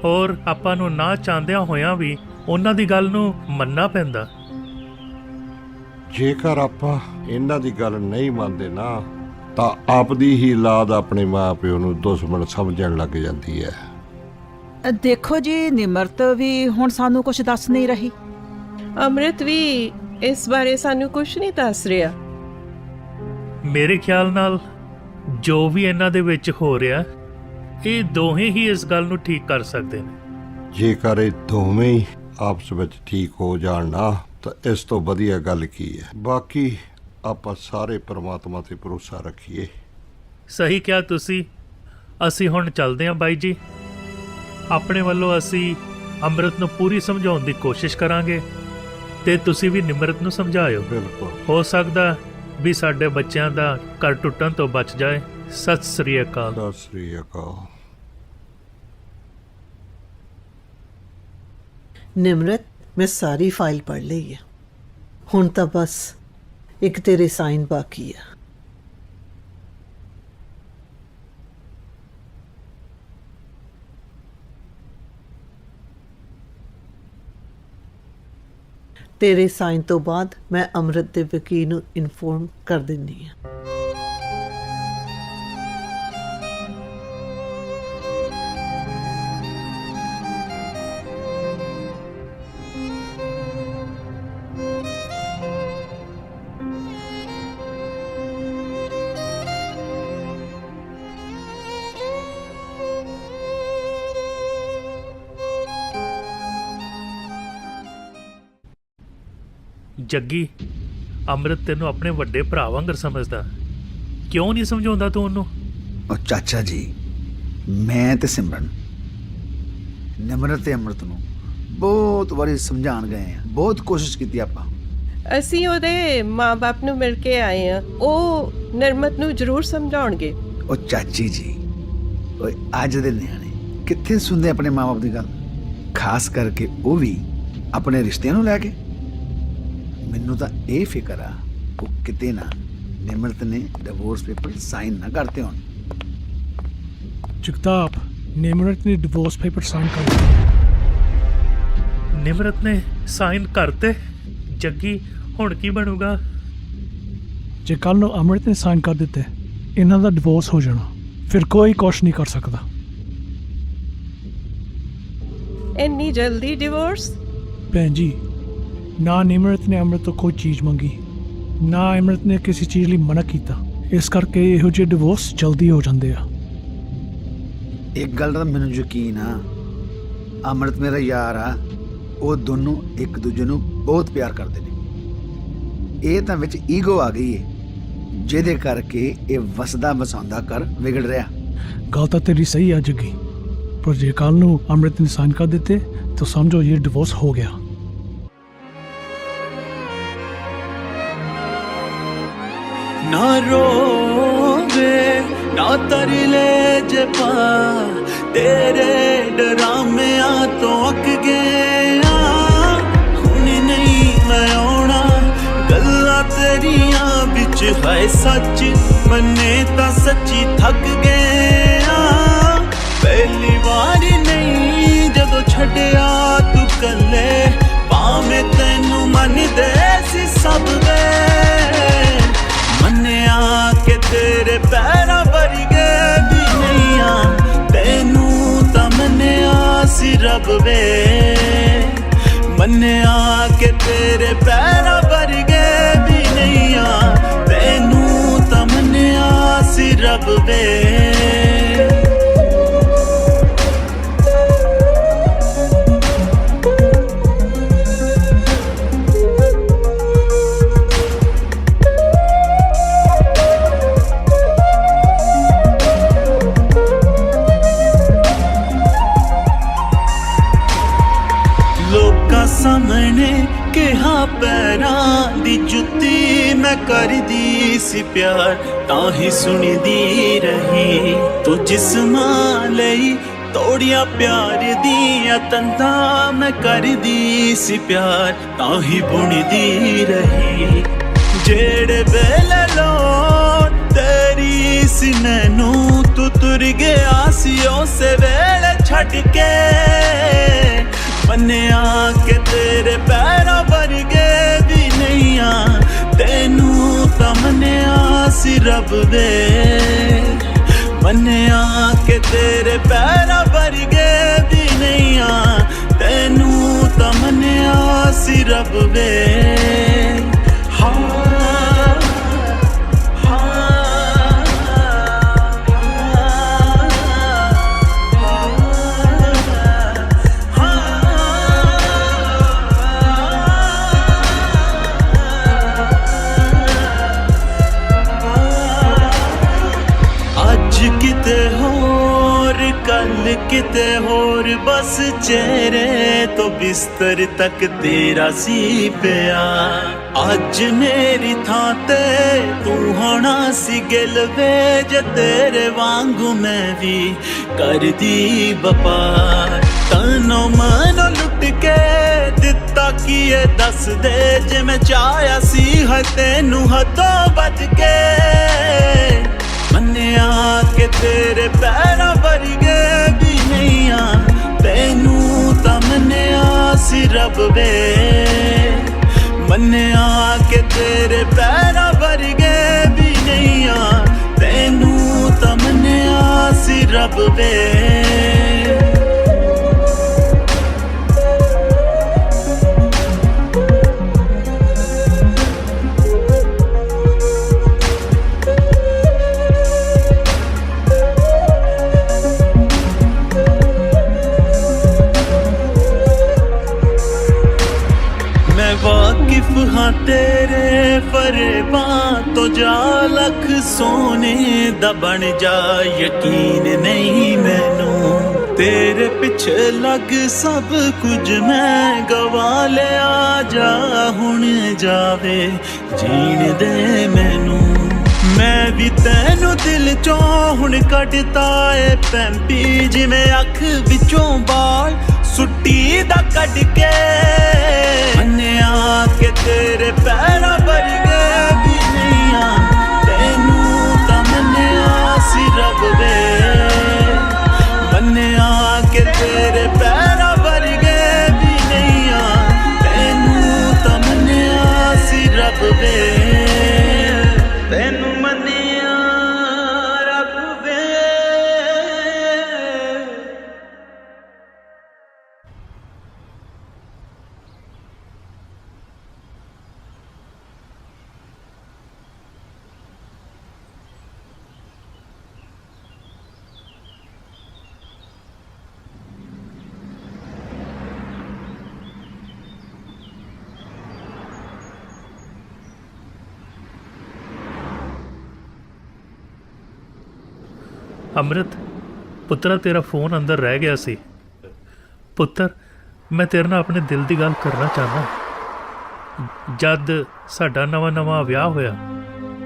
Speaker 7: ਔਰ ਆਪਾਂ ਨੂੰ ਨਾ ਚਾਹੁੰਦਿਆਂ ਹੋਇਆਂ ਵੀ ਉਹਨਾਂ ਦੀ ਗੱਲ ਨੂੰ ਮੰਨਣਾ ਪੈਂਦਾ।
Speaker 13: ਜੇਕਰ ਆਪਾਂ ਇਹਨਾਂ ਦੀ ਗੱਲ ਨਹੀਂ ਮੰਨਦੇ ਨਾ, ਤਾਂ ਆਪਦੀ ਹੀ ਔਲਾਦ ਆਪਣੇ ਮਾਂ-ਪਿਓ ਨੂੰ ਦੁਸ਼ਮਣ ਸਮਝਣ ਲੱਗ ਜਾਂਦੀ ਹੈ।
Speaker 10: ਦੇਖੋ ਜੀ, ਨਿਮਰਤ ਵੀ ਹੁਣ ਸਾਨੂੰ ਕੁਝ ਦੱਸ ਨਹੀਂ ਰਹੀ।
Speaker 15: ਅੰਮ੍ਰਿਤ ਵੀ ਇਸ ਬਾਰੇ ਸਾਨੂੰ ਕੁਝ ਨਹੀਂ ਦੱਸ ਰਿਹਾ।
Speaker 7: ਮੇਰੇ ਖਿਆਲ ਨਾਲ ਜੋ ਵੀ ਇਹਨਾਂ ਦੇ ਵਿੱਚ ਹੋ ਰਿਹਾ, ਇਹ ਦੋਹੇ ਹੀ ਇਸ ਗੱਲ ਨੂੰ ਠੀਕ ਕਰ ਸਕਦੇ ਨੇ।
Speaker 13: ਜੇਕਰ ਇਹ ਦੋਵੇਂ ਹੀ ਆਪਸ ਵਿੱਚ ਠੀਕ ਹੋ ਜਾਣ ਨਾ, ਤਾਂ ਇਸ ਤੋਂ ਵਧੀਆ ਗੱਲ ਕੀ ਹੈ। ਬਾਕੀ ਆਪਾਂ ਸਾਰੇ ਪਰਮਾਤਮਾ ਤੇ ਭਰੋਸਾ ਰੱਖੀਏ।
Speaker 7: ਸਹੀ ਕਿਹਾ ਤੁਸੀਂ। ਅਸੀਂ ਹੁਣ ਚੱਲਦੇ ਹਾਂ ਬਾਈ ਜੀ। ਆਪਣੇ ਵੱਲੋਂ ਅਸੀਂ ਅੰਮ੍ਰਿਤ ਨੂੰ ਪੂਰੀ ਸਮਝਾਉਣ ਦੀ ਕੋਸ਼ਿਸ਼ ਕਰਾਂਗੇ, ਤੇ ਤੁਸੀਂ ਵੀ ਨਿਮਰਤ ਨੂੰ ਸਮਝਾਇਓ।
Speaker 13: ਬਿਲਕੁਲ।
Speaker 7: ਹੋ ਸਕਦਾ ਵੀ ਸਾਡੇ ਬੱਚਿਆਂ ਦਾ ਘਰ ਟੁੱਟਣ ਤੋਂ ਬਚ ਜਾਏ। ਸਤਿ ਸ੍ਰੀ ਅਕਾਲ।
Speaker 13: ਸਤਿ ਸ੍ਰੀ ਅਕਾਲ।
Speaker 17: ਨਿਮਰਤ, ਮੈਂ ਸਾਰੀ ਫਾਈਲ ਪੜ੍ਹ ਲਈ ਹੈ। ਹੁਣ ਤਾਂ ਬਸ ਇੱਕ ਤੇਰੇ ਸਾਈਨ ਬਾਕੀ ਆ। ਤੇਰੇ ਸਾਈਨ ਤੋਂ ਬਾਅਦ ਮੈਂ ਅੰਮ੍ਰਿਤ ਦੇ ਵਕੀਲ ਨੂੰ ਇਨਫੋਰਮ ਕਰ ਦਿੰਦੀ ਹਾਂ।
Speaker 7: ਜੱਗੀ, ਅੰਮ੍ਰਿਤ ਤੈਨੂੰ ਆਪਣੇ ਵੱਡੇ ਭਰਾ ਵਾਂਗਰ ਸਮਝਦਾ, ਕਿਉਂ ਨਹੀਂ ਸਮਝਾਉਂਦਾ ਤੂੰ ਉਹਨੂੰ?
Speaker 2: ਉਹ ਚਾਚਾ ਜੀ, ਮੈਂ ਤੇ ਸਿਮਰਨ ਨਿਮਰਤ ਤੇ ਅੰਮ੍ਰਿਤ ਨੂੰ ਬਹੁਤ ਵਾਰੀ ਸਮਝਾਉਣ ਗਏ ਆ, ਬਹੁਤ ਕੋਸ਼ਿਸ਼ ਕੀਤੀ ਆਪਾਂ।
Speaker 15: ਅਸੀਂ ਉਹਦੇ ਮਾਂ-ਬਾਪ ਨੂੰ ਮਿਲ ਕੇ ਆਏ ਆ, ਉਹ ਨਿਰਮਤ ਨੂੰ ਜ਼ਰੂਰ ਸਮਝਾਉਣਗੇ।
Speaker 2: ਉਹ ਚਾਚੀ ਜੀ, ਓਏ ਅੱਜ ਦੇ ਨਿਆਣੇ ਕਿੱਥੇ ਸੁਣਦੇ ਆਪਣੇ ਮਾਂ-ਬਾਪ ਦੀ ਗੱਲ, ਖਾਸ ਕਰਕੇ ਉਹ ਵੀ ਆਪਣੇ ਰਿਸ਼ਤਿਆਂ ਨੂੰ ਲੈ ਕੇ। ਮੈਨੂੰ ਤਾਂ ਇਹ ਫਿਕਰ ਆ ਉਹ ਕਿਤੇ ਨਾ ਨਿਮਰਤ ਨੇ ਡਿਵੋਰਸ ਪੇਪਰ ਸਾਈਨ ਨਾ ਕਰਤੇ ਹੋਣ।
Speaker 14: ਜਗਤਾਪ, ਨਿਮਰਤ ਨੇ ਡਿਵੋਰਸ ਪੇਪਰ ਸਾਈਨ ਕਰ ਦਿੱਤੇ।
Speaker 7: ਨਿਮਰਤ ਨੇ ਸਾਈਨ ਕਰਤੇ? ਜੱਗੀ, ਹੁਣ ਕੀ ਬਣੂਗਾ?
Speaker 14: ਜੇ ਕੱਲ ਨੂੰ ਅੰਮ੍ਰਿਤ ਨੇ ਸਾਈਨ ਕਰ ਦਿੱਤੇ, ਇਹਨਾਂ ਦਾ ਡਿਵੋਰਸ ਹੋ ਜਾਣਾ, ਫਿਰ ਕੋਈ ਕੁਛ ਨਹੀਂ ਕਰ ਸਕਦਾ।
Speaker 15: ਇੰਨੀ ਜਲਦੀ ਡਿਵੋਰਸ?
Speaker 14: ਭੈਣ ਜੀ, ਨਾ ਨਿਮਰਤ ਨੇ ਅੰਮ੍ਰਿਤ ਤੋਂ ਕੋਈ ਚੀਜ਼ ਮੰਗੀ, ਨਾ ਅੰਮ੍ਰਿਤ ਨੇ ਕਿਸੇ ਚੀਜ਼ ਲਈ ਮਨਾ ਕੀਤਾ। ਇਸ ਕਰਕੇ ਇਹੋ ਜਿਹੇ ਡਿਵੋਰਸ ਜਲਦੀ ਹੋ ਜਾਂਦੇ ਆ।
Speaker 2: ਇੱਕ ਗੱਲ ਦਾ ਮੈਨੂੰ ਯਕੀਨ ਆ, ਅੰਮ੍ਰਿਤ ਮੇਰਾ ਯਾਰ ਆ, ਉਹ ਦੋਨੋਂ ਇੱਕ ਦੂਜੇ ਨੂੰ ਬਹੁਤ ਪਿਆਰ ਕਰਦੇ ਨੇ। ਇਹ ਤਾਂ ਵਿੱਚ ਈਗੋ ਆ ਗਈ ਹੈ, ਜਿਹਦੇ ਕਰਕੇ ਇਹ ਵਸਦਾ ਵਸਾਉਂਦਾ ਘਰ ਵਿਗੜ ਰਿਹਾ।
Speaker 14: ਗੱਲ ਤਾਂ ਤੇਰੀ ਸਹੀ ਆ ਜੱਗੀ, ਪਰ ਜੇ ਕੱਲ ਨੂੰ ਅੰਮ੍ਰਿਤ ਨੇ ਸਾਈਨ ਕਰ ਦਿੱਤੇ ਤਾਂ ਸਮਝੋ ਇਹ ਡਿਵੋਰਸ ਹੋ ਗਿਆ।
Speaker 9: ना रोवे ना तरले जपा, तेरे डरामिया तो अक गया। हुण नहीं मैं आना, गल्लां तेरिया बिच है सच, मन्ने तां सच्ची थक गया। पहली बारी नहीं जदों छड्डिया तू कल्ले, भावें तैनू मनदे सी सब दे। मन्निया के तेरे पैरां वर्गे भी नहीं आ, तैनू तां मन्निया सी रब वे। मन्निया के तेरे पैरां वर्गे भी नहीं आ, तैनू तां मन्निया सी रब वे। सामने कहा पैरां दी जुत्ती मैं करदी सी प्यार, तां ही सुनदी रही तू जिस्मां लई तोड़िया प्यार दियां तंदां। मैं करदी सी प्यार, तां ही बुनदी रही। जेड़े वेले लोड़ तेरी सी मैनू तू तुर गया सी उसे वेले छड्ड के। मन्निया के तेरे पैरां वर्गे भी नहीं आ, तैनू तां मन्निया सी रब दे। मन्निया के तेरे पैरां वर्गे भी नहीं आ, तैनू तां मन्निया सी रब दे। किते होर बस चेहरे तो बिस्तर तक तेरा सी पिया। ਅੱਜ ਮੇਰੀ ਥਾਂ ਤੇ ਤੂੰ ਹੋਣਾ ਸੀ ਗਿਲ ਵੇ ਜੇ ਤੇਰੇ ਵਾਂਗੂ ਮੈਂ ਵੀ ਕਰਦੀ ਵਪਾਰ ਤਨੋਂ ਮਨੋਂ ਲੁੱਟ ਕੇ ਦਿੱਤਾ ਕੀ ਇਹ ਦੱਸ ਦੇ ਜੇ ਮੈਂ ਚਾਹਿਆ ਸੀ ਹੈ ਤੈਨੂੰ ਹੱਥੋਂ ਬਚ ਕੇ ਮੰਨਿਆ ਕਿ ਤੇਰੇ ਪੈਰਾਂ ਵਰਗੇ ਵੀ ਨਹੀਂ ਆ ਤੈਨੂੰ ਤਾਂ ਮੰਨਿਆ ਸੀ ਰੱਬ ਵੇ ਮੰਨਿਆ ਕਿ ਤੇਰੇ ਪੈਰਾਂ ਵਰਗੇ ਵੀ ਨਹੀਂ ਆ ਤੈਨੂੰ ਤਾਂ ਮੰਨਿਆ ਸੀ ਰੱਬ ਵੇ ਵਾਕਿਫ ਹਾਂ ਤੇਰੇ ਫਰੇਬਾਂ ਤੋਂ ਜਾ ਲੱਖ ਸੋਨੇ ਦਾ ਬਣ ਜਾ ਯਕੀਨ ਨਹੀਂ ਮੈਨੂੰ ਤੇਰੇ ਪਿੱਛੇ ਲੱਗ ਸਭ ਕੁਝ ਮੈਂ ਗਵਾ ਲਿਆ ਜਾ ਹੁਣ ਜਾਵੇ ਜੀਣ ਦੇ ਮੈਨੂੰ ਮੈਂ ਵੀ ਤੈਨੂੰ ਦਿਲ ਚੋਂ ਹੁਣ ਕੱਢਤਾ ਏ ਪੈਂਪੀ ਜਿਵੇਂ ਅੱਖ ਵਿੱਚੋਂ ਬਾਲ ਸੁੱਟੀ ਦਾ ਕੱਢ ਕੇ ਮੰਨਿਆ ਕਿ ਤੇਰੇ ਪੈਰਾਂ ਵਰਗੇ ਵੀ ਨਹੀਂ ਆ ਤੈਨੂੰ ਤਾਂ ਮੰਨਿਆ ਸੀ ਰੱਬ ਵੇ ਮੰਨਿਆ ਕਿ ਤੇਰੇ ਪੈਰਾਂ ਵਰਗੇ ਵੀ ਨਹੀਂ ਆ ਤੈਨੂੰ ਤਾਂ ਮੰਨਿਆ ਸੀ ਰੱਬ ਵੇ ਤੈਨੂੰ ਮੰਨਿਆ ਰੱਬ ਵੇ
Speaker 7: ਅੰਮ੍ਰਿਤ ਪੁੱਤਰਾ ਤੇਰਾ ਫੋਨ ਅੰਦਰ ਰਹਿ ਗਿਆ ਸੀ ਪੁੱਤਰ ਮੈਂ ਤੇਰੇ ਨਾਲ ਆਪਣੇ ਦਿਲ ਦੀ ਗੱਲ ਕਰਨਾ ਚਾਹੁੰਦਾ ਜਦ ਸਾਡਾ ਨਵਾਂ ਵਿਆਹ ਹੋਇਆ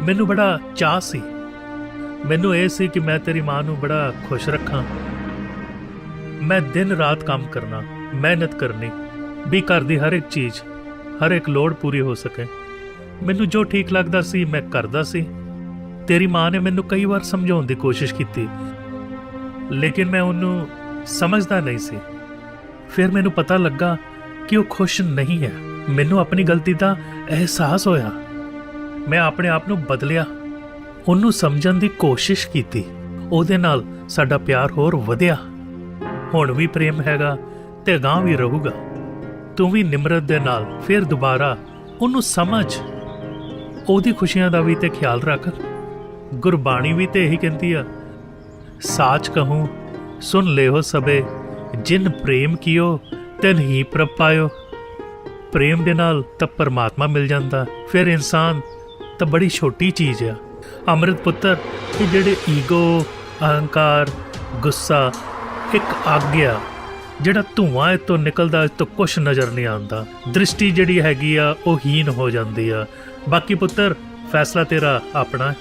Speaker 7: ਮੈਨੂੰ ਬੜਾ ਚਾਅ ਸੀ ਮੈਨੂੰ ਇਹ ਸੀ ਕਿ ਮੈਂ ਤੇਰੀ ਮਾਂ ਨੂੰ ਬੜਾ ਖੁਸ਼ ਰੱਖਾਂ ਮੈਂ ਦਿਨ ਰਾਤ ਕੰਮ ਕਰਨਾ ਮਿਹਨਤ ਕਰਨੀ ਵੀ ਘਰ ਦੀ ਹਰ ਇੱਕ ਚੀਜ਼ ਹਰ ਇੱਕ ਲੋੜ ਪੂਰੀ ਹੋ ਸਕੇ ਮੈਨੂੰ ਜੋ ਠੀਕ ਲੱਗਦਾ ਸੀ ਮੈਂ ਕਰਦਾ ਸੀ ਤੇਰੀ ਮਾਂ ਨੇ ਮੈਨੂੰ ਕਈ ਵਾਰ ਸਮਝਾਉਣ ਦੀ ਕੋਸ਼ਿਸ਼ ਕੀਤੀ ਲੇਕਿਨ ਮੈਂ ਉਹਨੂੰ ਸਮਝਦਾ ਨਹੀਂ ਸੀ ਫਿਰ ਮੈਨੂੰ ਪਤਾ ਲੱਗਾ ਕਿ ਉਹ ਖੁਸ਼ ਨਹੀਂ ਹੈ ਮੈਨੂੰ ਆਪਣੀ ਗਲਤੀ ਦਾ ਅਹਿਸਾਸ ਹੋਇਆ ਮੈਂ ਆਪਣੇ ਆਪ ਨੂੰ ਬਦਲਿਆ ਉਹਨੂੰ ਸਮਝਣ ਦੀ ਕੋਸ਼ਿਸ਼ ਕੀਤੀ ਉਹਦੇ ਨਾਲ ਸਾਡਾ ਪਿਆਰ ਹੋਰ ਵਧਿਆ ਹੁਣ ਵੀ ਪ੍ਰੇਮ ਹੈਗਾ ਤੇ ਅਗਾਂਹ ਵੀ ਰਹੂਗਾ ਤੂੰ ਵੀ ਨਿਮਰਤ ਦੇ ਨਾਲ ਫਿਰ ਦੁਬਾਰਾ ਉਹਨੂੰ ਸਮਝ ਉਹਦੀ ਖੁਸ਼ੀਆਂ ਦਾ ਵੀ ਤੇ ਖਿਆਲ ਰੱਖ ਗੁਰਬਾਣੀ ਵੀ ਤੇ ਇਹੀ ਕਹਿੰਦੀ ਆ ਸਾਚ ਕਹੂੰ ਸੁਣ ਲਿਓ ਸਭੇ ਜਿਨ ਪ੍ਰੇਮ ਕੀਓ ਤਿਨ ਹੀ ਪ੍ਰਭ ਪਾਇਓ ਪ੍ਰੇਮ ਦੇ ਨਾਲ ਤਾਂ ਪਰਮਾਤਮਾ ਮਿਲ ਜਾਂਦਾ ਫਿਰ ਇਨਸਾਨ ਤਾਂ ਬੜੀ ਛੋਟੀ ਚੀਜ਼ ਆ ਅੰਮ੍ਰਿਤ ਪੁੱਤਰ ਇਹ ਜਿਹੜੇ ਈਗੋ ਅਹੰਕਾਰ ਗੁੱਸਾ ਇੱਕ ਅੱਗ ਆ ਜਿਹੜਾ ਧੂਆਂ ਇਹ ਤੋਂ ਨਿਕਲਦਾ ਇਸ ਤੋਂ ਕੁਛ ਨਜ਼ਰ ਨਹੀਂ ਆਉਂਦਾ ਦ੍ਰਿਸ਼ਟੀ ਜਿਹੜੀ ਹੈਗੀ ਆ ਉਹ ਹੀਨ ਹੋ ਜਾਂਦੀ ਆ ਬਾਕੀ ਪੁੱਤਰ ਫੈਸਲਾ ਤੇਰਾ ਆਪਣਾ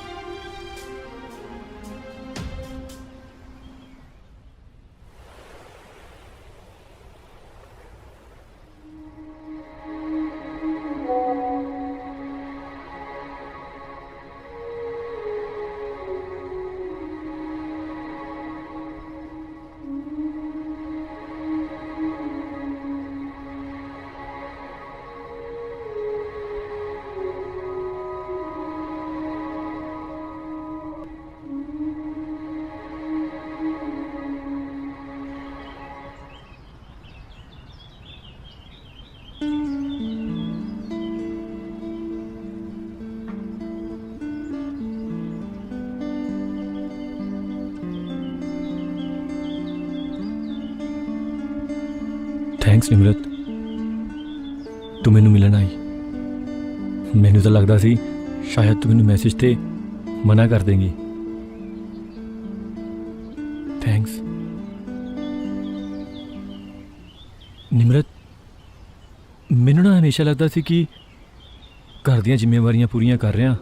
Speaker 5: ਥੈਂਕਸ ਨਿਮਰਤ ਤੂੰ ਮੈਨੂੰ ਮਿਲਣ ਆਈ ਮੈਨੂੰ ਤਾਂ ਲੱਗਦਾ ਸੀ ਸ਼ਾਇਦ ਤੂੰ ਮੈਨੂੰ ਮੈਸੇਜ ਤੇ ਮਨਾ ਕਰ ਦੇਂਗੀ ਥੈਂਕਸ ਨਿਮਰਤ ਮੈਨੂੰ ਨਾ ਹਮੇਸ਼ਾ ਲੱਗਦਾ ਸੀ ਕਿ ਘਰ ਦੀਆਂ ਜ਼ਿੰਮੇਵਾਰੀਆਂ ਪੂਰੀਆਂ ਕਰ ਰਿਹਾ,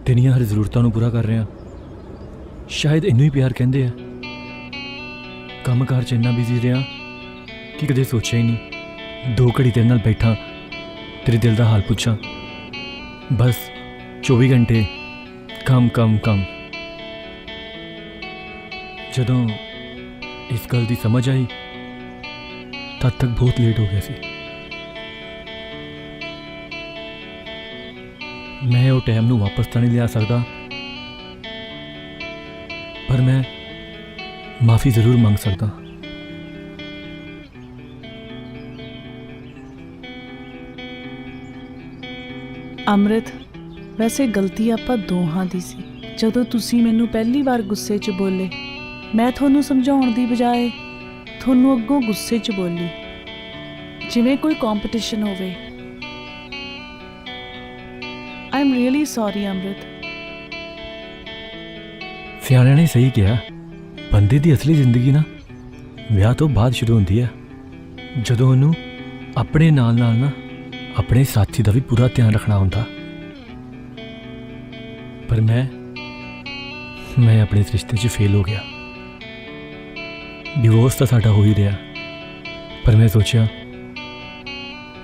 Speaker 5: ਤੇਰੀਆਂ ਹਰ ਜ਼ਰੂਰਤਾਂ ਨੂੰ ਪੂਰਾ ਕਰ ਰਿਹਾ। ਸ਼ਾਇਦ ਇਹਨੂੰ ਹੀ ਪਿਆਰ ਕਹਿੰਦੇ ਆ। ਕੰਮਕਾਰ 'ਚ ਇੰਨਾ ਬਿਜ਼ੀ ਰਿਹਾ ਕਿ ਕਦੇ ਸੋਚਿਆ ਹੀ ਨਹੀਂ 2 ਘੜੀ ਤੇਰੇ ਨਾਲ ਬੈਠਾਂ, ਤੇਰੇ ਦਿਲ ਦਾ ਹਾਲ ਪੁੱਛਾਂ। ਬਸ 24 ਘੰਟੇ ਕੰਮ ਕੰਮ ਕੰਮ। ਜਦੋਂ ਇਸ ਗੱਲ ਦੀ ਸਮਝ ਆਈ ਤਦ ਤੱਕ ਬਹੁਤ ਲੇਟ ਹੋ ਗਿਆ ਸੀ। ਮੈਂ ਉਹ ਟਾਈਮ ਨੂੰ ਵਾਪਸ ਤਾਂ ਨਹੀਂ ਲਿਆ ਸਕਦਾ, ਪਰ ਮੈਂ ਮਾਫੀ ਜ਼ਰੂਰ ਮੰਗ ਸਕਦਾ।
Speaker 4: ਅੰਮ੍ਰਿਤ, ਵੈਸੇ ਗਲਤੀ ਆਪਾਂ ਦੋਹਾਂ ਦੀ ਸੀ। ਜਦੋਂ ਤੁਸੀਂ ਮੈਨੂੰ ਪਹਿਲੀ ਵਾਰ ਗੁੱਸੇ 'ਚ ਬੋਲੇ, ਮੈਂ ਤੁਹਾਨੂੰ ਸਮਝਾਉਣ ਦੀ ਬਜਾਏ ਤੁਹਾਨੂੰ ਅੱਗੋਂ ਗੁੱਸੇ 'ਚ ਬੋਲੀ, ਜਿਵੇਂ ਕੋਈ ਕੰਪੀਟੀਸ਼ਨ ਹੋਵੇ। ਆਈ ਐਮ ਰੀਅਲੀ ਸੌਰੀ ਅੰਮ੍ਰਿਤ।
Speaker 5: ਸਿਆਣਿਆਂ ਨੇ ਸਹੀ ਕਿਹਾ, ਬੰਦੇ ਦੀ ਅਸਲੀ ਜ਼ਿੰਦਗੀ ਨਾ ਵਿਆਹ ਤੋਂ ਬਾਅਦ ਸ਼ੁਰੂ ਹੁੰਦੀ ਹੈ, ਜਦੋਂ ਉਹਨੂੰ ਆਪਣੇ ਨਾਲ ਨਾਲ ਨਾ ਆਪਣੇ ਸਾਥੀ ਦਾ ਵੀ ਪੂਰਾ ਧਿਆਨ ਰੱਖਣਾ ਹੁੰਦਾ। ਪਰ ਮੈਂ ਆਪਣੇ ਇਸ ਰਿਸ਼ਤੇ 'ਚ ਫੇਲ ਹੋ ਗਿਆ। ਡਿਵੋਰਸ ਤਾਂ ਸਾਡਾ ਹੋ ਹੀ ਰਿਹਾ, ਪਰ ਮੈਂ ਸੋਚਿਆ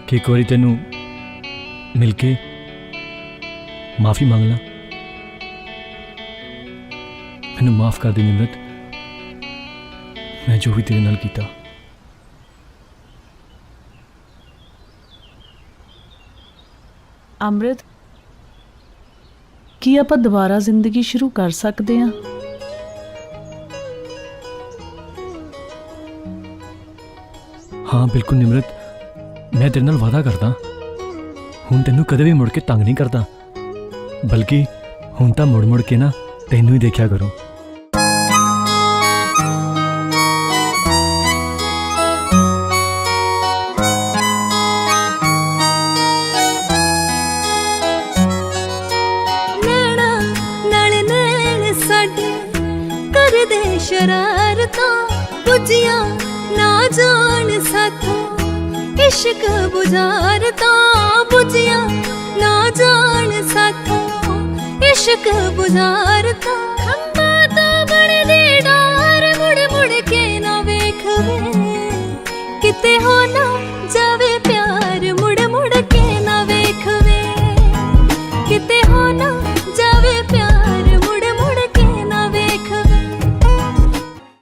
Speaker 5: ਕਿ ਇੱਕ ਵਾਰੀ ਤੈਨੂੰ ਮਿਲ ਕੇ ਮਾਫੀ ਮੰਗ ਲਾਂ। ਮੈਨੂੰ ਮਾਫ ਕਰ ਦੇ ਨਿਮਰਤ, ਮੈਂ ਜੋ ਵੀ ਤੇਰੇ ਨਾਲ ਕੀਤਾ।
Speaker 4: ਅੰਮ੍ਰਿਤ, ਕੀ ਆਪਾਂ ਦੁਬਾਰਾ ਜ਼ਿੰਦਗੀ ਸ਼ੁਰੂ ਕਰ ਸਕਦੇ ਹਾਂ?
Speaker 5: ਹਾਂ ਬਿਲਕੁਲ ਨਿਮਰਤ, ਮੈਂ ਤੇਰੇ ਨਾਲ ਵਾਅਦਾ ਕਰਦਾ, ਹੁਣ ਤੈਨੂੰ ਕਦੇ ਵੀ ਮੁੜ ਕੇ ਤੰਗ ਨਹੀਂ ਕਰਦਾ, ਬਲਕਿ ਹੁਣ ਤਾਂ ਮੁੜ ਮੁੜ ਕੇ ਨਾ ਤੈਨੂੰ ਹੀ ਦੇਖਿਆ ਕਰੂੰ।
Speaker 11: शरारतां बुझियां ना जान साथों, इश्क बुझारतां बुझियां ना जान साथों, इश्क बुझारतां। खंबा तो बड़दे डार मुड़ मुड़ के ना वेख वे, किते हो ना